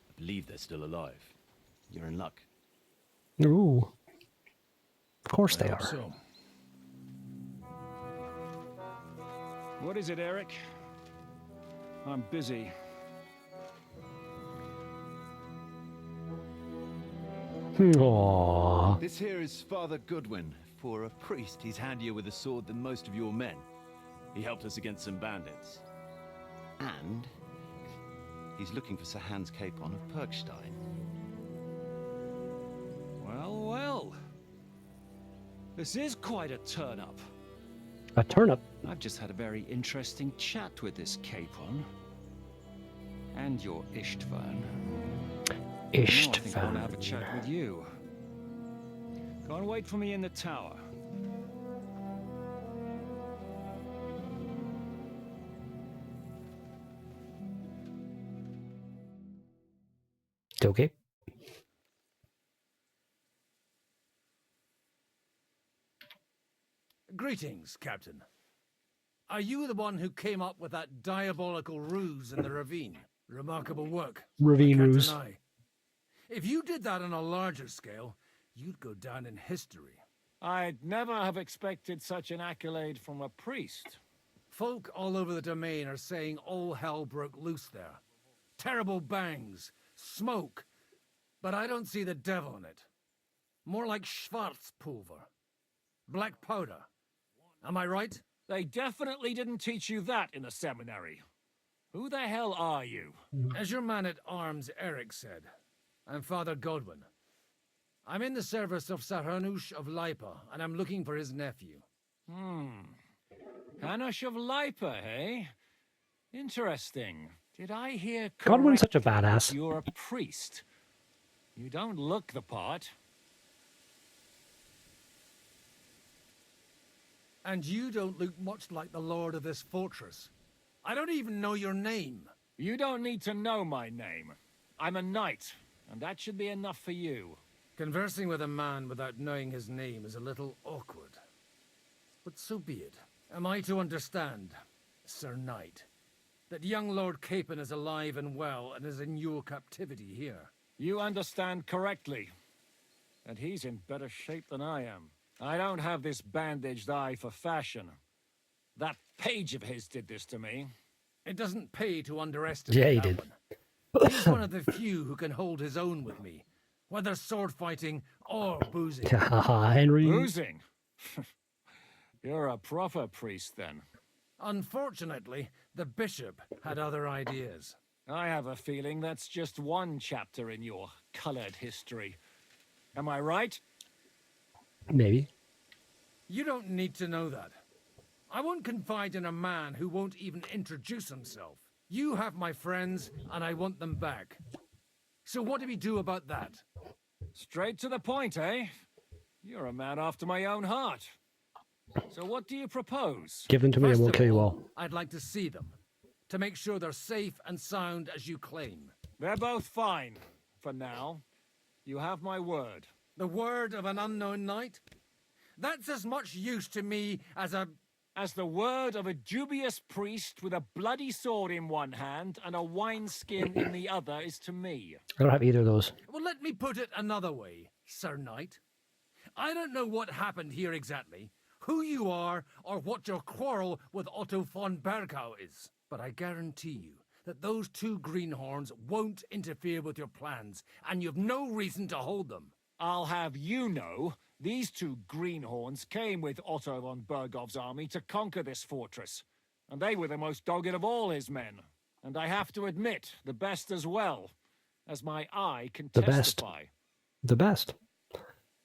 I believe they're still alive. You're in luck. Ooh. Of course they are. So. What is it, Eric? I'm busy. Aww. This here is Father Goodwin. For a priest, he's handier with a sword than most of your men. He helped us against some bandits. And he's looking for Sir Hans Capon of Perkstein. Well, well. This is quite a turn-up. A turnip? I've just had a very interesting chat with this Capon. And your Istvan. Now I think I want to have a chat with you. Go and wait for me in the tower. Okay. Greetings, Captain. Are you the one who came up with that diabolical ruse in the ravine? Remarkable work. Ravine I can't ruse. deny. If you did that on a larger scale, you'd go down in history. I'd never have expected such an accolade from a priest. Folk all over the domain are saying all hell broke loose there. Terrible bangs, smoke, but I don't see the devil in it. More like Schwarzpulver. Black powder. Am I right? They definitely didn't teach you that in the seminary. Who the hell are you? As your man-at-arms Eric said, I'm Father Godwin. I'm in the service of Sir Hanush of Lipa, and I'm looking for his nephew. Hanush of Lipa, eh? Interesting. Did I hear correctly? Godwin's such a badass. You're a priest. You don't look the part. And you don't look much like the lord of this fortress. I don't even know your name. You don't need to know my name. I'm a knight, and that should be enough for you. Conversing with a man without knowing his name is a little awkward. But so be it. Am I to understand, Sir Knight, that young Lord Capon is alive and well and is in your captivity here? You understand correctly. And he's in better shape than I am. I don't have this bandaged eye for fashion. That page of his did this to me. It doesn't pay to underestimate Yeah, he that did. one. He's one of the few who can hold his own with me, whether sword fighting or boozing. Henry. Boozing? You're a proper priest, then. Unfortunately, the bishop had other ideas. I have a feeling that's just one chapter in your colored history. Am I right? Maybe. You don't need to know that. I won't confide in a man who won't even introduce himself. You have my friends, and I want them back. So what do we do about that? Straight to the point, eh? You're a man after my own heart. So what do you propose? Give them to me and First we'll of kill you all. I'd like to see them, to make sure they're safe and sound as you claim. They're both fine, for now. You have my word. The word of an unknown knight? That's as much use to me as the word of a dubious priest with a bloody sword in one hand and a wineskin in the other is to me. I don't have either of those. Well, let me put it another way, Sir Knight. I don't know what happened here exactly, who you are, or what your quarrel with Otto von Bergau is. But I guarantee you that those two greenhorns won't interfere with your plans, and you've no reason to hold them. I'll have you know, these two greenhorns came with Otto von Bergov's army to conquer this fortress. And they were the most dogged of all his men. And I have to admit, the best as well, as my eye can The best. testify. The best.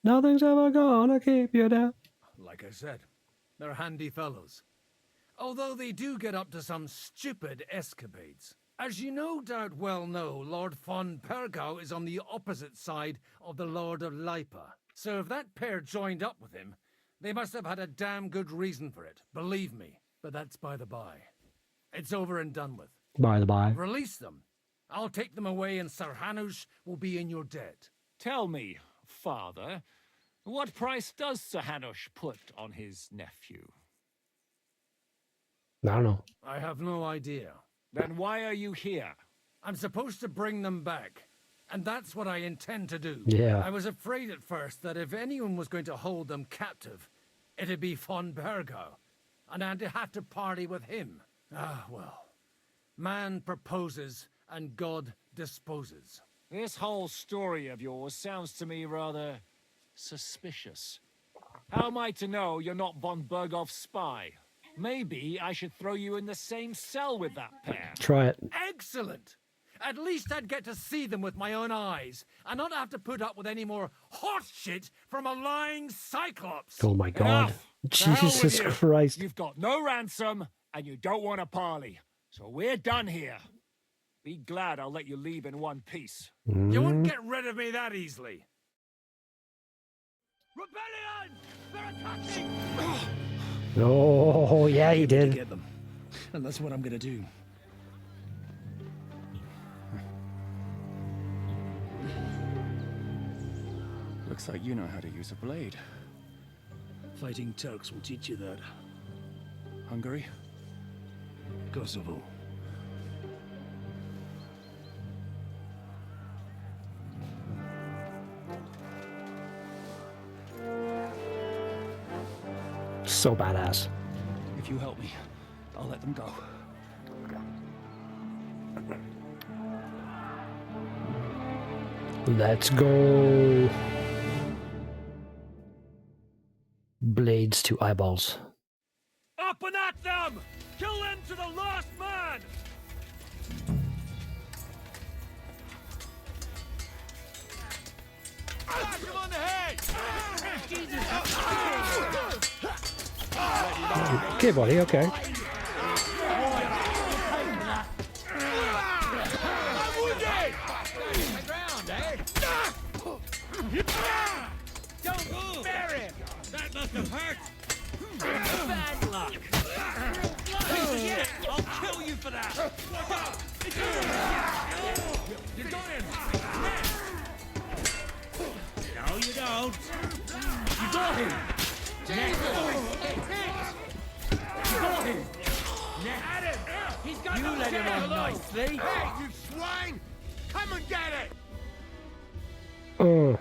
Nothing's ever gonna keep you down. Like I said, they're handy fellows. Although they do get up to some stupid escapades. As you no doubt well know, Lord von Pergau is on the opposite side of the Lord of Lipa. So if that pair joined up with him, they must have had a damn good reason for it, believe me. But that's by the by. It's over and done with. By the by. Release them, I'll take them away and Sir Hanush will be in your debt. Tell me, father, what price does Sir Hanush put on his nephew? I don't know. I have no idea. Then why are you here? I'm supposed to bring them back, and that's what I intend to do. Yeah. I was afraid at first that if anyone was going to hold them captive, it'd be von Bergo, and I'd have to party with him. Ah, well. Man proposes, and God disposes. This whole story of yours sounds to me rather suspicious. How am I to know you're not von Bergov's spy? Maybe I should throw you in the same cell with that pair. Try it. Excellent! At least I'd get to see them with my own eyes, and not have to put up with any more horse shit from a lying cyclops. Oh my God. Enough. To hell with Jesus you. Christ. You've got no ransom, and you don't want a parley. So we're done here. Be glad I'll let you leave in one piece. You won't get rid of me that easily. Rebellion! They're attacking! Oh, yeah, he To did. get them. And that's what I'm gonna do. Looks like you know how to use a blade. Fighting Turks will teach you that. Hungary? Kosovo. So badass. If you help me, I'll let them go. Let's go. Blades to eyeballs. Up and at them! Kill them to the last man! Smash him on the head! Okay, buddy, okay. Don't spare him! That must have hurt! Bad luck! I'll kill you for that! You got him! No, you don't! You got him! Next! You got him! At him! He's got you let him on nicely! Hey, you swine! Come and get it!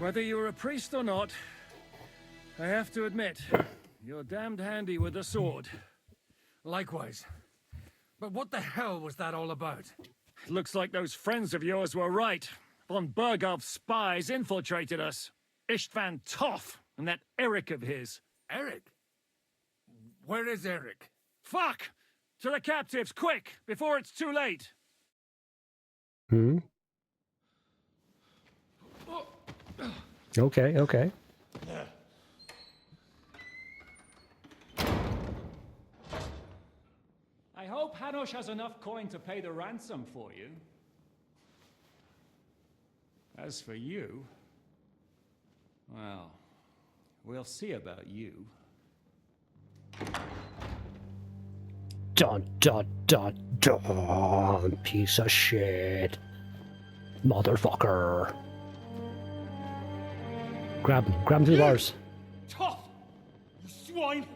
Whether you're a priest or not, I have to admit, you're damned handy with a sword. Likewise. But what the hell was that all about? Looks like those friends of yours were right. Von Bergov's spies infiltrated us. Istvan Toth and that Eric of his. Eric? Where is Eric? Fuck! To the captives, quick, before it's too late. Hmm? Okay, okay. I hope Hanush has enough coin to pay the ransom for you. As for you, well, we'll see about you. Dun, dun, dun, dun. Piece of shit. Motherfucker. Grab him through the bars. Tough! You swine!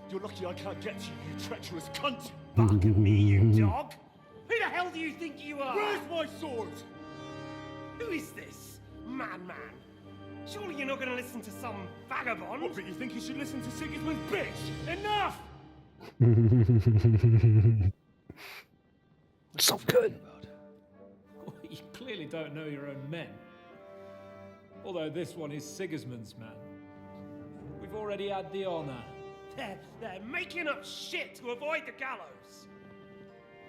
You're lucky I can't get you, you treacherous cunt! Fuck me, you dog! Who the hell do you think you are? Where's my sword? Who is this? Man. Surely you're not gonna listen to some vagabond? What, but you think you should listen to Sigismund's bitch? Enough! So good. You clearly don't know your own men. Although this one is Sigismund's man. We've already had the honor. They're making up shit to avoid the gallows!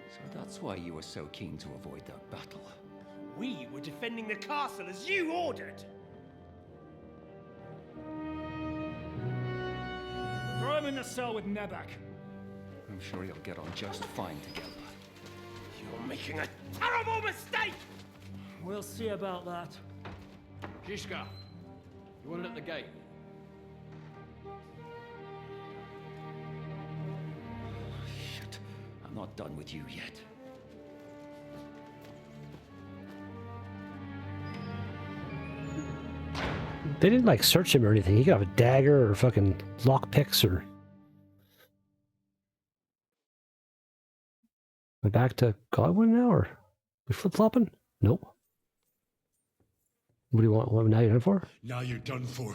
So that's why you were so keen to avoid that battle. We were defending the castle as you ordered! Throw him in the cell with Nebak. I'm sure you'll get on just fine together. You're making a terrible mistake! We'll see about that. Zizka, you want it at the gate? Shit, I'm not done with you yet. They didn't like search him or anything. He could have a dagger or fucking lockpicks or. Am I back to Godwin now, or we flip flopping? Nope. What do you want? What now you're done for? Now you're done for.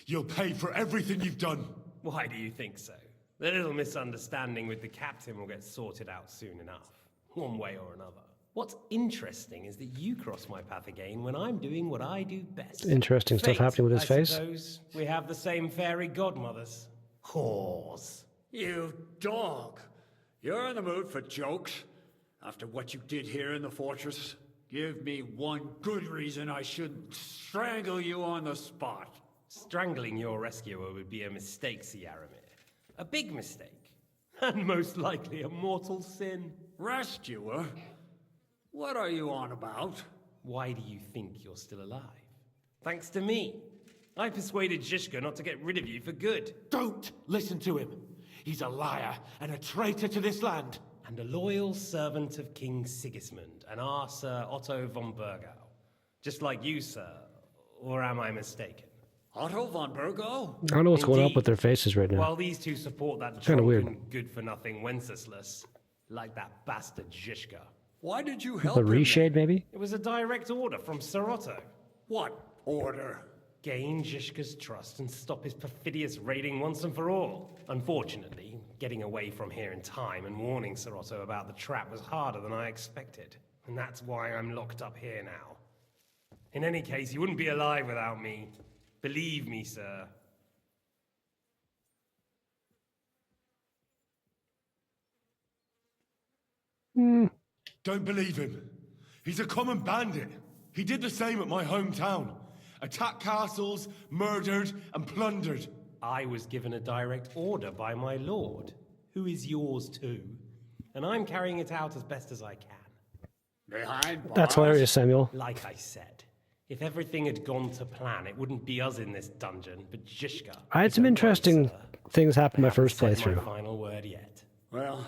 You'll pay for everything you've done. Why do you think so? The little misunderstanding with the captain will get sorted out soon enough, one way or another. What's interesting is that you cross my path again when I'm doing what I do best. Interesting stuff happening with his face. Suppose we have the same fairy godmothers. Whores. You dog! You're in the mood for jokes? After what you did here in the fortress? Give me one good reason I shouldn't strangle you on the spot. Strangling your rescuer would be a mistake, Sierramir. A big mistake. And most likely a mortal sin. Rescuer? What are you on about? Why do you think you're still alive? Thanks to me. I persuaded Zhishka not to get rid of you for good. Don't listen to him. He's a liar and a traitor to this land. And a loyal servant of King Sigismund and our Sir Otto von Burgau. Just like you, sir. Or am I mistaken? Otto von Burgau? I don't know what's going on with their faces right now. While these two support that Kinda weird. drunken, good-for-nothing Wenceslas, like that bastard Zhishka. Why did you help The him? reshade, maybe? It was a direct order from Sir Otto. What order? Gain Zhishka's trust and stop his perfidious raiding once and for all. Unfortunately, getting away from here in time and warning Sir Otto about the trap was harder than I expected. And that's why I'm locked up here now. In any case, you wouldn't be alive without me. Believe me, sir. Don't believe him. He's a common bandit. He did the same at my hometown. Attacked castles, murdered, and plundered. I was given a direct order by my lord, who is yours too. And I'm carrying it out as best as I can. Behind bars? That's hilarious, Samuel. Like I said, if everything had gone to plan, it wouldn't be us in this dungeon, but Zhishka. I had some interesting things happen my first My playthrough. final word yet. Well,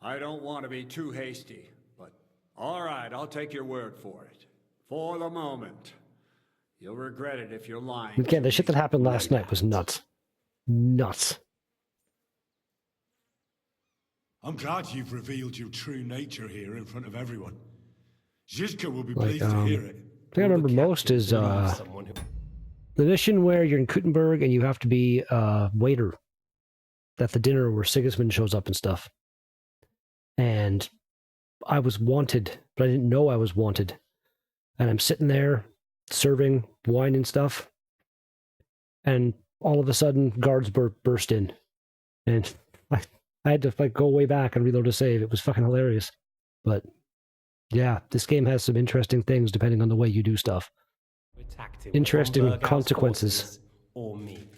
I don't want to be too hasty, but all right, I'll take your word for it. For the moment. You'll regret it if you're lying. Again, the shit that happened last night was nuts. Nuts. I'm glad you've revealed your true nature here in front of everyone. Zhishka will be Like, pleased to hear it. The thing I remember most is the mission where you're in Kuttenberg and you have to be a waiter at the dinner where Sigismund shows up and stuff. And I was wanted, but I didn't know I was wanted. And I'm sitting there serving wine and stuff. And all of a sudden, guards burst in. And I had to go way back and reload a save. It was fucking hilarious. But yeah, this game has some interesting things depending on the way you do stuff. Interesting consequences. Or me.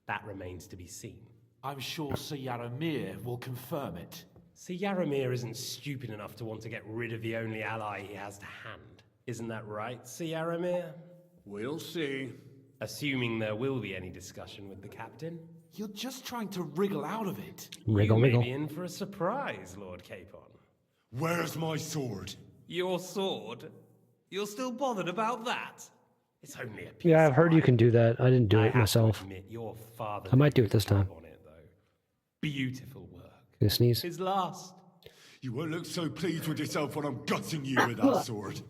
That remains to be seen. I'm sure Sir Yaramir will confirm it. Sir Yaramir isn't stupid enough to want to get rid of the only ally he has to hand. Isn't that right, Sir Yaramir? We'll see. Assuming there will be any discussion with the captain. You're just trying to wriggle out of it. Wriggle, you may wriggle. be in for a surprise, Lord Capon. Where's my sword? Your sword? You're still bothered about that? It's only a piece. Yeah, I've heard you can do that. I didn't do it have myself. To admit, your father I might do it this time. on it, though. Beautiful work. You sneeze? His last. You won't look so pleased with yourself when I'm gutting you with that sword.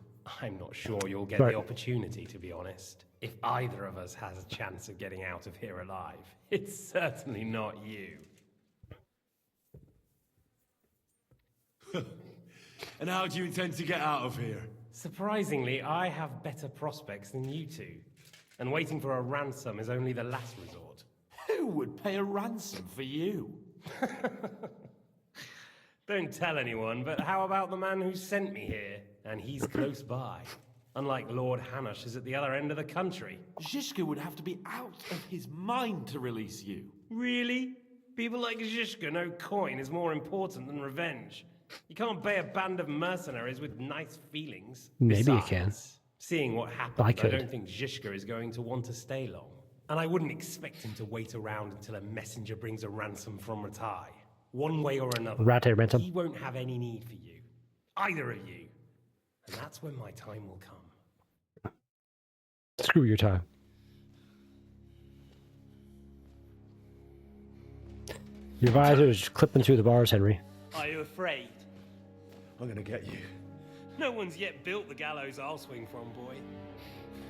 I'm not sure you'll get Right. the opportunity, to be honest. If either of us has a chance of getting out of here alive, it's certainly not you. And how do you intend to get out of here? Surprisingly, I have better prospects than you two. And waiting for a ransom is only the last resort. Who would pay a ransom for you? Don't tell anyone, but how about the man who sent me here? And he's close by. Unlike Lord Hanush is at the other end of the country. Zhishka would have to be out of his mind to release you. Really? People like Zhishka know coin is more important than revenge. You can't pay a band of mercenaries with nice feelings. Maybe you Besides, seeing what happened, I could. don't think Zhishka is going to want to stay long. And I wouldn't expect him to wait around until a messenger brings a ransom from Ratai. One way or another, Ratai ransom. he won't have any need for you. Either of you. And that's when my time will come. Screw your time. Your visor is clipping through the bars, Henry. Are you afraid? I'm gonna get you. No one's yet built the gallows I'll swing from, boy.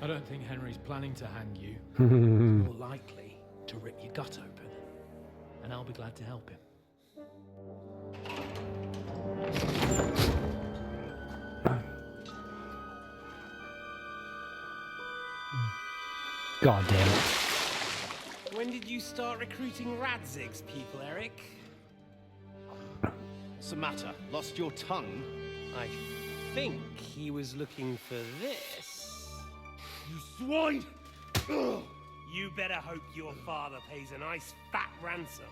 I don't think Henry's planning to hang you. More likely to rip your gut open. And I'll be glad to help him. God damn it. When did you start recruiting Radzig's people, Eric? What's the matter? Lost your tongue? I think he was looking for this. You swine! Ugh. You better hope your father pays a nice fat ransom.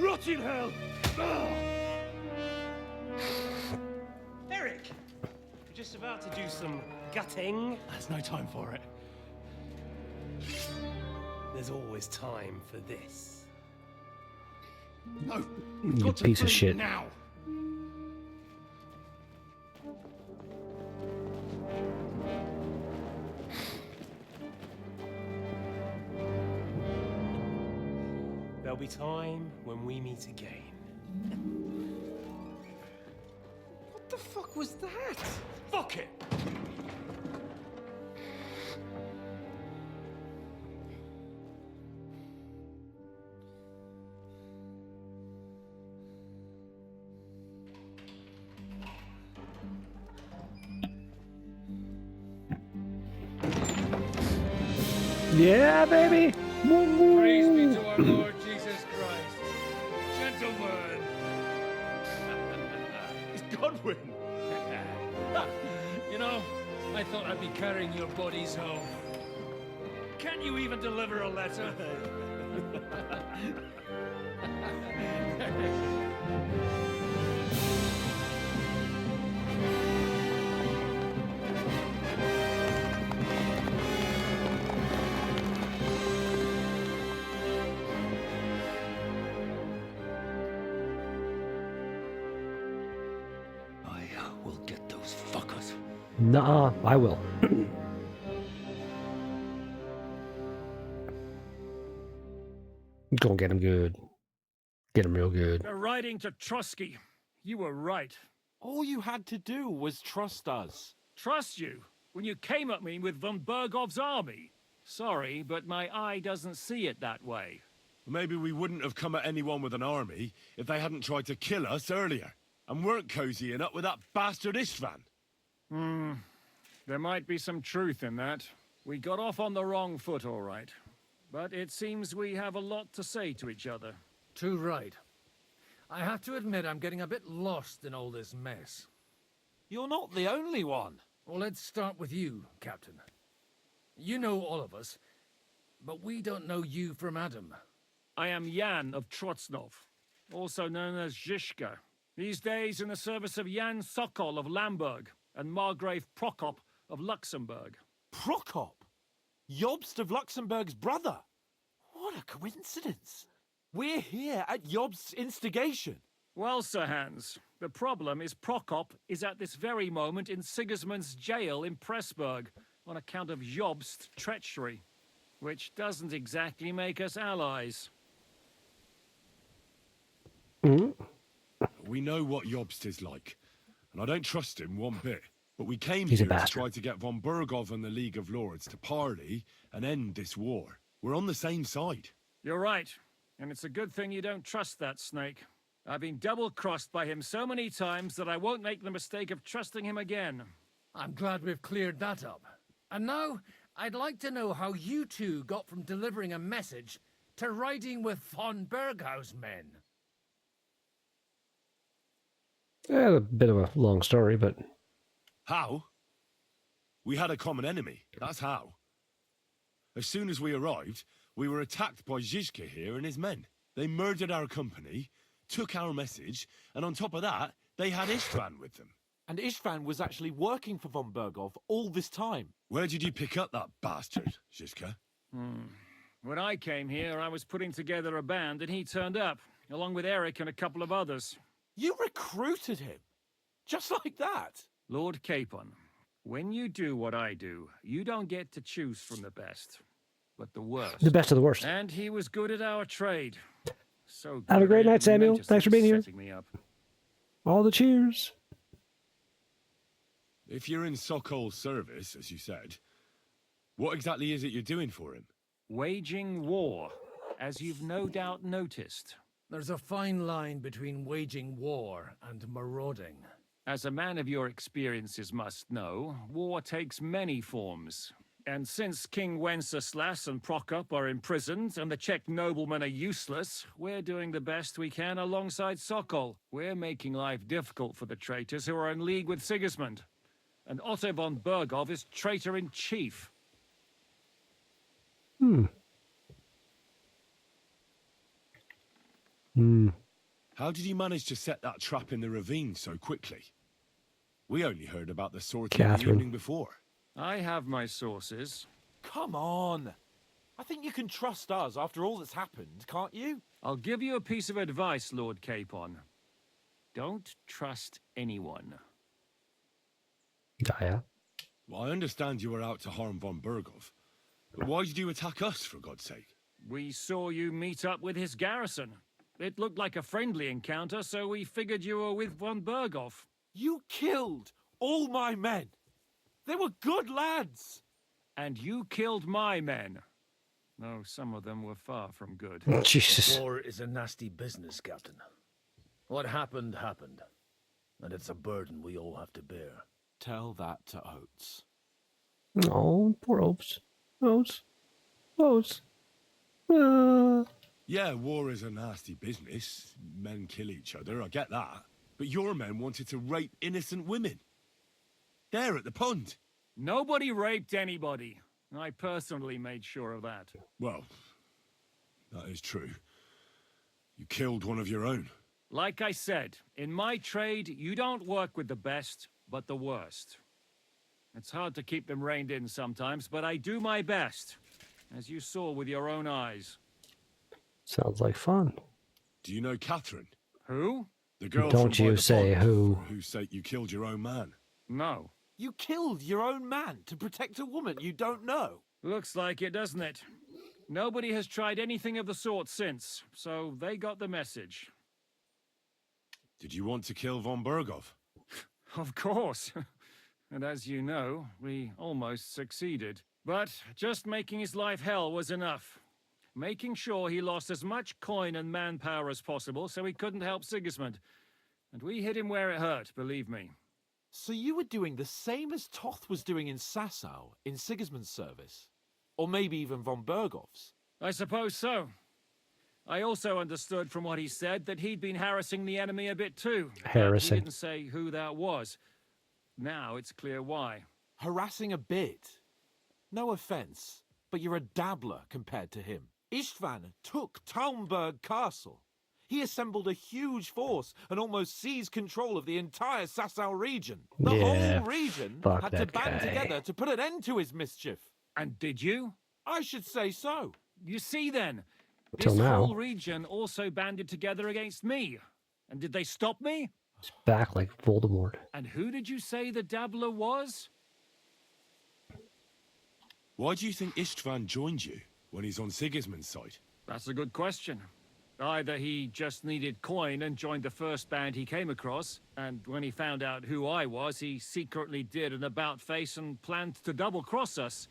Rot in hell! Ugh. Eric! We're just about to do some gutting. There's no time for it. There's always time for this. No! You piece of shit. Now! There'll be time when we meet again. What the fuck was that? Fuck it! Yeah, baby! Praise be to our Lord Jesus Christ. Gentlemen! It's Godwin! You know, I thought I'd be carrying your bodies home. Can't you even deliver a letter? Nuh-uh, I will. Go and get him good. Get him real good. They're riding to Trusky. You were right. All you had to do was trust us. Trust you? When you came at me with von Bergov's army? Sorry, but my eye doesn't see it that way. Maybe we wouldn't have come at anyone with an army if they hadn't tried to kill us earlier. And weren't cozying up with that bastard Istvan. There might be some truth in that. We got off on the wrong foot, all right. But it seems we have a lot to say to each other. Too right. I have to admit I'm getting a bit lost in all this mess. You're not the only one. Well, let's start with you, Captain. You know all of us, but we don't know you from Adam. I am Jan of Trotsnov, also known as Zizka. These days in the service of Jan Sokol of Lamberg and Margrave Prokop of Luxembourg. Prokop? Jobst of Luxembourg's brother? What a coincidence. We're here at Jobst's instigation. Well, Sir Hans, the problem is Prokop is at this very moment in Sigismund's jail in Pressburg on account of Jobst's treachery, which doesn't exactly make us allies. We know what Jobst is like, and I don't trust him one bit. But we came He's a here to bastard. try to get von Bergov and the League of Lords to parley and end this war. We're on the same side. You're right, and it's a good thing you don't trust that snake. I've been double-crossed by him so many times that I won't make the mistake of trusting him again. I'm glad we've cleared that up. And now, I'd like to know how you two got from delivering a message to riding with von Berghaus men. Yeah, a bit of a long story, but... How? We had a common enemy, that's how. As soon as we arrived, we were attacked by Zizka here and his men. They murdered our company, took our message, and on top of that, they had Istvan with them. And Istvan was actually working for von Bergov all this time. Where did you pick up that bastard, Zizka? When I came here, I was putting together a band, and he turned up, along with Eric and a couple of others. You recruited him? Just like that? Lord Capon, when you do what I do, you don't get to choose from the best, but the worst. The best of the worst. And he was good at our trade. So Have a good, great I night, didn't Samuel. notice Thanks it for being here. setting me up. All the cheers. If you're in Sokol's service, as you said, what exactly is it you're doing for him? Waging war, as you've no doubt noticed. There's a fine line between waging war and marauding. As a man of your experiences must know, war takes many forms. And since King Wenceslas and Prokop are imprisoned and the Czech noblemen are useless, we're doing the best we can alongside Sokol. We're making life difficult for the traitors who are in league with Sigismund. And Otto von Bergov is traitor-in-chief. How did you manage to set that trap in the ravine so quickly? We only heard about the sortie the evening before. I have my sources. Come on. I think you can trust us after all that's happened, can't you? I'll give you a piece of advice, Lord Capon. Don't trust anyone. Yeah. Well, I understand you were out to harm von Bergov. But why did you attack us, for God's sake? We saw you meet up with his garrison. It looked like a friendly encounter, so we figured you were with von Bergov. You killed all my men. They were good lads. And you killed my men. Though some of them were far from good. Jesus. War is a nasty business, Captain. What happened, happened. And it's a burden we all have to bear. Tell that to Oates. Oh, poor Oates. Oates. Yeah, war is a nasty business. Men kill each other, I get that. But your men wanted to rape innocent women. There at the pond. Nobody raped anybody. I personally made sure of that. Well, that is true. You killed one of your own. Like I said, in my trade, you don't work with the best, but the worst. It's hard to keep them reined in sometimes, but I do my best, as you saw with your own eyes. Sounds like fun. Do you know Catherine? Who? The girl Don't from by you the say pond, who. for whose sake you killed your own man. No. You killed your own man to protect a woman you don't know. Looks like it, doesn't it? Nobody has tried anything of the sort since, so they got the message. Did you want to kill von Bergov? Of course. And as you know, we almost succeeded. But just making his life hell was enough. Making sure he lost as much coin and manpower as possible so he couldn't help Sigismund. And we hit him where it hurt, believe me. So you were doing the same as Toth was doing in Sasau, in Sigismund's service? Or maybe even von Bergov's? I suppose so. I also understood from what he said that he'd been harassing the enemy a bit too. Harassing. He didn't say who that was. Now it's clear why. Harassing a bit? No offense, but you're a dabbler compared to him. Istvan took Talmberg Castle. He assembled a huge force and almost seized control of the entire Sasau region. The Yeah, whole region fuck had to that band guy. together to put an end to his mischief. And did you? I should say so. You see then, Till this now. whole region also banded together against me. And did they stop me? It's back like Voldemort. And who did you say the dabbler was? Why do you think Istvan joined you when he's on Sigismund's side? That's a good question. Either he just needed coin and joined the first band he came across, and when he found out who I was, he secretly did an about-face and planned to double-cross us.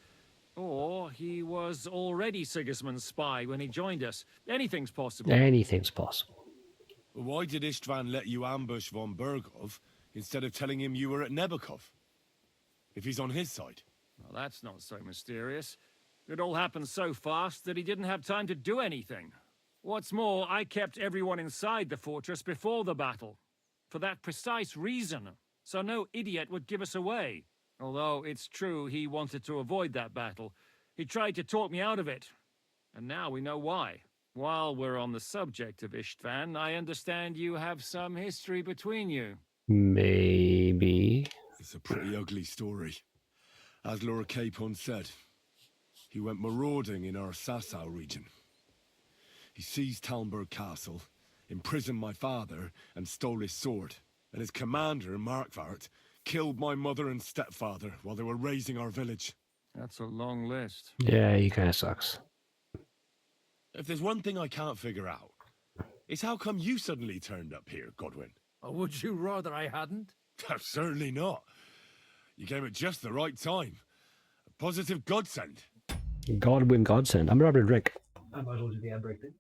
Or he was already Sigismund's spy when he joined us. Anything's possible. Anything's possible. Why did Istvan let you ambush von Bergov instead of telling him you were at Nebakov? If he's on his side. Well, that's not so mysterious. It all happened so fast that he didn't have time to do anything. What's more, I kept everyone inside the fortress before the battle. For that precise reason. So no idiot would give us away. Although it's true he wanted to avoid that battle. He tried to talk me out of it. And now we know why. While we're on the subject of Istvan, I understand you have some history between you. Maybe. It's a pretty ugly story. As Lord Capon said, he went marauding in our Sasau region. He seized Talmberg Castle, imprisoned my father, and stole his sword. And his commander, Markvart, killed my mother and stepfather while they were raising our village. That's a long list. Yeah, he kind of sucks. If there's one thing I can't figure out, It's how come you suddenly turned up here, Godwin? Or would you rather I hadn't? Certainly not. You came at just the right time. A positive godsend. Godwin godsend. I'm grabbing a drink. I might as well do the ad break thing.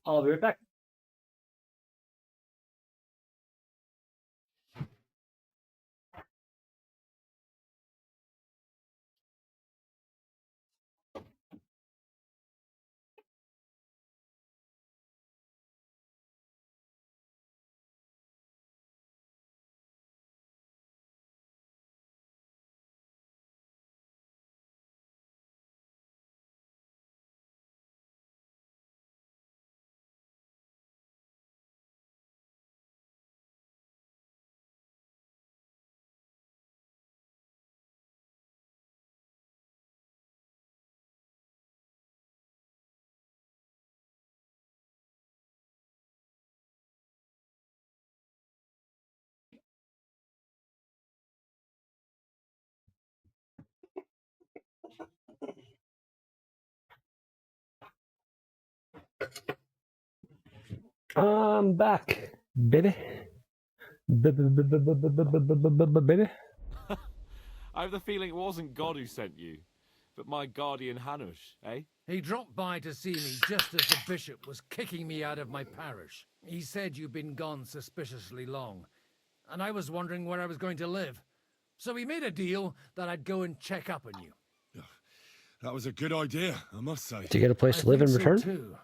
I'll be right back. I'm back, baby. Baby. I have the feeling it wasn't God who sent you, but my guardian Hanush, eh? He dropped by to see me just as the bishop was kicking me out of my parish. He said you'd been gone suspiciously long, and I was wondering where I was going to live. So we made a deal that I'd go and check up on you. That was a good idea, I must say. To get a place to live in return? Too.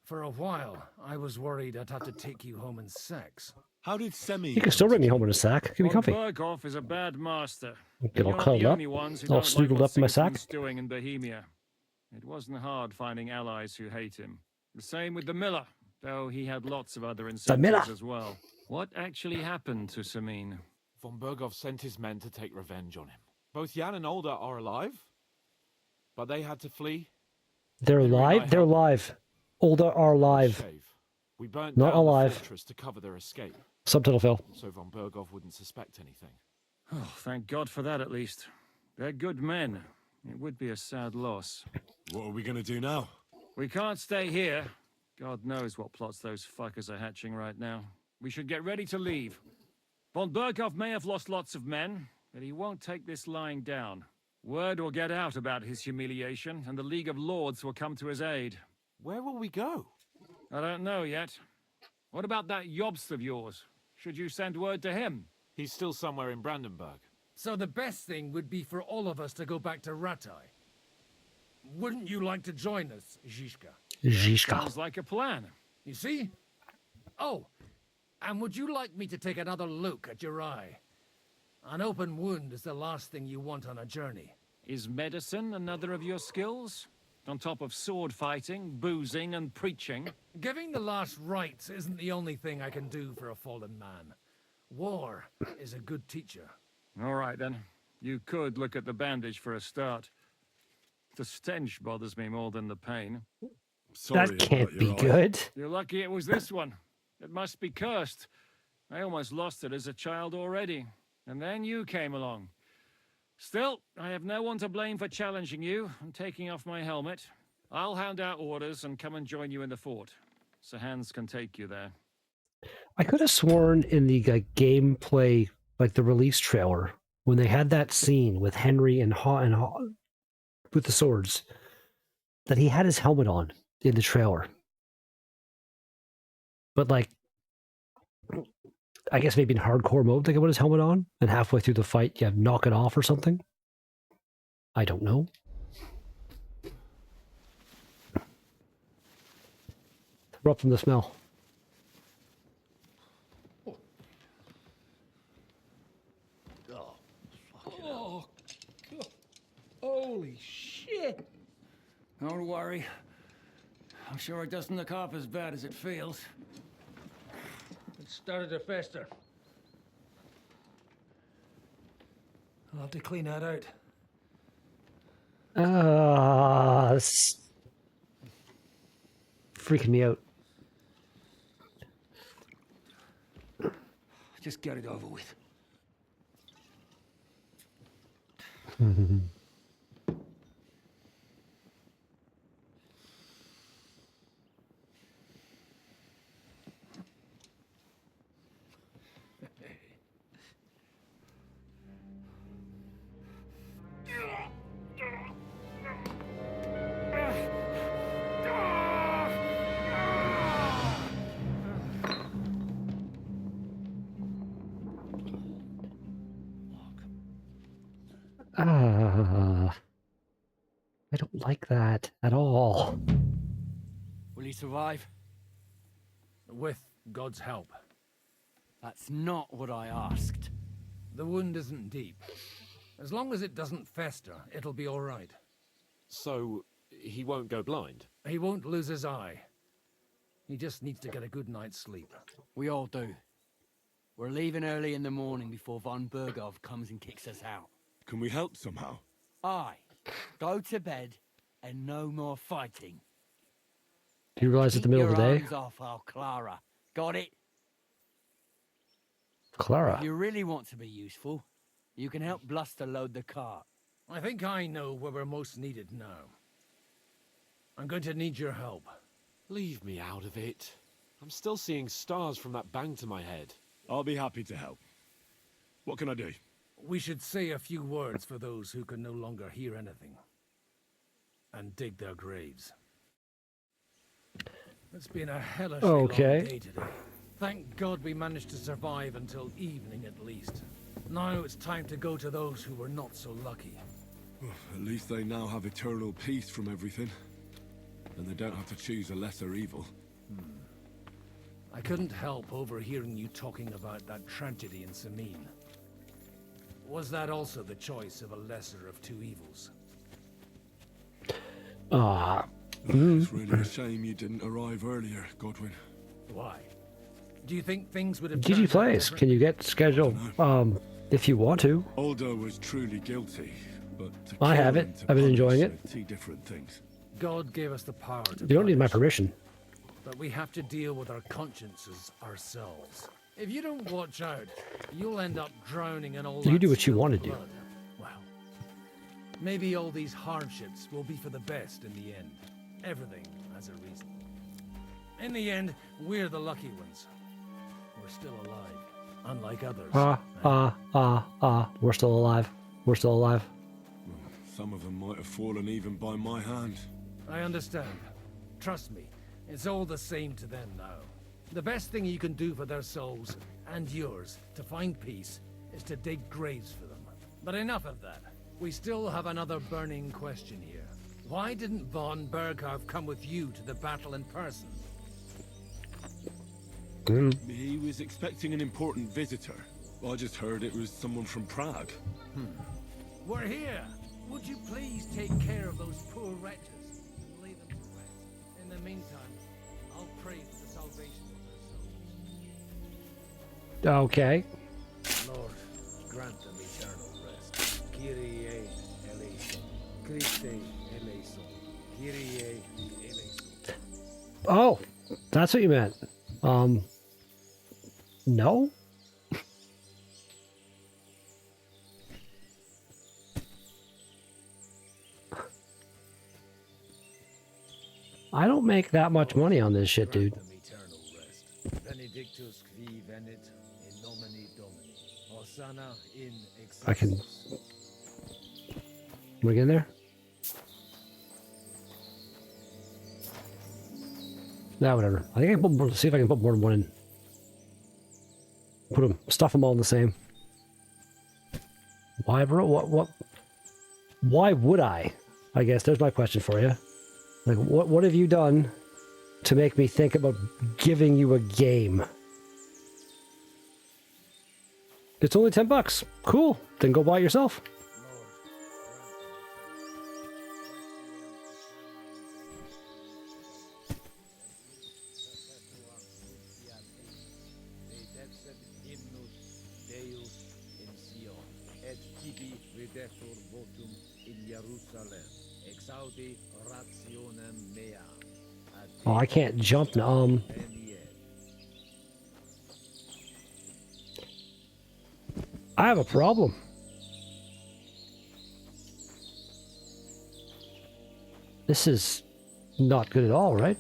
For a while, I was worried I'd have to take you home in sex. How did Semi... You can still bring me home in a sack. Give me comfy. Berghoff is a bad master. Get all You're not cuddled the up, only ones who all don't like snoodled what up in my Sigismund's sack. doing in Bohemia. It wasn't hard finding allies who hate him. The same with the miller, though he had lots of other incentives as well. What actually happened to Samin? Von Berghoff sent his men to take revenge on him. Both Jan and Olda are alive, but they had to flee. They're alive? They're alive. Older are alive. We burnt Not down alive. the fortress to cover their escape. Subtitle Phil. So Von Berghoff wouldn't suspect anything. Oh, thank God for that at least. They're good men. It would be a sad loss. What are we gonna do now? We can't stay here. God knows what plots those fuckers are hatching right now. We should get ready to leave. Von Berghoff may have lost lots of men, but he won't take this lying down. Word will get out about his humiliation, and the League of Lords will come to his aid. Where will we go? I don't know yet. What about that Jobst of yours? Should you send word to him? He's still somewhere in Brandenburg. So the best thing would be for all of us to go back to Ratai. Wouldn't you like to join us, Zizka? Zizka. Sounds like a plan. You see? Oh, and would you like me to take another look at your eye? An open wound is the last thing you want on a journey. Is medicine another of your skills? On top of sword fighting, boozing, and preaching? Giving the last rites isn't the only thing I can do for a fallen man. War is a good teacher. All right, then. You could look at the bandage for a start. The stench bothers me more than the pain. That can't be good. You're lucky it was this one. It must be cursed. I almost lost it as a child already. And then you came along. Still, I have no one to blame for challenging you and taking off my helmet. I'll hand out orders and come and join you in the fort. Sir Hans can take you there. I could have sworn in the gameplay, like the release trailer, when they had that scene with Henry and with the swords, that he had his helmet on in the trailer. But like, I guess maybe in hardcore mode they can put his helmet on, and halfway through the fight you knock it off or something. I don't know. We're up from the smell. Oh, God. Holy shit! Don't worry. I'm sure it doesn't look half as bad as it feels. It started to fester. I'll have to clean that out. It's freaking me out. Just get it over with. like that at all. Will he survive? With God's help. That's not what I asked. The wound isn't deep. As long as it doesn't fester, it'll be all right. So, he won't go blind? He won't lose his eye. He just needs to get a good night's sleep. We all do. We're leaving early in the morning before von Bergov comes and kicks us out. Can we help somehow? Aye. Go to bed and no more fighting. Do you realize it's the middle of the day? Keep your arms off our Clara. Got it? Clara. If you really want to be useful, you can help Bluster load the cart. I think I know where we're most needed now. I'm going to need your help. Leave me out of it. I'm still seeing stars from that bang to my head. I'll be happy to help. What can I do? We should say a few words for those who can no longer hear anything. And dig their graves. It's been a hellishly long day today. Thank God we managed to survive until evening at least. Now it's time to go to those who were not so lucky. At least they now have eternal peace from everything. And they don't have to choose a lesser evil. I couldn't help overhearing you talking about that tragedy in Samin. Was that also the choice of a lesser of two evils? It's really a shame you didn't arrive earlier, Godwin. Why? Do you think things would have GG turned out Plays. different? Can you get scheduled if you want to? Aldo was truly guilty, but to I kill have and it. to I've been punish enjoying are it. two different things. God gave us the power to You don't need my punish, permission. but we have to deal with our consciences ourselves. If you don't watch out, you'll end up drowning in all You that do what you spilled want to do. blood. Well, maybe all these hardships will be for the best in the end. Everything has a reason. In the end, we're the lucky ones. We're still alive, unlike others. We're still alive. We're still alive. Some of them might have fallen even by my hand. I understand. Trust me, it's all the same to them now. The best thing you can do for their souls, and yours, to find peace, is to dig graves for them. But enough of that. We still have another burning question here. Why didn't von Bergov come with you to the battle in person? He was expecting an important visitor. I just heard it was someone from Prague. We're here! Would you please take care of those poor wretches and lay them to rest? In the meantime, I'll pray for the salvation of their souls. Okay. Lord, grant them eternal rest. Kyrie eleison. Christe eleison. Kyrie eleison. Oh, that's what you meant. No? I don't make that much money on this shit, dude. Benedictus qui venit in nomine Domini. Hosanna in excelsis. I can... Can we get in there? Nah, whatever. I think I can put more, see if I can put more than one in. Put them, stuff them all in the same. Why, bro? What? Why would I? I guess there's my question for you. Like, what have you done to make me think about giving you a game? It's only $10. Cool. Then go buy it yourself. Oh, I can't jump now. I have a problem. This is not good at all, right?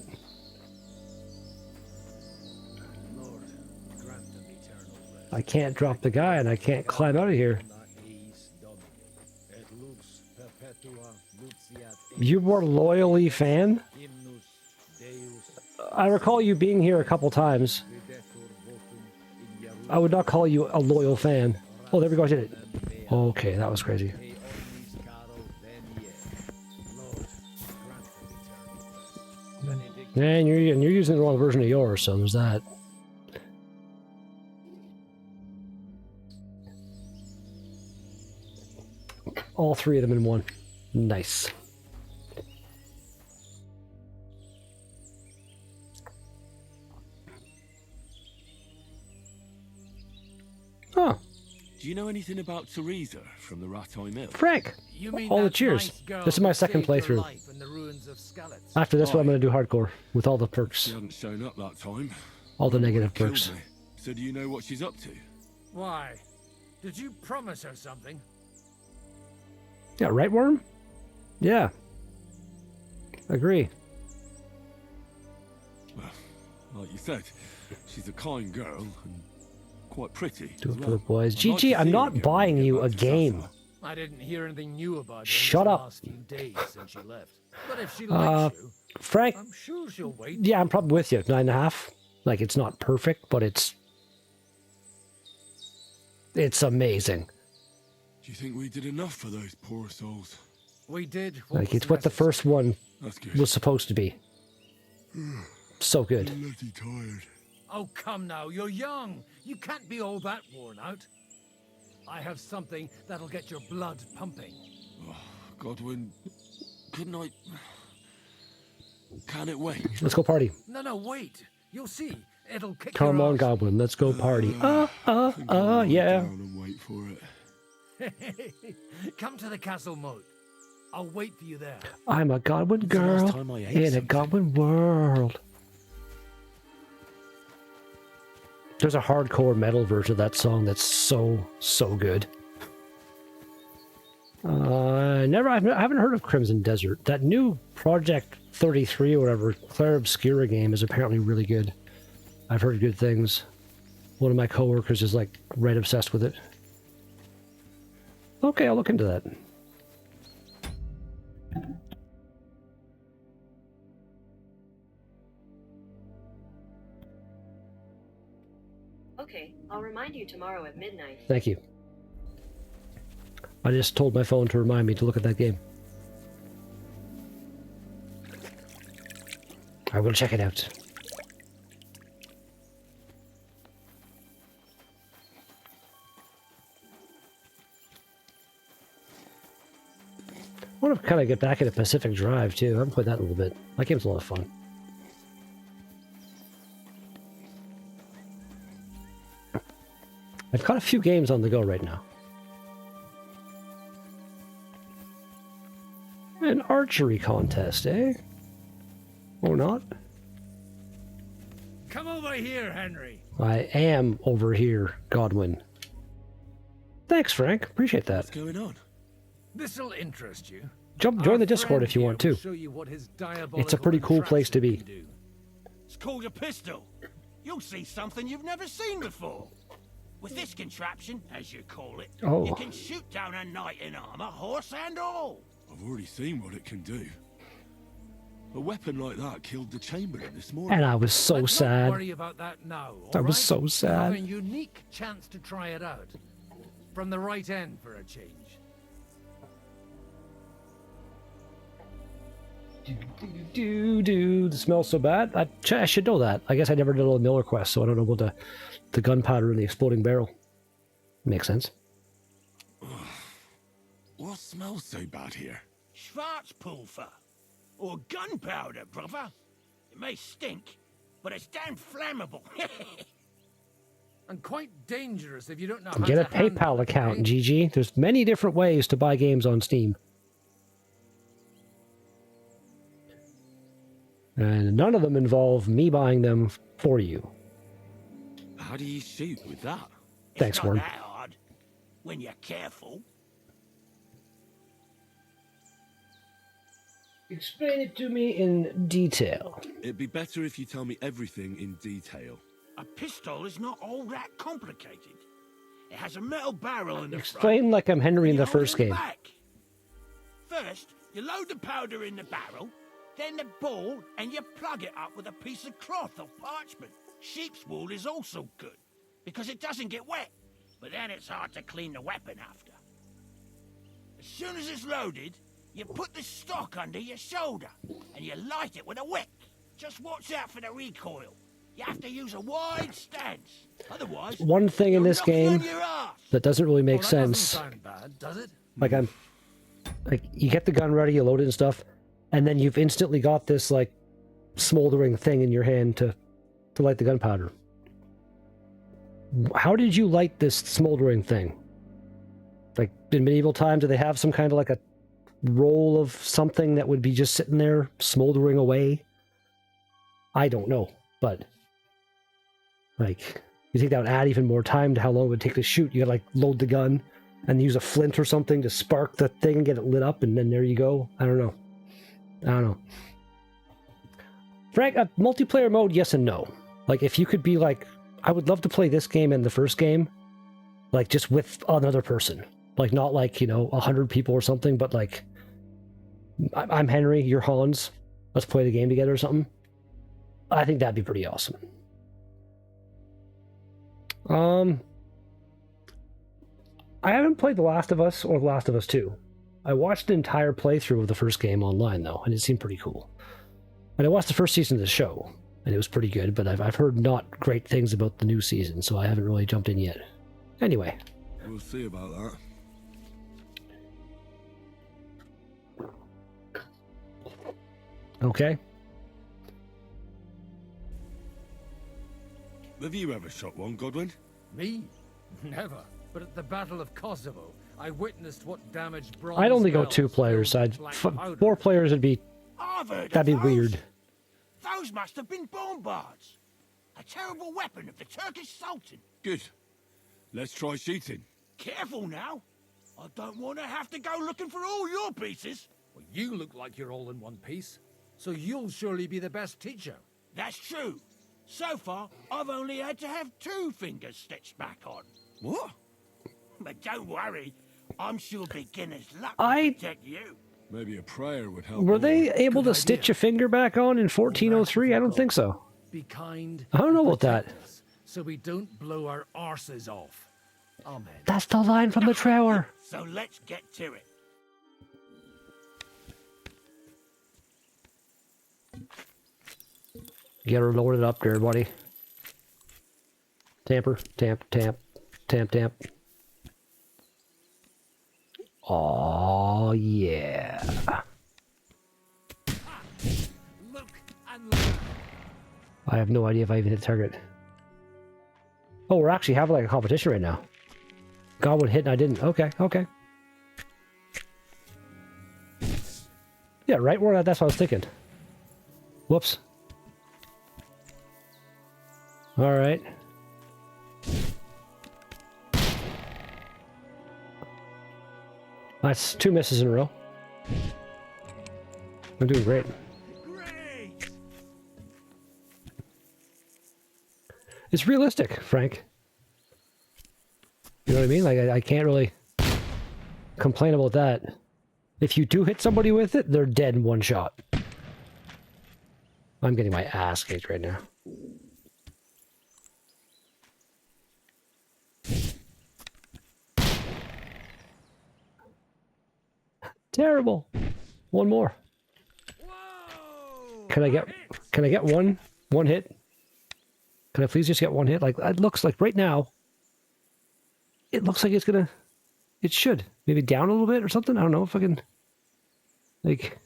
I can't drop the guy and I can't climb out of here. You were loyally fan? I recall you being here a couple times. I would not call you a loyal fan. Oh, there we go, I did it. Okay, that was crazy. And you're using the wrong version of yours, so there's that. All three of them in one. Nice. Huh. Do you know anything about Teresa from the Rat Eye Mill? Frank! You mean All the that cheers. nice girl This is my that second saved your playthrough. life in the ruins of Skalitz? After this one, I'm going to do hardcore with all the perks. She hadn't shown up that time. All the negative Killed perks. me. So do you know what she's up to? Why? Did you promise her something? Yeah, right, Worm? Yeah. Agree. Well, like you said, she's a kind girl and quite pretty. Do as it well. for the boys. I'd like GG, to I'm see her not again when buying we get you back a to game. Sasa. I didn't hear anything new about her Shut in the up. last few days since she left. But if she likes you, Frank, I'm sure she'll wait. yeah, I'm probably with you. 9.5. Like, it's not perfect, but it's amazing. Do you think we did enough for those poor souls? We did. Like, it's what the first one That's good. was supposed to be. So good. Bloody tired. Oh, come now, you're young. You can't be all that worn out. I have something that'll get your blood pumping. Oh, Godwin, couldn't I... Can it wait? Let's go party. No, wait. You'll see. It'll kick Come your on, ass. Goblin. Let's go party. Think I'll lie Yeah. down and wait for it. Come to the castle moat. I'll wait for you there. I'm a Goblin the last girl time I ate in a something? Goblin world. There's a hardcore metal version of that song that's so good. I haven't heard of Crimson Desert. That new Project 33 or whatever, Claire Obscura game is apparently really good. I've heard good things. One of my coworkers is like right obsessed with it. Okay, I'll look into that. Okay, I'll remind you tomorrow at midnight. Thank you. I just told my phone to remind me to look at that game. I will check it out. I want to kind of get back into Pacific Drive too. I haven't played that in a little bit. That game's a lot of fun. I've got a few games on the go right now. An archery contest, eh? Or not? Come over here, Henry. I am over here, Godwin. Thanks, Frank. Appreciate that. What's going on? This'll interest you. Join the Discord if you want to. Show you what his It's a pretty cool place to be. It's called a pistol. You'll see something you've never seen before. With this contraption, as you call it, Oh. you can shoot down a knight in armor, horse and all. I've already seen what it can do. A weapon like that killed the Chamberlain this morning. And I was so Let's sad. not worry about that now. I all was right? so You have sad. a unique chance to try it out. From the right end for a change. Dude, it smells so bad. I should know that. I guess I never did all the Miller quest, so I don't know about the gunpowder in the exploding barrel. Makes sense. What smells so bad here? Schwarzpulver. Or gunpowder, brother. It may stink, but it's damn flammable. And quite dangerous if you don't know how Get a to handle PayPal it, account, eh? GG. There's many different ways to buy games on Steam. And none of them involve me buying them for you. How do you shoot with that? Thanks, It's not Worm. that hard, when you're careful. Explain it to me in detail. It'd be better if you tell me everything in detail. A pistol is not all that complicated. It has a metal barrel in the front. Explain like I'm Henry in the first game. Back. First, you load the powder in the barrel, then the ball, and you plug it up with a piece of cloth or parchment. Sheep's wool is also good, because it doesn't get wet, but then it's hard to clean the weapon after. As soon as it's loaded, you put the stock under your shoulder, and you light it with a wick. Just watch out for the recoil. You have to use a wide stance. Otherwise, One thing in this game your ass. that doesn't really make Well, that doesn't sense. sound bad, does it? Like you get the gun ready, you load it and stuff, and then you've instantly got this like smoldering thing in your hand to light the gunpowder. How did you light this smoldering thing? Like in medieval times, do they have some kind of like a roll of something that would be just sitting there smoldering away? I don't know, but like you think that would add even more time to how long it would take to shoot. You gotta like load the gun and use a flint or something to spark the thing and get it lit up, and then there you go. I don't know. Frank, multiplayer mode, yes and no. Like if you could be like, I would love to play this game and the first game, like just with another person. Like not like, 100 people or something, but like, I'm Henry, you're Hans, let's play the game together or something. I think that'd be pretty awesome. I haven't played The Last of Us or The Last of Us 2. I watched the entire playthrough of the first game online though, and it seemed pretty cool. And I watched the first season of the show, and it was pretty good, but I've heard not great things about the new season, so I haven't really jumped in yet. Anyway. We'll see about that. Okay. Have you ever shot one, Godwin? Me? Never. But at the Battle of Kosovo, I witnessed what damage bronze I'd only go bells 2 players. filled with black powder. 4 players would be... I've heard That'd be of those. weird. Those must have been bombards. A terrible weapon of the Turkish Sultan. Good. Let's try shooting. Careful now. I don't want to have to go looking for all your pieces. Well, you look like you're all in one piece, so you'll surely be the best teacher. That's true. So far, I've only had to have 2 fingers stitched back on. What? But don't worry. I'm sure beginner's luck I- will protect you. Maybe a prayer would help. Were they able to stitch a finger back on in 1403? I don't think so. Be kind. I don't know about that. So we don't blow our arses off. Amen. That's the line from the trailer. So let's get to it. Get her loaded up there, buddy. Tamper, tamp, tamp, tamp, tamp. Oh yeah. Look and look. I have no idea if I even hit the target. Oh, we're actually having like a competition right now. Godwin hit and I didn't. Okay, okay. Yeah, right where that's what I was thinking. Whoops. All right. That's 2 misses in a row. I'm doing great. It's realistic, Frank. You know what I mean? Like, I can't really complain about that. If you do hit somebody with it, they're dead in 1 shot. I'm getting my ass kicked right now. Terrible. 1 more. Can I get one hit? Can I please just get 1 hit? Like, it looks like right now, it looks like it's gonna, it should. Maybe down a little bit or something? I don't know if I can, like.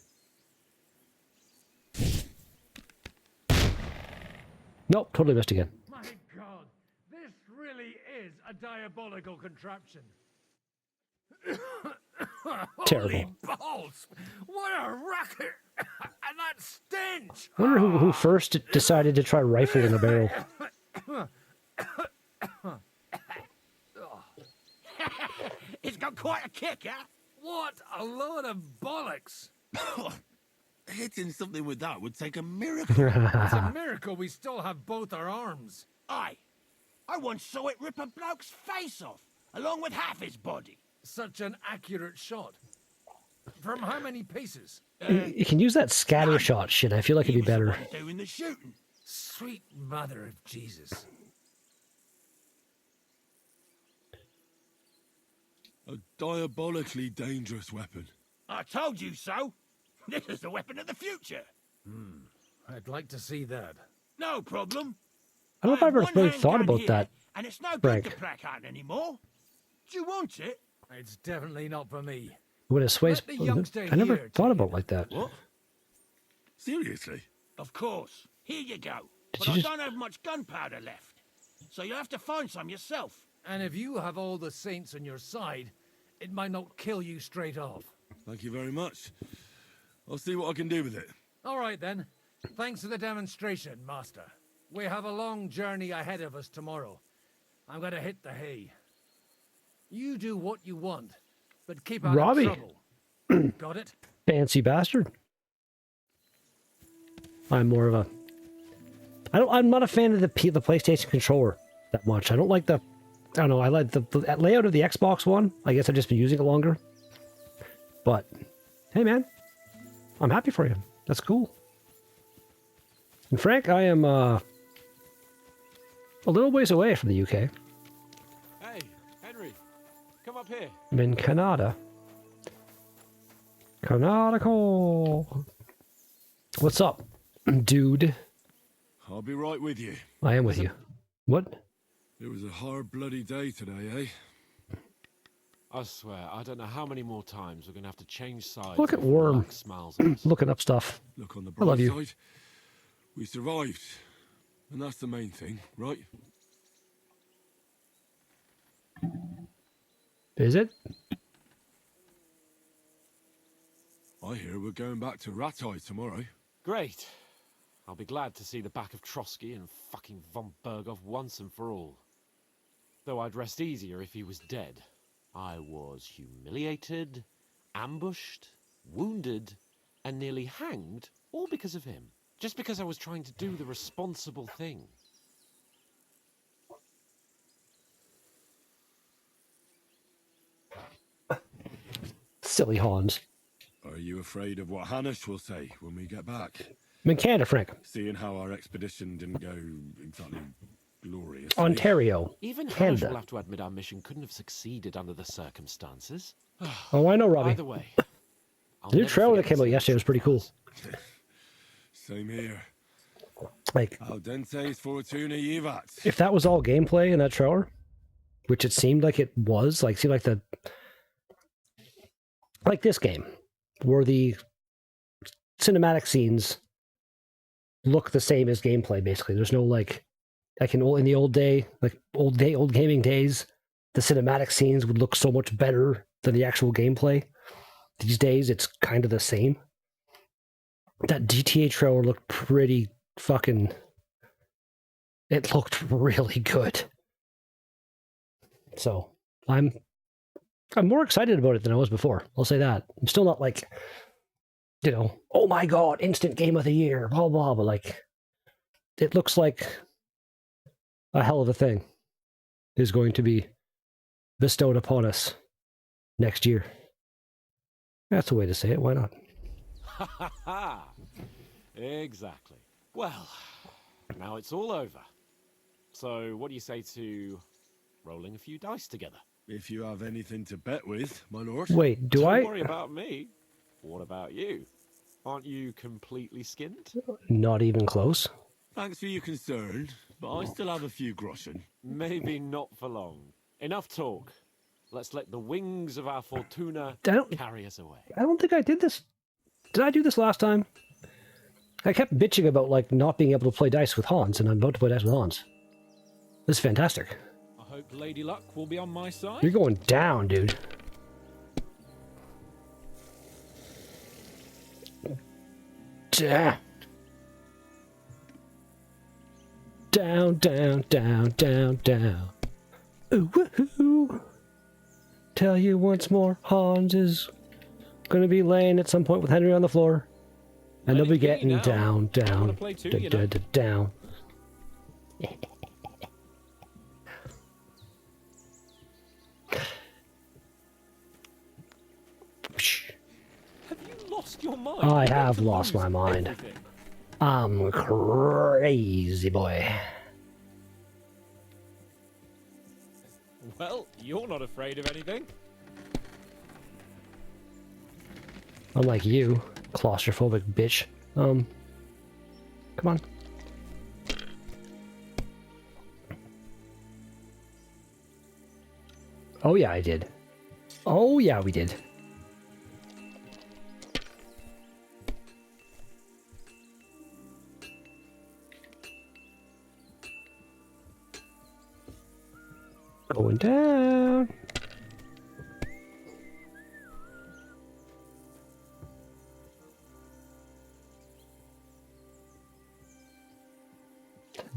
Nope, totally missed again. My God, this really is a diabolical contraption. Terrible. Holy balls! What a racket! And that stench! I wonder who first decided to try rifling a barrel. It's got quite a kick, huh? What a load of bollocks! Hitting something with that would take a miracle. It's a miracle we still have both our arms. Aye. I once saw it rip a bloke's face off, along with half his body. Such an accurate shot. From how many paces? You can use that scatter shot shit. I feel like it'd be better. Doing the shooting. Sweet mother of Jesus. A diabolically dangerous weapon. I told you so. This is the weapon of the future. I'd like to see that. No problem. I don't know if I've ever One really hand thought gun about here, that. And it's no good Frank. to placard anymore. Do you want it? It's definitely not for me. When it sways, Let the youngster I never here thought take about it. like that. What? Seriously? Of course. Here you go. Did But you I just- don't have much gunpowder left. So you have to find some yourself. And if you have all the saints on your side, it might not kill you straight off. Thank you very much. I'll see what I can do with it. All right then. Thanks for the demonstration, Master. We have a long journey ahead of us tomorrow. I'm gonna hit the hay. You do what you want, but keep out Robbie. of trouble. Got it? Fancy bastard. I'm more of a. I'm not a fan of the PlayStation controller that much. I don't like the. I don't know. I like the layout of the Xbox One. I guess I've just been using it longer. But hey, man, I'm happy for you. That's cool. And Frank, I am a little ways away from the UK. Hey, Henry, come up here. I'm in Canada. Canonical. What's up, dude? I'll be right with you. I am with you. What? It was a hard bloody day today, eh? I swear, I don't know how many more times we're going to have to change sides. Look at before Worm. luck smiles at us. Looking up stuff. Look on the I love bright you. side. We survived. And that's the main thing, right? Is it? I hear we're going back to Ratai tomorrow. Great. I'll be glad to see the back of Trotsky and fucking von Berghoff once and for all. Though I'd rest easier if he was dead. I was humiliated, ambushed, wounded, and nearly hanged, all because of him. Just because I was trying to do the responsible thing. Silly Hans. Are you afraid of what Hanish will say when we get back? I'm in Canada, Frank. Seeing how our expedition didn't go exactly glorious. Ontario. Even Hanish Canada. will have to admit our mission couldn't have succeeded under the circumstances. Oh, I know, Robbie. Either way. I'll The new never trailer that forget came out this. yesterday was pretty cool. Same here. Like, Al dente's fortuna jivat. if that was all gameplay in that trailer, which it seemed like it was, like, see, like this game, where the cinematic scenes look the same as gameplay. Basically, there's no like in the old gaming days, the cinematic scenes would look so much better than the actual gameplay. These days, it's kind of the same. That GTA trailer looked pretty fucking. It looked really good. So I'm more excited about it than I was before. I'll say that. I'm still not like, oh my god, instant game of the year, blah blah. But like, it looks like a hell of a thing is going to be bestowed upon us next year. That's the way to say it. Why not? Ha ha ha! Exactly. Well, now it's all over. So, what do you say to rolling a few dice together? If you have anything to bet with, my lord. Wait, do Don't I? worry about me. What about you? Aren't you completely skinned? Not even close. Thanks for your concern, but I still have a few groschen. Maybe not for long. Enough talk. Let's let the wings of our fortuna carry us away. I don't think I did this. Did I do this last time? I kept bitching about like not being able to play dice with Hans, and I'm about to play dice with Hans. This is fantastic. I hope Lady Luck will be on my side. You're going down, dude. Down. Down, down, down, down, down. Ooh, woohoo. Tell you once more, Hans is going to be laying at some point with Henry on the floor. And they'll be getting down, down, down. Have you lost your mind? I have lost my mind. Everything. I'm crazy, boy. Well, you're not afraid of anything. Unlike you, claustrophobic bitch. Come on. Oh yeah, I did. Oh yeah, we did. Going down.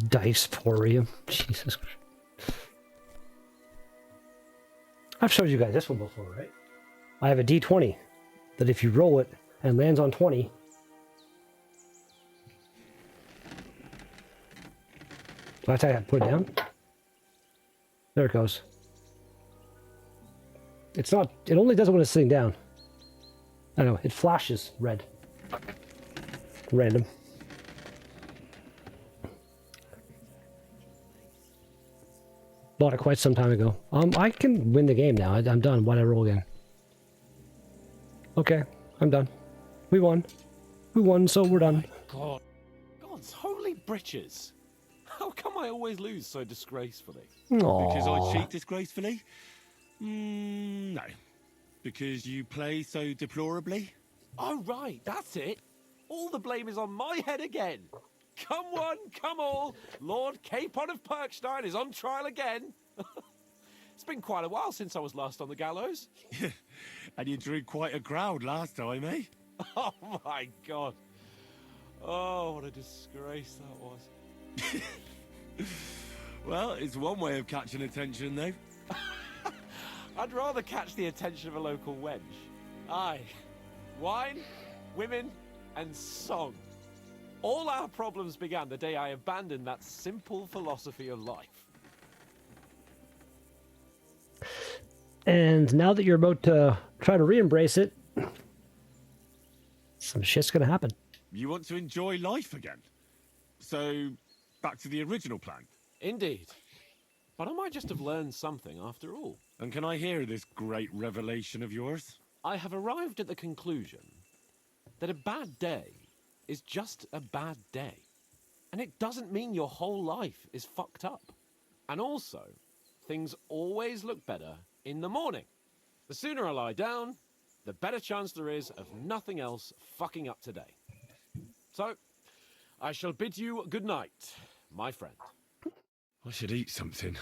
Dice Porium. Jesus Christ. I've showed you guys this one before, right? I have a D20 that if you roll it and lands on 20, last time I put it down. There it goes. It's not, it only does it when it's sitting down. I know, it flashes red. Random. Bought it quite some time ago. I can win the game now. I'm done. Why did I roll again? Okay, I'm done. We won. We won, so we're done. God. God's holy britches. How come I always lose so disgracefully? Because I cheat disgracefully? No. Because you play so deplorably? Oh, right, that's it. All the blame is on my head again. Come one, come all. Lord Capon of Perkstein is on trial again. It's been quite a while since I was last on the gallows. And you drew quite a crowd last time, eh? Oh, my God. Oh, what a disgrace that was. Well, it's one way of catching attention, though. I'd rather catch the attention of a local wench. Aye. Wine, women, and song. All our problems began the day I abandoned that simple philosophy of life. And now that you're about to try to re-embrace it, some shit's gonna happen. You want to enjoy life again? So, back to the original plan? Indeed. But I might just have learned something after all. And can I hear this great revelation of yours? I have arrived at the conclusion that a bad day is just a bad day. And it doesn't mean your whole life is fucked up. And also, things always look better in the morning. The sooner I lie down, the better chance there is of nothing else fucking up today. So, I shall bid you good night, my friend. I should eat something.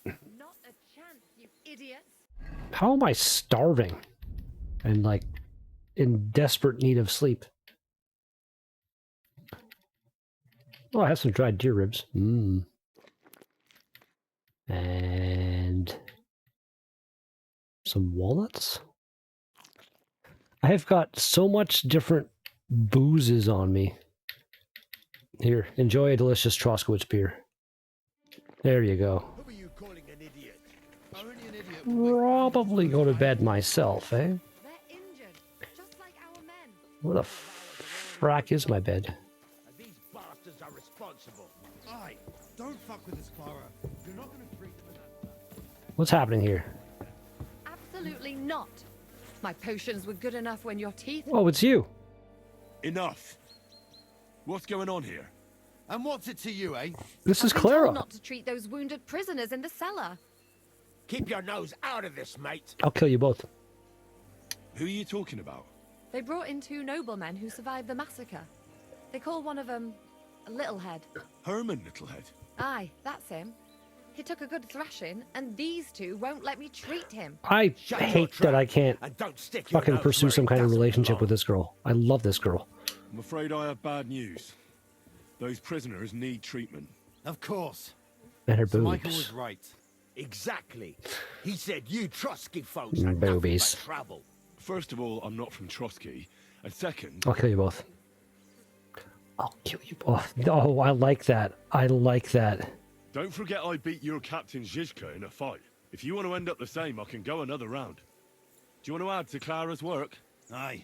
Not a chance, you idiots. How am I starving? And like in desperate need of sleep. Oh, I have some dried deer ribs. Mmm. And some walnuts. I have got so much different boozes on me. Here, enjoy a delicious Troskowitz beer. There you go. Who are you calling an idiot? Only an idiot. Probably go to bed myself, eh? They're injured, just like our men. Where the frack is my bed? These bastards are responsible. Aye, don't fuck with us, Clara. You're not going to treat them in that. What's happening here? Absolutely not. My potions were good enough when your teeth... Oh, it's you. Enough. What's going on here? And what's it to you, eh? This is I've been told Clara. not to treat those wounded prisoners in the cellar. Keep your nose out of this, mate. I'll kill you both. Who are you talking about? They brought in 2 noblemen who survived the massacre. They call one of them a Littlehead. Herman Littlehead. Aye, that's him. He took a good thrashing, and these 2 won't let me treat him. I hate that I can't And don't stick your fucking nose pursue where some it kind of doesn't relationship belong. with this girl. I love this girl. I'm afraid I have bad news. Those prisoners need treatment. Of course. And her So Michael boobs. was right. Exactly. He said you Trotsky folks are nothing Boobies. but trouble. First of all, I'm not from Trotsky. And second... I'll kill you both. I'll kill you both. Oh, I like that. I like that. Don't forget I beat your captain Zizka in a fight. If you want to end up the same, I can go another round. Do you want to add to Clara's work? Aye.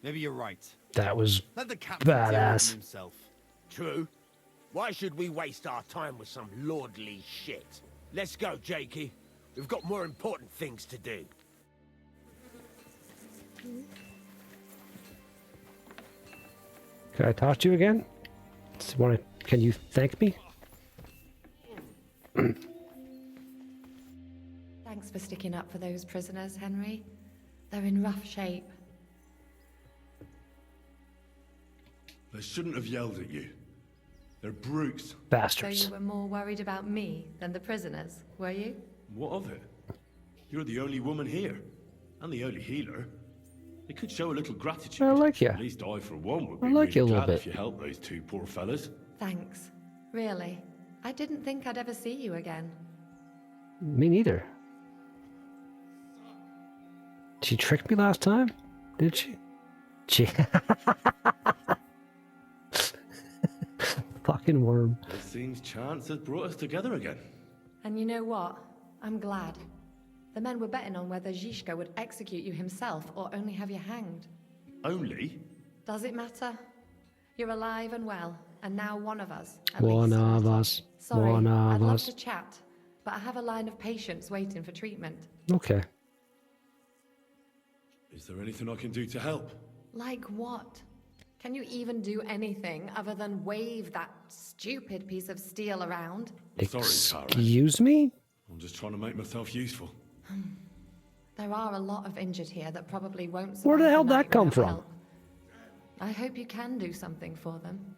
Maybe you're right. That was Let the captain deal with badass. himself. True. Why should we waste our time with some lordly shit? Let's go, Jakey. We've got more important things to do. Can I talk to you again? Can you thank me? Thanks for sticking up for those prisoners, Henry. They're in rough shape. They shouldn't have yelled at you. They're brutes. Bastards. So you were more worried about me than the prisoners, were you? What of it? You're the only woman here. And the only healer. They could show a little gratitude. I like you. At least I, for one, would be I like you a really little glad bit. if you helped those two poor fellas. Thanks. Really. I didn't think I'd ever see you again. Me neither. She tricked me last time? Did she? She. Fucking worm. It seems chance has brought us together again. And you know what? I'm glad. The men were betting on whether Zizka would execute you himself or only have you hanged. Only? Does it matter? You're alive and well, and now one of us. At One least. of us. Sorry, One I'd of love us. to chat, but I have a line of patients waiting for treatment. Okay. Is there anything I can do to help? Like what? Can you even do anything other than wave that stupid piece of steel around? Sorry, Tara. Excuse me? I'm just trying to make myself useful. There are a lot of injured here that probably won't survive Where the hell night that come without from? help. I hope you can do something for them.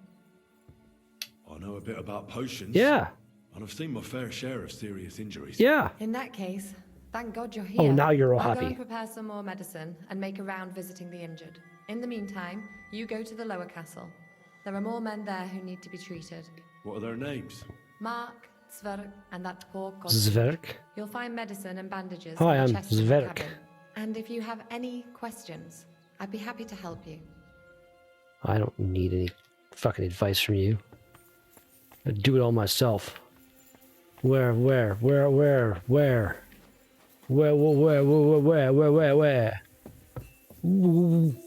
I know a bit about potions. Yeah. And I've seen my fair share of serious injuries. Yeah. In that case, thank God you're here. Oh, now you're all I'll go happy. and prepare some more medicine and make a round visiting the injured. In the meantime, you go to the lower castle. There are more men there who need to be treated. What are their names? Mark, Zverk, and that poor Kostik. Zverk? You'll find medicine and bandages Hi, in I'm the chest in the Zverk. cabin. And if you have any questions, I'd be happy to help you. I don't need any fucking advice from you. I do it all myself. Where? Where? Woo,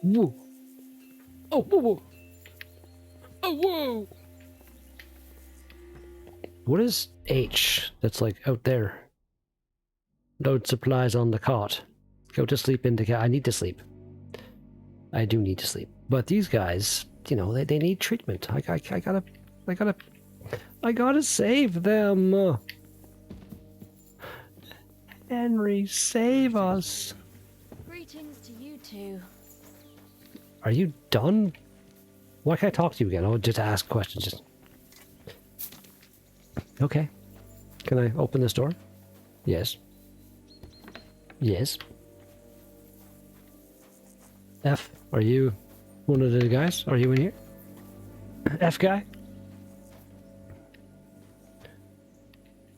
woo. Oh, woo, woo. Oh, whoa. What is H that's like out there? Load supplies on the cot. Go to sleep in the cat. I need to sleep. I do need to sleep. But these guys, you know, they need treatment. I gotta save them. Henry, save us. Greetings to you two. Are you done? Why can't I talk to you again? I'll just ask questions. Just... Okay. Can I open this door? Yes. Yes. F, are you one of the guys? Are you in here? F guy?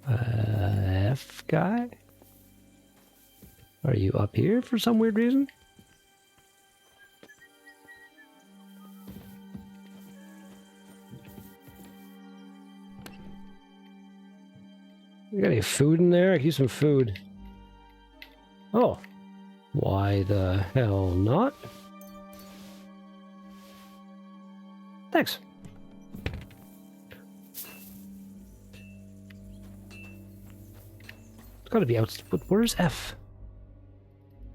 F guy? Are you up here for some weird reason? You got any food in there? I could use some food. Oh. Why the hell not? Thanks. It's gotta be out. But where's F?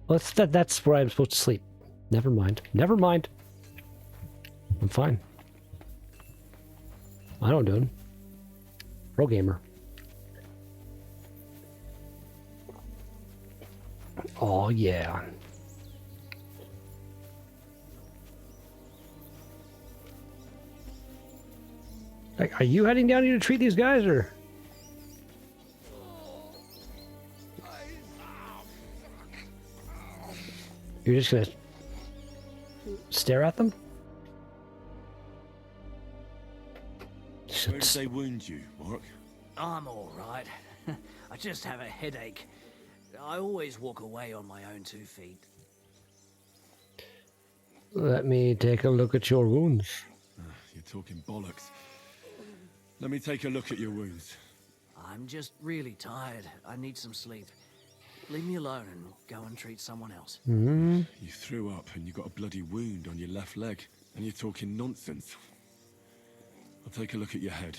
Well, that's where I'm supposed to sleep. Never mind. Never mind. I'm fine. I know what I'm doing. Pro gamer. Oh, yeah. Like, are you heading down here to treat these guys, or? You're just gonna stare at them? Where did they wound you, Mark? I'm all right. I just have a headache. I always walk away on my own 2 feet. Let me take a look at your wounds. You're talking bollocks. Let me take a look at your wounds. I'm just really tired. I need some sleep. Leave me alone and go and treat someone else. Mm-hmm. You threw up and you got a bloody wound on your left leg. And you're talking nonsense. I'll take a look at your head.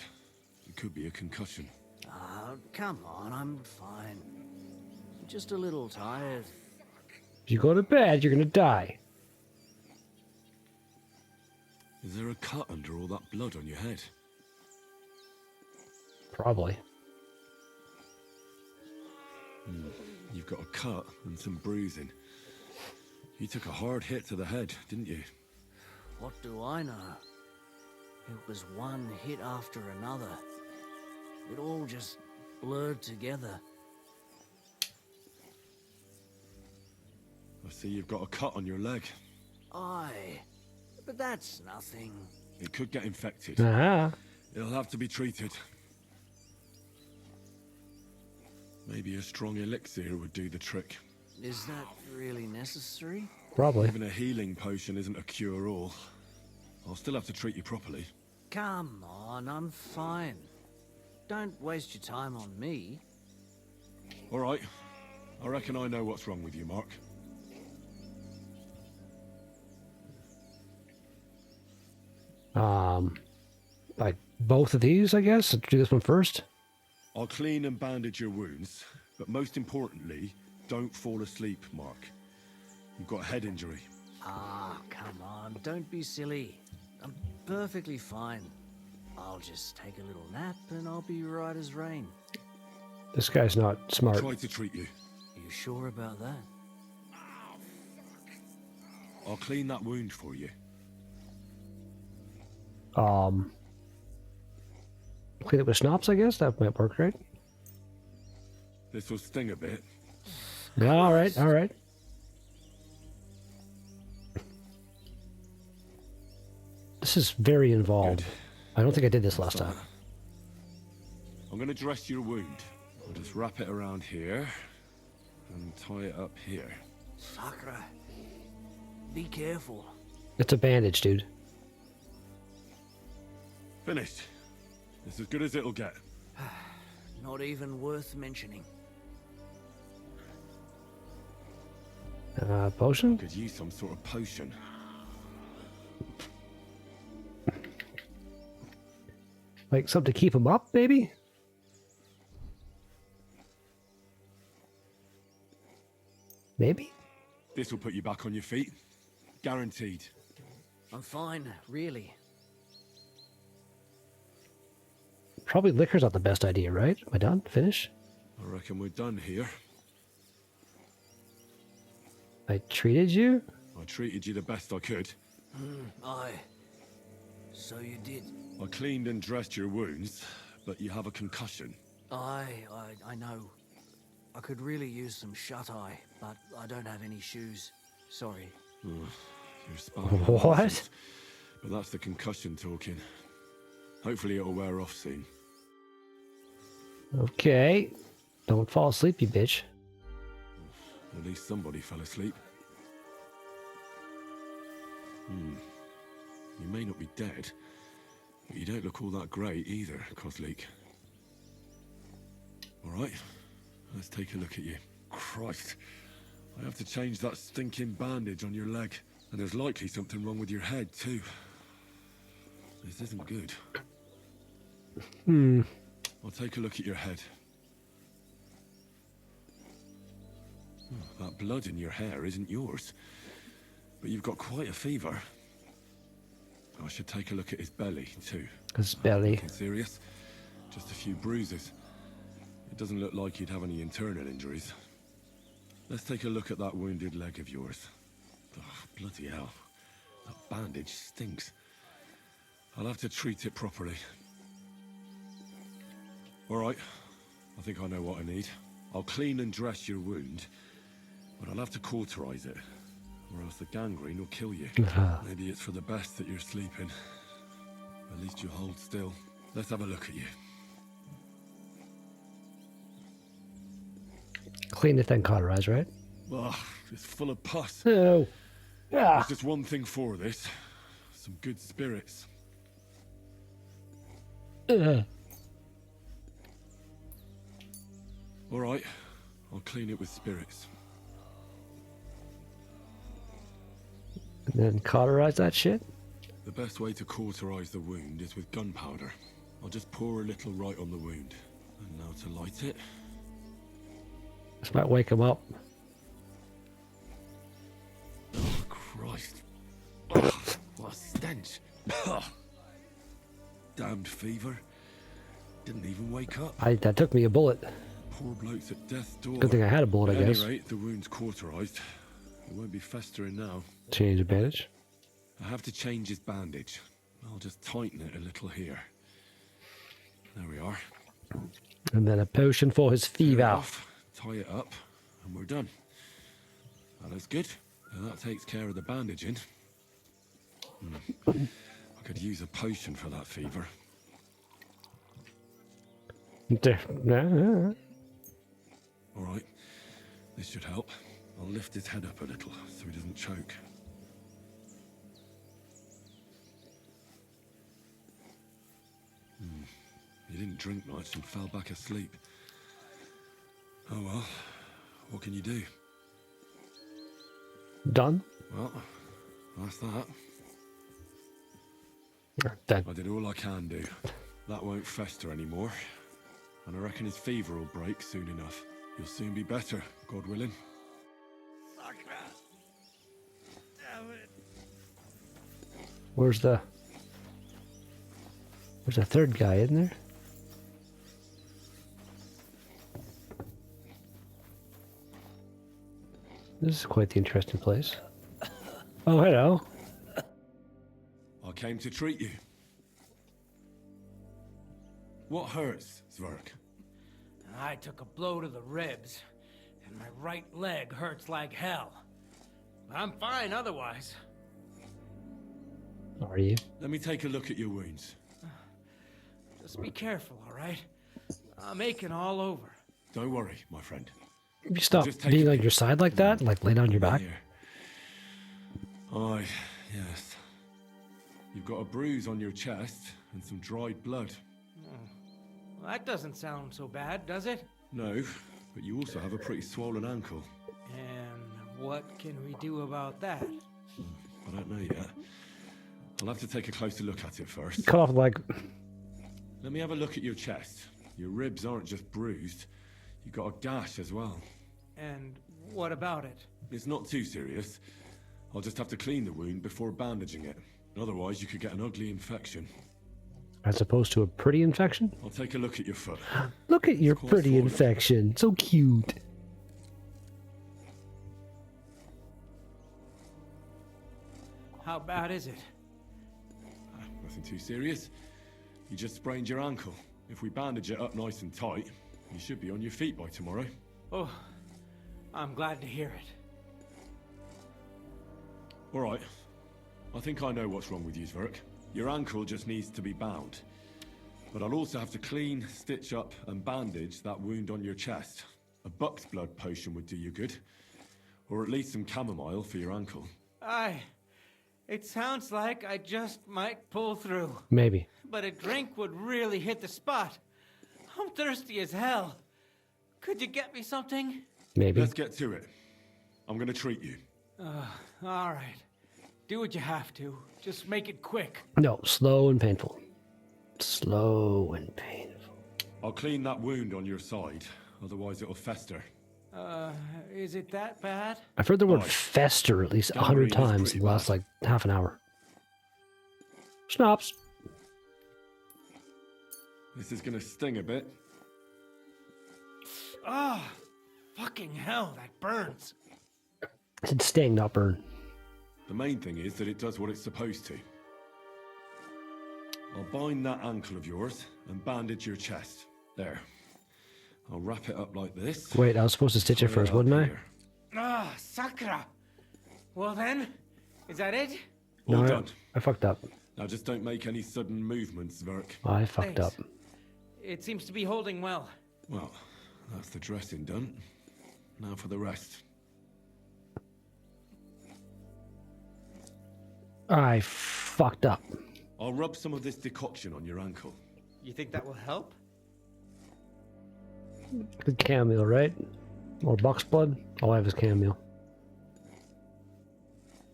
It could be a concussion. Oh, come on, I'm fine. Just a little tired. If you go to bed, you're gonna die. Is there a cut under all that blood on your head? Probably. You've got a cut and some bruising. You took a hard hit to the head, didn't you? What do I know? It was one hit after another. It all just blurred together. I see you've got a cut on your leg. Aye, but that's nothing. It could get infected. Ah. It'll have to be treated. Maybe a strong elixir would do the trick. Is that really necessary? Probably. Even a healing potion isn't a cure-all. I'll still have to treat you properly. Come on, I'm fine. Don't waste your time on me. All right. I reckon I know what's wrong with you, Mark. Like both of these, I guess? Do this one first? I'll clean and bandage your wounds, but most importantly, don't fall asleep, Mark. You've got a head injury. Ah, come on, don't be silly. I'm perfectly fine. I'll just take a little nap and I'll be right as rain. This guy's not smart. Try to treat you. You sure about that? I'll clean that wound for you. Clean it with schnapps, I guess? That might work, right? This will sting a bit. All right, all right. This is very involved. Good. I don't think I did this last time. I'm going to dress your wound. I'll just wrap it around here and tie it up here. Sakra. Be careful. It's a bandage, dude. Finished. It's as good as it'll get. Not even worth mentioning. Potion? Could use some sort of potion. Like something to keep him up, maybe? Maybe? This will put you back on your feet. Guaranteed. I'm fine, really. Probably liquor's not the best idea, right? Am I done? Finish? I reckon we're done here. I treated you? I treated you the best I could. Aye. So you did. I cleaned and dressed your wounds, but you have a concussion. Aye, I know. I could really use some shut-eye, but I don't have any shoes. Sorry. You're spouting What? nonsense, but that's the concussion talking. Hopefully it'll wear off soon. Okay. Don't fall asleep, you bitch. At least somebody fell asleep. You may not be dead, but you don't look all that great either, Kozlik. Alright, let's take a look at you. Christ, I have to change that stinking bandage on your leg. And there's likely something wrong with your head, too. This isn't good. I'll take a look at your head. That blood in your hair isn't yours. But you've got quite a fever. I should take a look at his belly, too. His belly. Nothing serious. Just a few bruises. It doesn't look like you'd have any internal injuries. Let's take a look at that wounded leg of yours. Oh, bloody hell. That bandage stinks. I'll have to treat it properly. Alright. I think I know what I need. I'll clean and dress your wound, but I'll have to cauterize it, or else the gangrene will kill you. Maybe it's for the best that you're sleeping. At least you hold still. Let's have a look at you. Clean it, then cauterize, right? Ugh, it's full of pus. Oh. Yeah. There's just one thing for this. Some good spirits. Alright, I'll clean it with spirits. And then cauterize that shit? The best way to cauterize the wound is with gunpowder. I'll just pour a little right on the wound. And now to light it. This might wake him up. Oh, Christ. Oh, what a stench. fever. Didn't even wake up. That took me a bullet. Poor bloke's at death's door. Good thing I had a bullet, I At guess. any rate, the wound's cauterized. It won't be festering now. Change the bandage. I have to change his bandage. I'll just tighten it a little here. There we are. And then a potion for his fever. Off, tie it up, and we're done. That looks good. And that takes care of the bandaging. I could use a potion for that fever. All right, this should help. I'll lift his head up a little so he doesn't choke. He didn't drink much and fell back asleep. Oh well, what can you do? Done? Well, that's that. Dead. I did all I can do. That won't fester anymore. And I reckon his fever will break soon enough. You'll soon be better, God willing. Where's the third guy, isn't there? This is quite the interesting place. Oh, hello. I came to treat you. What hurts, Zwerg? I took a blow to the ribs, and my right leg hurts like hell. But I'm fine otherwise. Are you? Let me take a look at your wounds. Just be careful, all right? I'm aching all over. Don't worry, my friend. You stop being on your side like that? Like lay down your back? Aye, yes. You've got a bruise on your chest and some dried blood. Well, that doesn't sound so bad, does it? No, but you also have a pretty swollen ankle. And what can we do about that? I don't know yet. I'll have to take a closer look at it first. Cut off like... Let me have a look at your chest. Your ribs aren't just bruised. You've got a gash as well. And what about it? It's not too serious. I'll just have to clean the wound before bandaging it. Otherwise, you could get an ugly infection. As opposed to a pretty infection? I'll take a look at your foot. Look at your pretty infection. So cute. How bad is it? Nothing too serious. You just sprained your ankle. If we bandage it up nice and tight, you should be on your feet by tomorrow. Oh, I'm glad to hear it. All right. I think I know what's wrong with you, Zwerg. Your ankle just needs to be bound. But I'll also have to clean, stitch up, and bandage that wound on your chest. A buck's blood potion would do you good. Or at least some chamomile for your ankle. It sounds like I just might pull through. Maybe. But a drink would really hit the spot. I'm thirsty as hell. Could you get me something? Maybe. Let's get to it. I'm gonna treat you. All right. Do what you have to. Just make it quick. No, slow and painful. Slow and painful. I'll clean that wound on your side. Otherwise it'll fester. Is it that bad? I've heard the word fester at least 100 times in the last, like, half an hour. Schnapps. This is gonna sting a bit. Fucking hell, that burns. I said sting, not burn. The main thing is that it does what it's supposed to. I'll bind that ankle of yours and bandage your chest. There. I'll wrap it up like this. Wait, I was supposed to stitch it first, wasn't I? Sakra. Well then, is that it? All done. I fucked up. Now just don't make any sudden movements, Zwerg. I fucked up. It seems to be holding well. Well, that's the dressing done. Now for the rest. I fucked up. I'll rub some of this decoction on your ankle. You think that will help? Good chamomile, right? Or buck's blood? All I have is chamomile.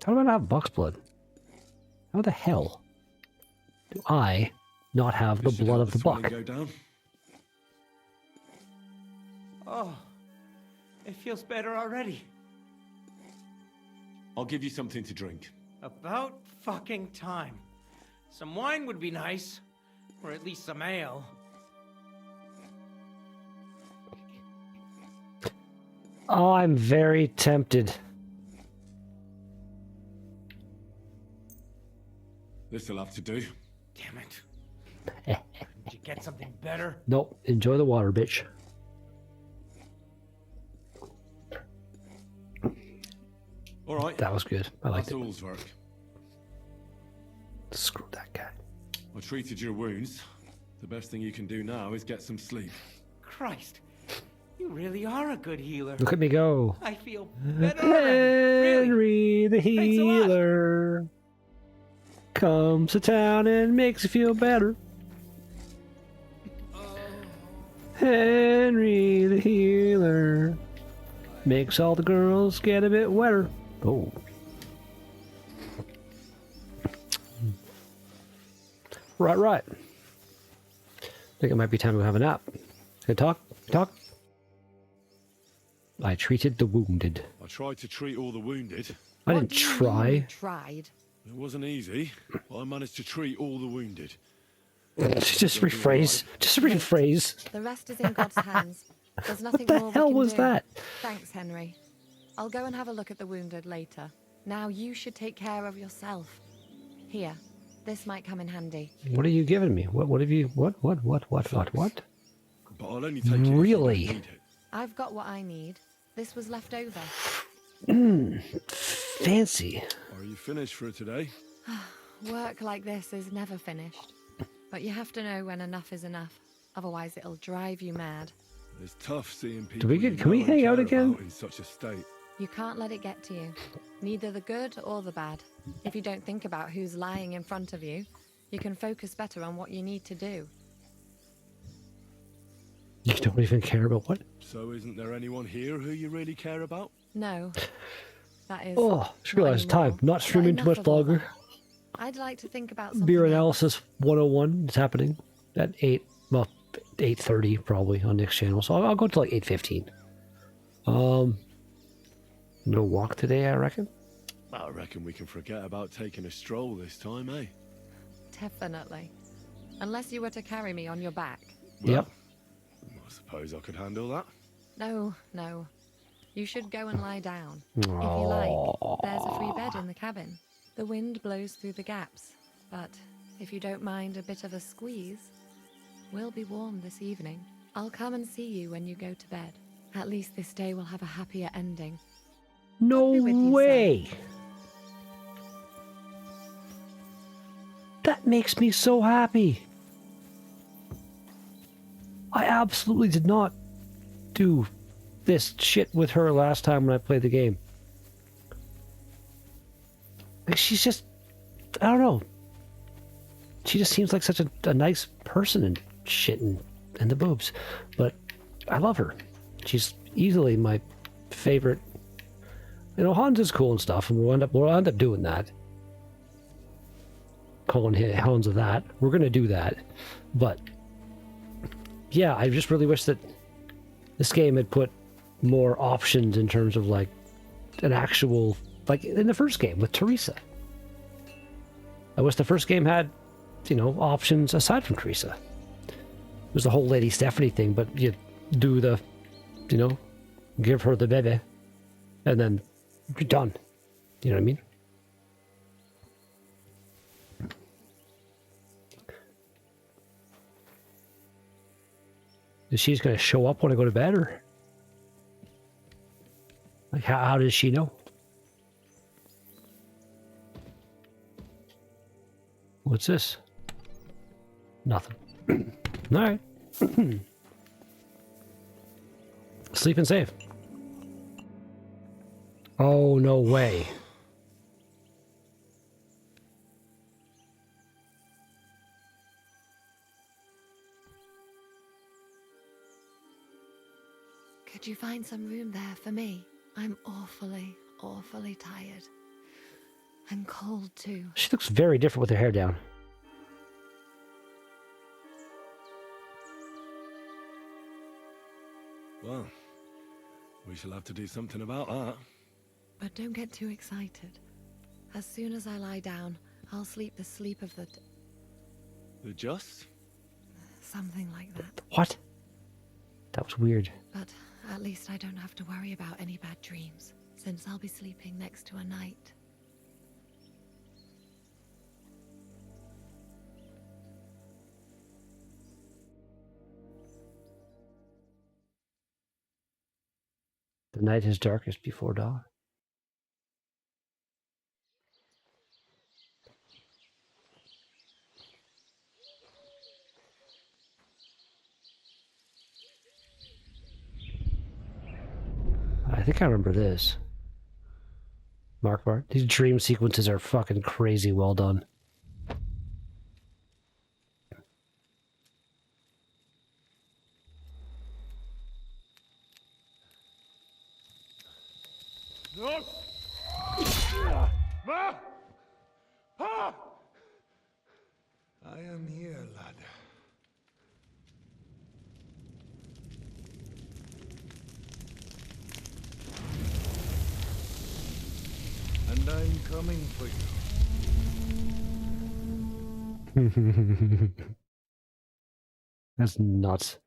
How do I not have buck's blood? How the hell do I not have the blood of the buck? Go down. Oh, it feels better already. I'll give you something to drink. About fucking time. Some wine would be nice. Or at least some ale. Oh, I'm very tempted. This'll have to do. Damn it. Couldn't you get something better? Nope. Enjoy the water, bitch. All right. That was good. I liked That's it. all's work. Screw that guy. I treated your wounds. The best thing you can do now is get some sleep. Christ. You really are a good healer. Look at me go. I feel better already. Henry the Thanks a lot. healer comes to town and makes you feel better. Henry the healer makes all the girls get a bit wetter. Oh. Right. I think it might be time to have a nap. Can I talk? I treated the wounded. I tried to treat all the wounded. I didn't try. Tried. It wasn't easy, but I managed to treat all the wounded. Just rephrase. Just rephrase. The rest is in God's hands. There's nothing What the more hell we can was do. that? Thanks, Henry. I'll go and have a look at the wounded later. Now you should take care of yourself. Here, this might come in handy. What are you giving me? What have you? What? But I'll only take it. Really? If you need it. I've got what I need. This was left over. Fancy. Are you finished for today? Work like this is never finished. But you have to know when enough is enough. Otherwise it'll drive you mad. It's tough seeing people. Can we hang out again? In such a state. You can't let it get to you. Neither the good or the bad. If you don't think about who's lying in front of you, you can focus better on what you need to do. You don't even care about what? So isn't there anyone here who you really care about? No. That is... Oh, just realized time. Not streaming too much longer. I'd like to think about something Beer else. Analysis 101 is happening at 8:30 probably on Nick's channel. So I'll go to like 8:15. No walk today, I reckon. I reckon we can forget about taking a stroll this time, eh? Definitely. Unless you were to carry me on your back. Yep. I suppose I could handle that. No. You should go and lie down. If you like, there's a free bed in the cabin. The wind blows through the gaps, but if you don't mind a bit of a squeeze, we'll be warm this evening. I'll come and see you when you go to bed. At least this day will have a happier ending. No way. That makes me so happy. I absolutely did not do this shit with her last time when I played the game. Like, she's just, I don't know. She just seems like such a nice person and shit and the boobs. But I love her. She's easily my favorite. You know, Hans is cool and stuff, and we'll end up doing that. Calling Hans of that. We're gonna do that. But yeah, I just really wish that this game had put more options in terms of like an actual, like in the first game with Teresa. I wish the first game had, you know, options aside from Teresa. There's the whole Lady Stephanie thing, but you do the, you know, give her the baby, and then you're done. You know what I mean? Is she just gonna show up when I go to bed, or like how does she know? What's this? Nothing. All right. Sleep and save. Oh, no way. Could you find some room there for me? I'm awfully tired. I'm cold too. She looks very different with her hair down. Well, we shall have to do something about that. But don't get too excited. As soon as I lie down, I'll sleep the sleep of the... The just? something like that. What? That was weird. But at least I don't have to worry about any bad dreams, since I'll be sleeping next to a knight. The night is darkest before dawn. I think I remember this. Mark. These dream sequences are fucking crazy well done. No! Ma! Ah! I am here, lad. And I'm coming for you. That's nuts.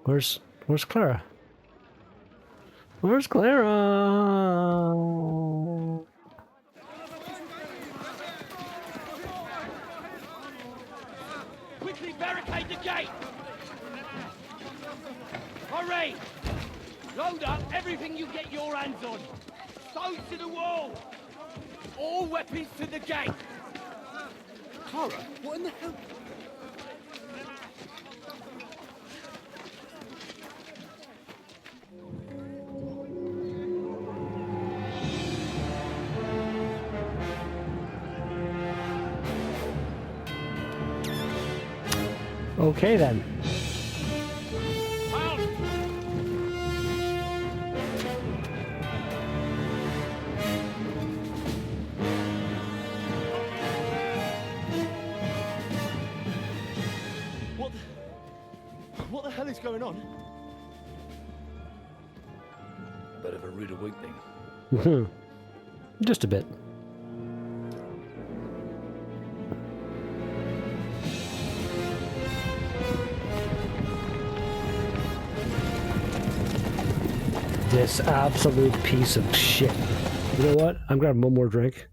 Where's Clara? Where's Clara? Quickly barricade the gate! Hurry! Load up everything you get your hands on. Stones to the wall! All weapons to the gate! Clara, what in the hell? Okay then. What the hell is going on? Bit of a rude awakening. Just a bit. This absolute piece of shit. You know what? I'm grabbing one more drink.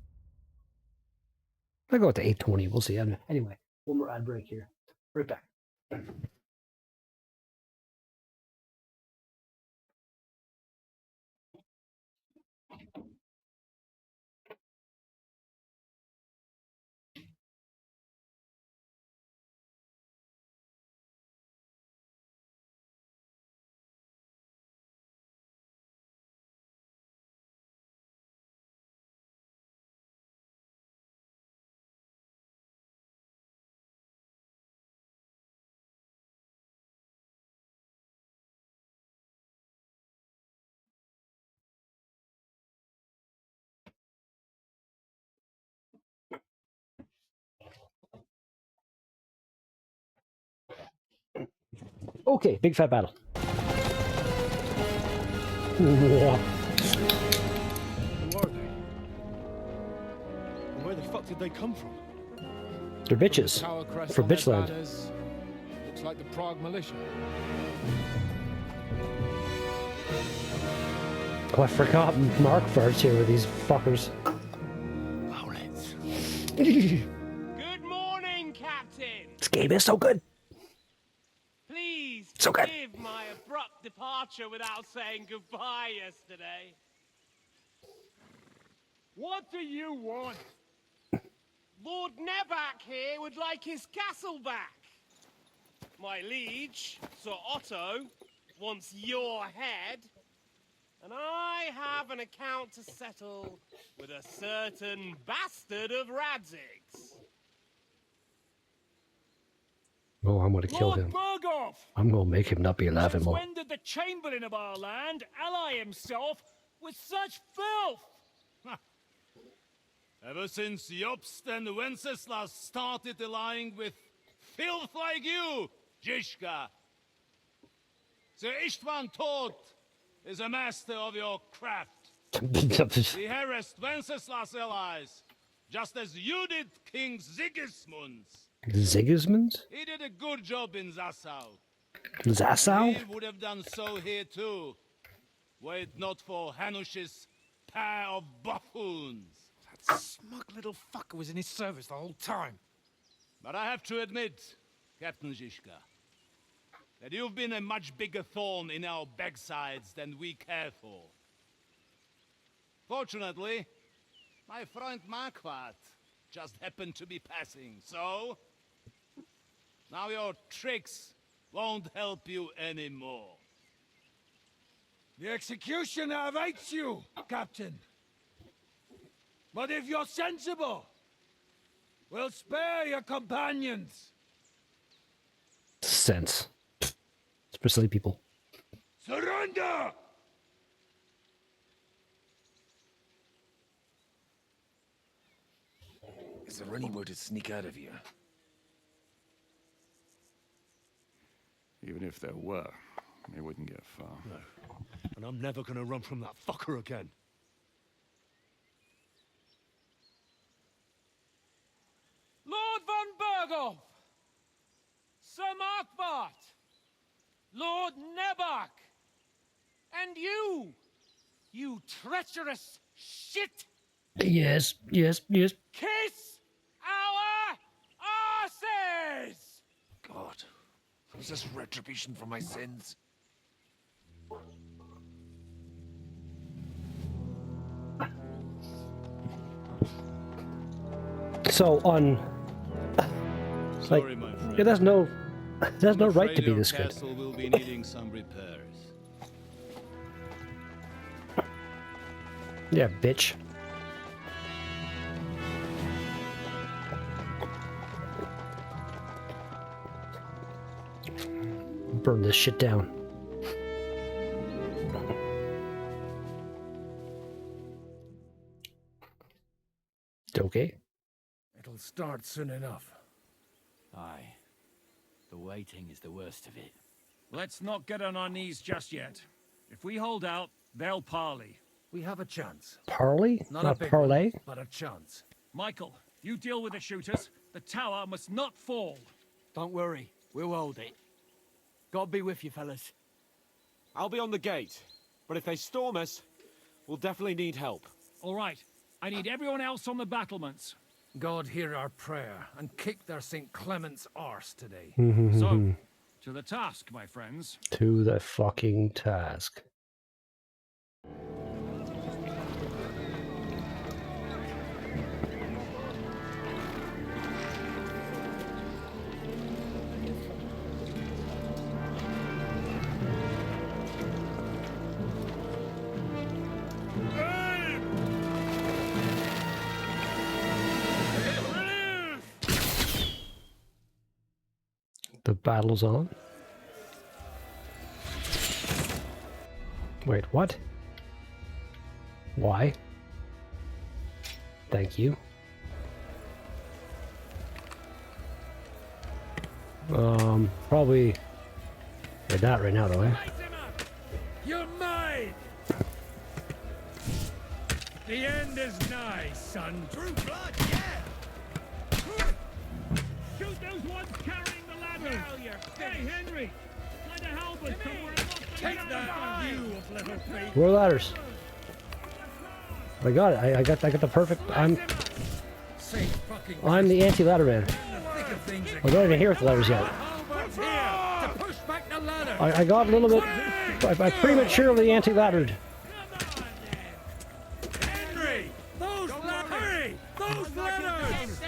I'll go with the 820. We'll see. Anyway, one more ad break here. Right back. Okay, big fat battle. Who are they? And where the fuck did they come from? They're bitches. For bitchland. Looks like the Prague militia. Oh, I forgot Mark first here with these fuckers. Good morning, Captain! This game is so good. Please So good. forgive my abrupt departure without saying goodbye yesterday. What do you want? Lord Nebakov here would like his castle back. My liege, Sir Otto, wants your head. And I have an account to settle with a certain bastard of Radzig's. Oh, I'm gonna kill Lord him. Bergov! I'm gonna make him not be alive Since anymore. when did the Chamberlain of our land ally himself with such filth? Ever since Jobst and Wenceslas started allying with filth like you, Zizka. Sir Istvan Tod is a master of your craft. He harassed Wenceslas' allies, Just as you did King Sigismund. Sigismund? He did a good job in Zassau. Zassau? And he would have done so here too, were it not for Hanush's pair of buffoons. That smug little fucker was in his service the whole time. But I have to admit, Captain Zizka, that you've been a much bigger thorn in our backsides than we care for. Fortunately, my friend Marquardt just happened to be passing, so now your tricks won't help you anymore. The executioner awaits you, Captain. But if you're sensible, we'll spare your companions. Sense. It's for silly people. Surrender! Is there any way to sneak out of here? Even if there were, they wouldn't get far. No. And I'm never gonna run from that fucker again. Lord von Berghoff! Sir Markbart! Lord Nebak! And you! You treacherous shit! Yes, yes, yes. Kiss our asses! God, is this retribution for my sins? So on, like, Sorry, my friend. it has no right to Afraid be your this good. castle will be needing some repairs. Yeah, bitch. Burn this shit down. Okay. It'll start soon enough. Aye. The waiting is the worst of it. Let's not get on our knees just yet. If we hold out, they'll parley. We have a chance. Parley? Not Not a big parlay? one, but a chance. Michael, you deal with the shooters. The tower must not fall. Don't worry, we'll hold it. God be with you, fellas. I'll be on the gate, but if they storm us, we'll definitely need help. All right, I need everyone else on the battlements. God hear our prayer and kick their St. Clement's arse today. So, to the task, my friends. To the fucking task. The battle's on. Wait, what? Why? Thank you. Probably not right now though, eh? You're mine! The end is nigh, son. True blood, yeah! Shoot those ones carrying the ladder! Hey, Henry! Try to help us somewhere. Take that, you little thief! Where are ladders? I got it. I got the perfect. I'm the anti-ladder man. I don't even hear with the ladders yet. I got a little bit. I prematurely anti-laddered. Henry! Those ladders! Hurry! Those ladders!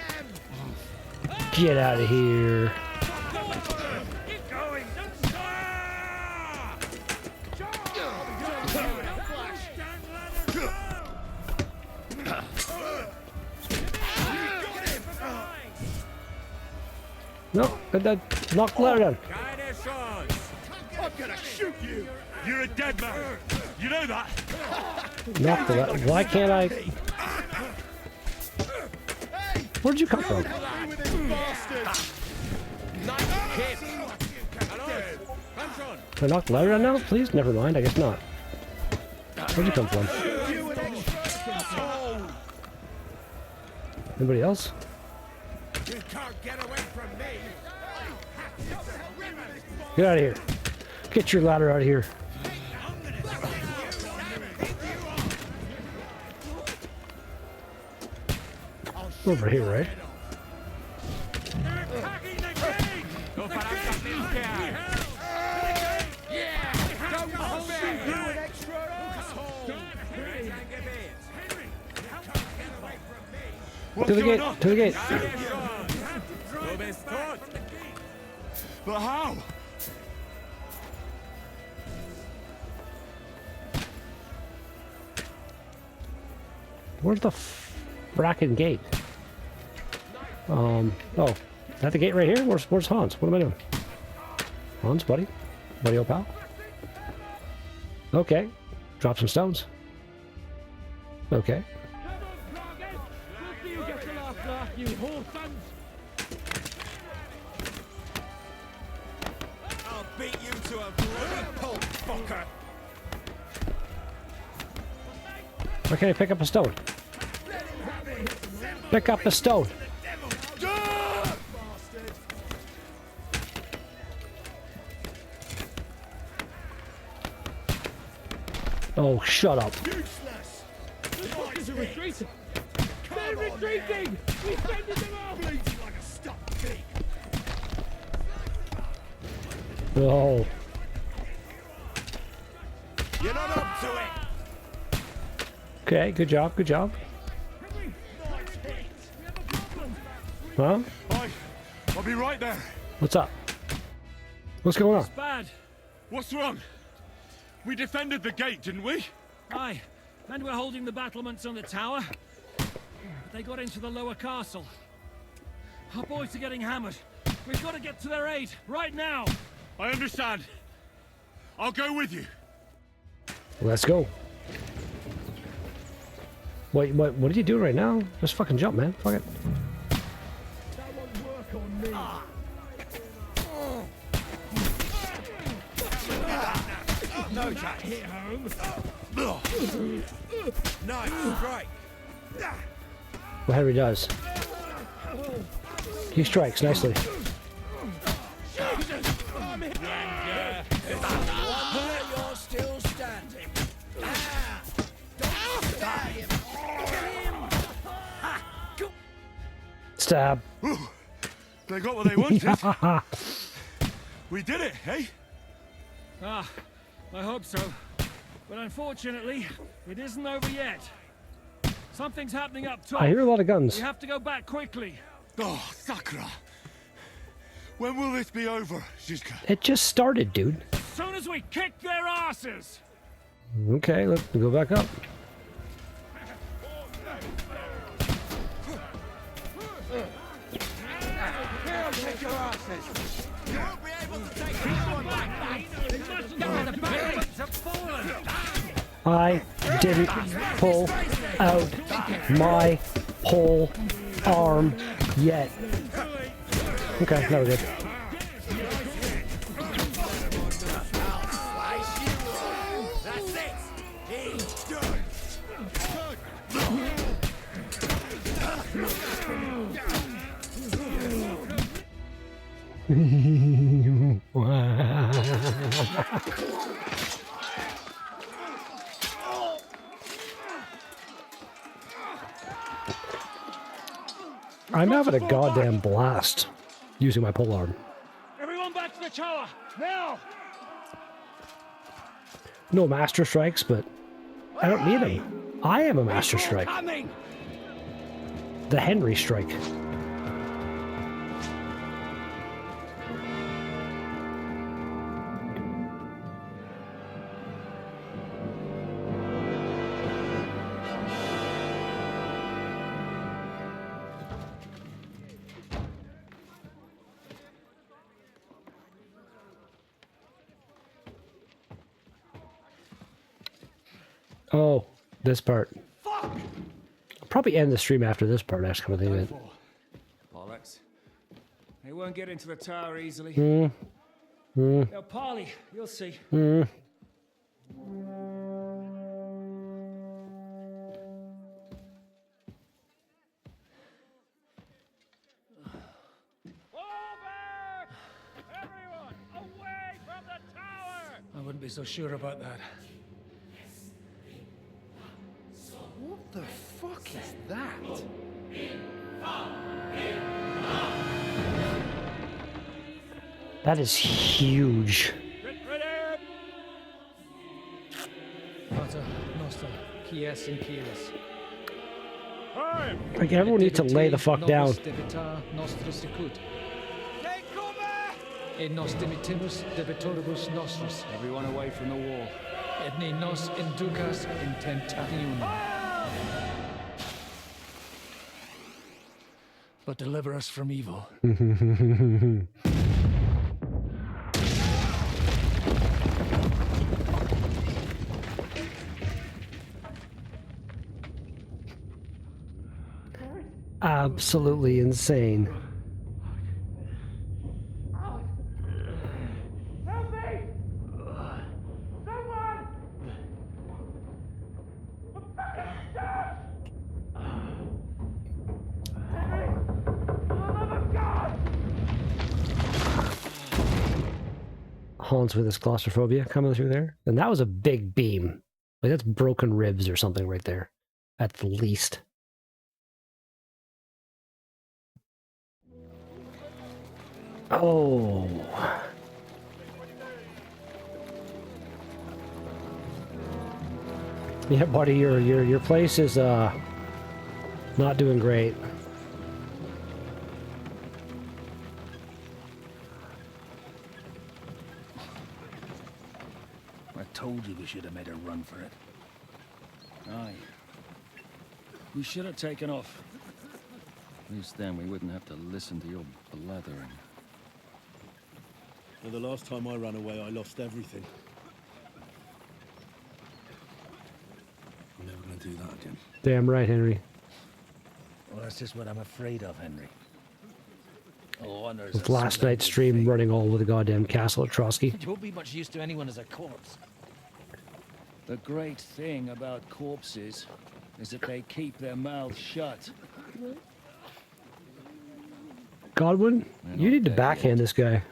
Get out of here. Keep going! No, knock the ladder down. I'm gonna shoot you! You're a dead man! You know that? Knock the ladder. Why can't I? Where'd you come from? Can I knock the ladder down now, please? Never mind, I guess not. Where'd you come from? Anybody else? You can't get away from me. Get out of here. Get your ladder out of here. Over here, right? To the gate, to the gate. But how? Where's the fracking gate? Oh, is that the gate right here? Where's Hans? What am I doing? Hans, buddy? Buddy, old pal? Okay. Drop some stones. Okay. You whole sons! I'll beat you to a bloody pulp, fucker! Why can't I pick up a stone? Pick up a stone! Oh, shut up. Useless! The boys are retreating! They're retreating! We fended them off! Bleeding like a stuck pig! Oh. You're not up to it! Okay, good job, good job. Huh? I'll be right there. What's up? What's going on? It's bad. What's wrong? We defended the gate, didn't we? Aye, and we're holding the battlements on the tower. But they got into the lower castle. Our boys are getting hammered. We've got to get to their aid, right now! I understand. I'll go with you. Let's go. Wait, what are you doing right now? Just fucking jump, man. Fuck it. That won't work on me. No, Jack. Hit home. Nice strike. What Henry does. He strikes nicely. You're still standing. Don't stab him. Stab. They got what they wanted. We did it, eh? Ah, I hope so. But unfortunately, it isn't over yet. Something's happening up top. I hear a lot of guns. We have to go back quickly. Oh, Sakura. When will this be over, Zizka? It just started, dude. As soon as we kick their asses! Okay, let's go back up. Take your asses. You won't be able to take anyone back. The battlements have fallen. I didn't pull out my pole arm yet. Okay, that was good. That's it. He's done. I'm having a goddamn blast using my polearm. Everyone back to the tower, now! No master strikes, but I don't need them. I am a master strike. Coming! The Henry strike. Oh, this part. I'll probably end the stream after this part, actually, come to think of it. Bollocks. They won't get into the tower easily. Now, Parley, you'll see. wouldn't be so sure about that. What the fuck is that? That is huge. Pater Noster, Kies in Kies. Like, everyone needs to lay the fuck down. Et nos dimittimus debitoribus nostris. Everyone away from the wall. Et ne nos inducas in tentationem. But deliver us from evil. Absolutely insane. Hans with his claustrophobia coming through there. And that was a big beam. Like, that's broken ribs or something right there. At the least. Oh. Yeah, buddy, your place is not doing great. I told you we should have made a run for it. Aye. We should have taken off. At least then we wouldn't have to listen to your blathering. And the last time I ran away, I lost everything. I'm never going to do that again. Damn right, Henry. Well, that's just what I'm afraid of, Henry. With last night's stream running all over the goddamn castle at Trotsky. It won't be much use to anyone as a corpse. The great thing about corpses is that they keep their mouths shut. Godwin, you need to backhand this guy.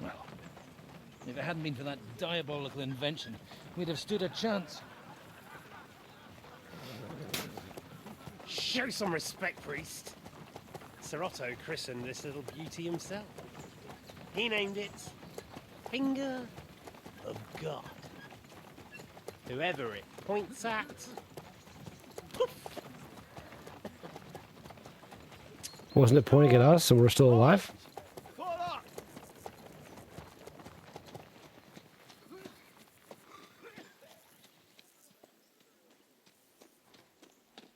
Well, if it hadn't been for that diabolical invention, we'd have stood a chance. Show some respect, priest. Sir Otto christened this little beauty himself. He named it Finger of God. Whoever it points at, poof. Wasn't it pointing at us and we're still alive?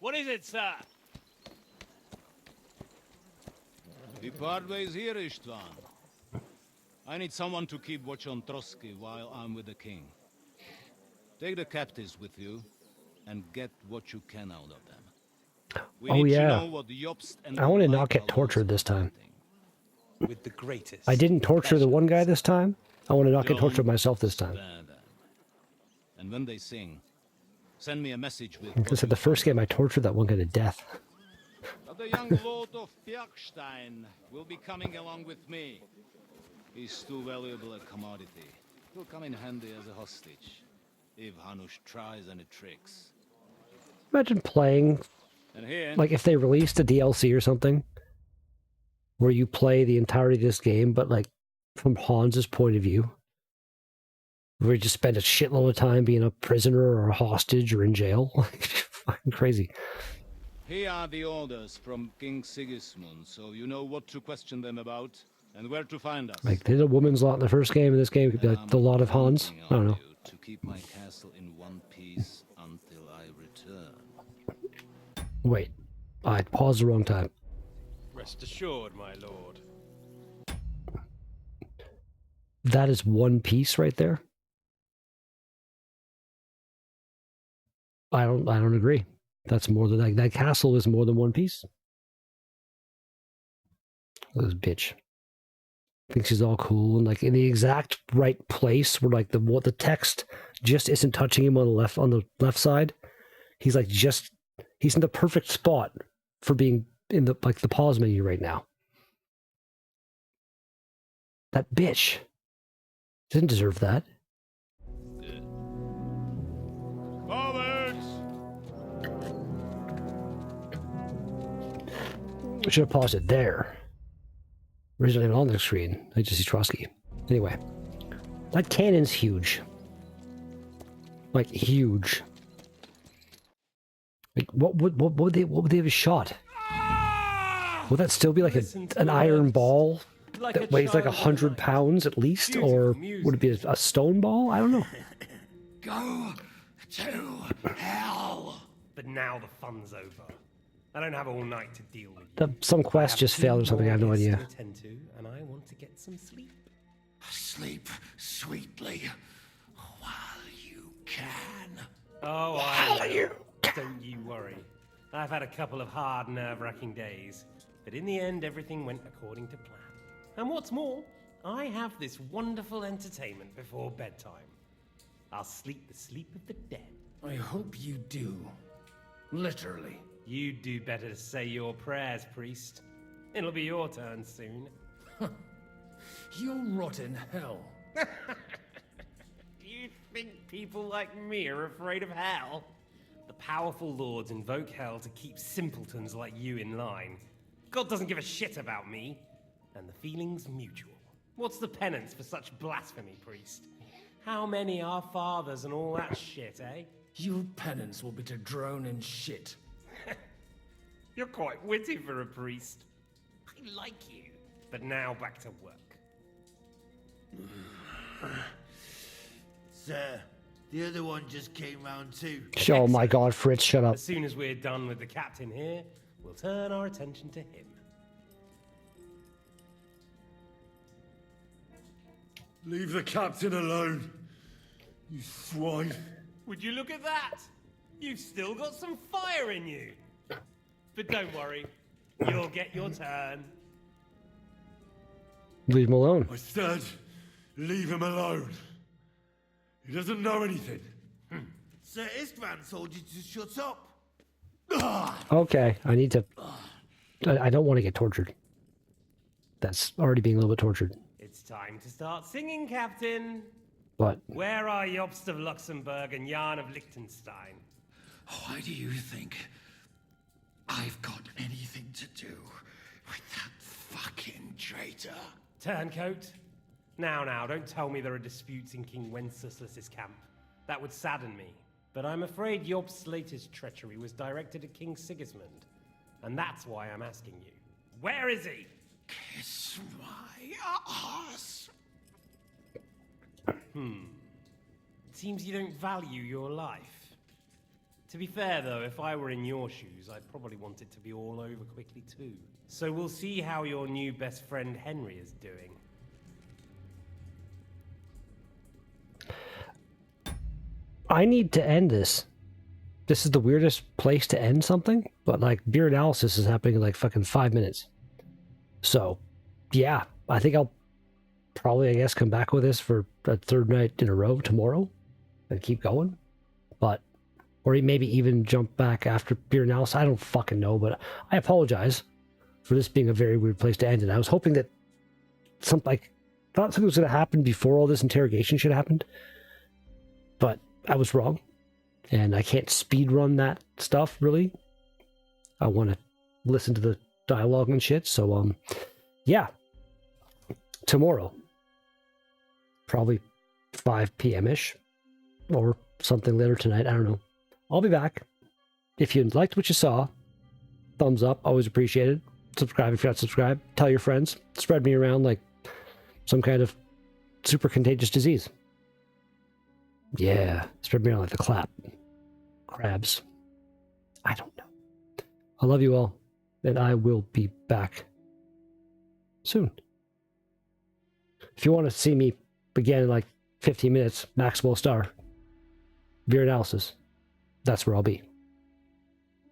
What is it, sir? We part ways here, Istvan. I need someone to keep watch on Trotsky while I'm with the king. Take the captives with you, and get what you can out of them. We Oh need to yeah. know what the Yopst and I want to not get tortured this time. with the greatest. I didn't torture the one guy this time. I want to not get tortured myself this time. And when they sing, send me a message with Because at the first game I tortured that one guy to death. But the young lord of Bjergstein will be coming along with me. He's too valuable a commodity. He'll come in handy as a hostage, if Hanush tries any tricks. Imagine playing, And here, like if they released a DLC or something, where you play the entirety of this game, but like from Hans's point of view, where you just spend a shitload of time being a prisoner or a hostage or in jail. Fucking crazy. here are the orders from King Sigismund, so you know what to question them about and where to find us. Like, there's a woman's lot in the first game, and this game could be like the lot of Hans. I don't know. To keep my castle in one piece until I return. Wait. I paused the wrong time. Rest assured, my lord. That is one piece right there. I don't agree. That's more than that castle is more than one piece. This bitch thinks she's all cool and like in the exact right place where like the text just isn't touching him on the left side. He's like he's in the perfect spot for being in the pause menu right now. That bitch. Didn't deserve that. I should have paused it there. Originally even on the screen. I just see Trotsky. Anyway. That cannon's huge. Like, huge. Like, what would they have shot? Would that still be like an iron ball that weighs like 100 pounds at least? Or would it be a stone ball? I don't know. Go to hell! But now the fun's over. I don't have all night to deal with you. Some quest just failed or something, I have no idea. Attend to, and I want to get some sleep. Sleep sweetly while you can. Oh, I will. Don't you worry. I've had a couple of hard, nerve-wracking days, but in the end, everything went according to plan. And what's more, I have this wonderful entertainment before bedtime. I'll sleep the sleep of the dead. I hope you do. Literally. You'd do better to say your prayers, priest. It'll be your turn soon. You'll rot in hell. Do you think people like me are afraid of hell? The powerful lords invoke hell to keep simpletons like you in line. God doesn't give a shit about me, and the feeling's mutual. What's the penance for such blasphemy, priest? How many are fathers and all that shit, eh? Your penance will be to drown in shit. You're quite witty for a priest. I like you. But now back to work. Sir, the other one just came round too. Oh my god, Fritz, shut up. As soon as we're done with the captain here, we'll turn our attention to him. Leave the captain alone, you swine. Would you look at that? You've still got some fire in you. But don't worry, you'll get your turn. Leave him alone. I said, leave him alone. He doesn't know anything. Sir Istvan told you to shut up. Okay, I need to... I don't want to get tortured. That's already being a little bit tortured. It's time to start singing, Captain. What? Where are Jobst of Luxembourg and Jan of Liechtenstein? Why do you think I've got anything to do with that fucking traitor? Turncoat? Now, don't tell me there are disputes in King Wenceslas's camp. That would sadden me. But I'm afraid Jobst's latest treachery was directed at King Sigismund. And that's why I'm asking you. Where is he? Kiss my ass. It seems you don't value your life. To be fair, though, if I were in your shoes, I'd probably want it to be all over quickly, too. So we'll see how your new best friend Henry is doing. I need to end this. This is the weirdest place to end something, but like beer analysis is happening in like fucking 5 minutes. So, yeah, I think I'll probably, I guess, come back with this for a third night in a row tomorrow and keep going. But, or maybe even jump back after beer analysis. I don't fucking know, but I apologize for this being a very weird place to end it. I was hoping that thought something was going to happen before all this interrogation shit happened, but I was wrong, and I can't speed run that stuff really. I want to listen to the dialogue and shit. So yeah, tomorrow, probably 5 p.m. ish, or something later tonight. I don't know. I'll be back. If you liked what you saw, thumbs up, always appreciated. Subscribe if you're not subscribed. Tell your friends. Spread me around like some kind of super contagious disease. Yeah, spread me around like the crabs. I don't know. I love you all, and I will be back soon. If you want to see me again in like 15 minutes, Maxwell Star, beer analysis, that's where I'll be.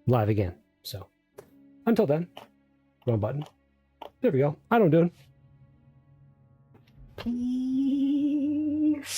Live again. So, until then, wrong button. There we go. I don't do it. Peace.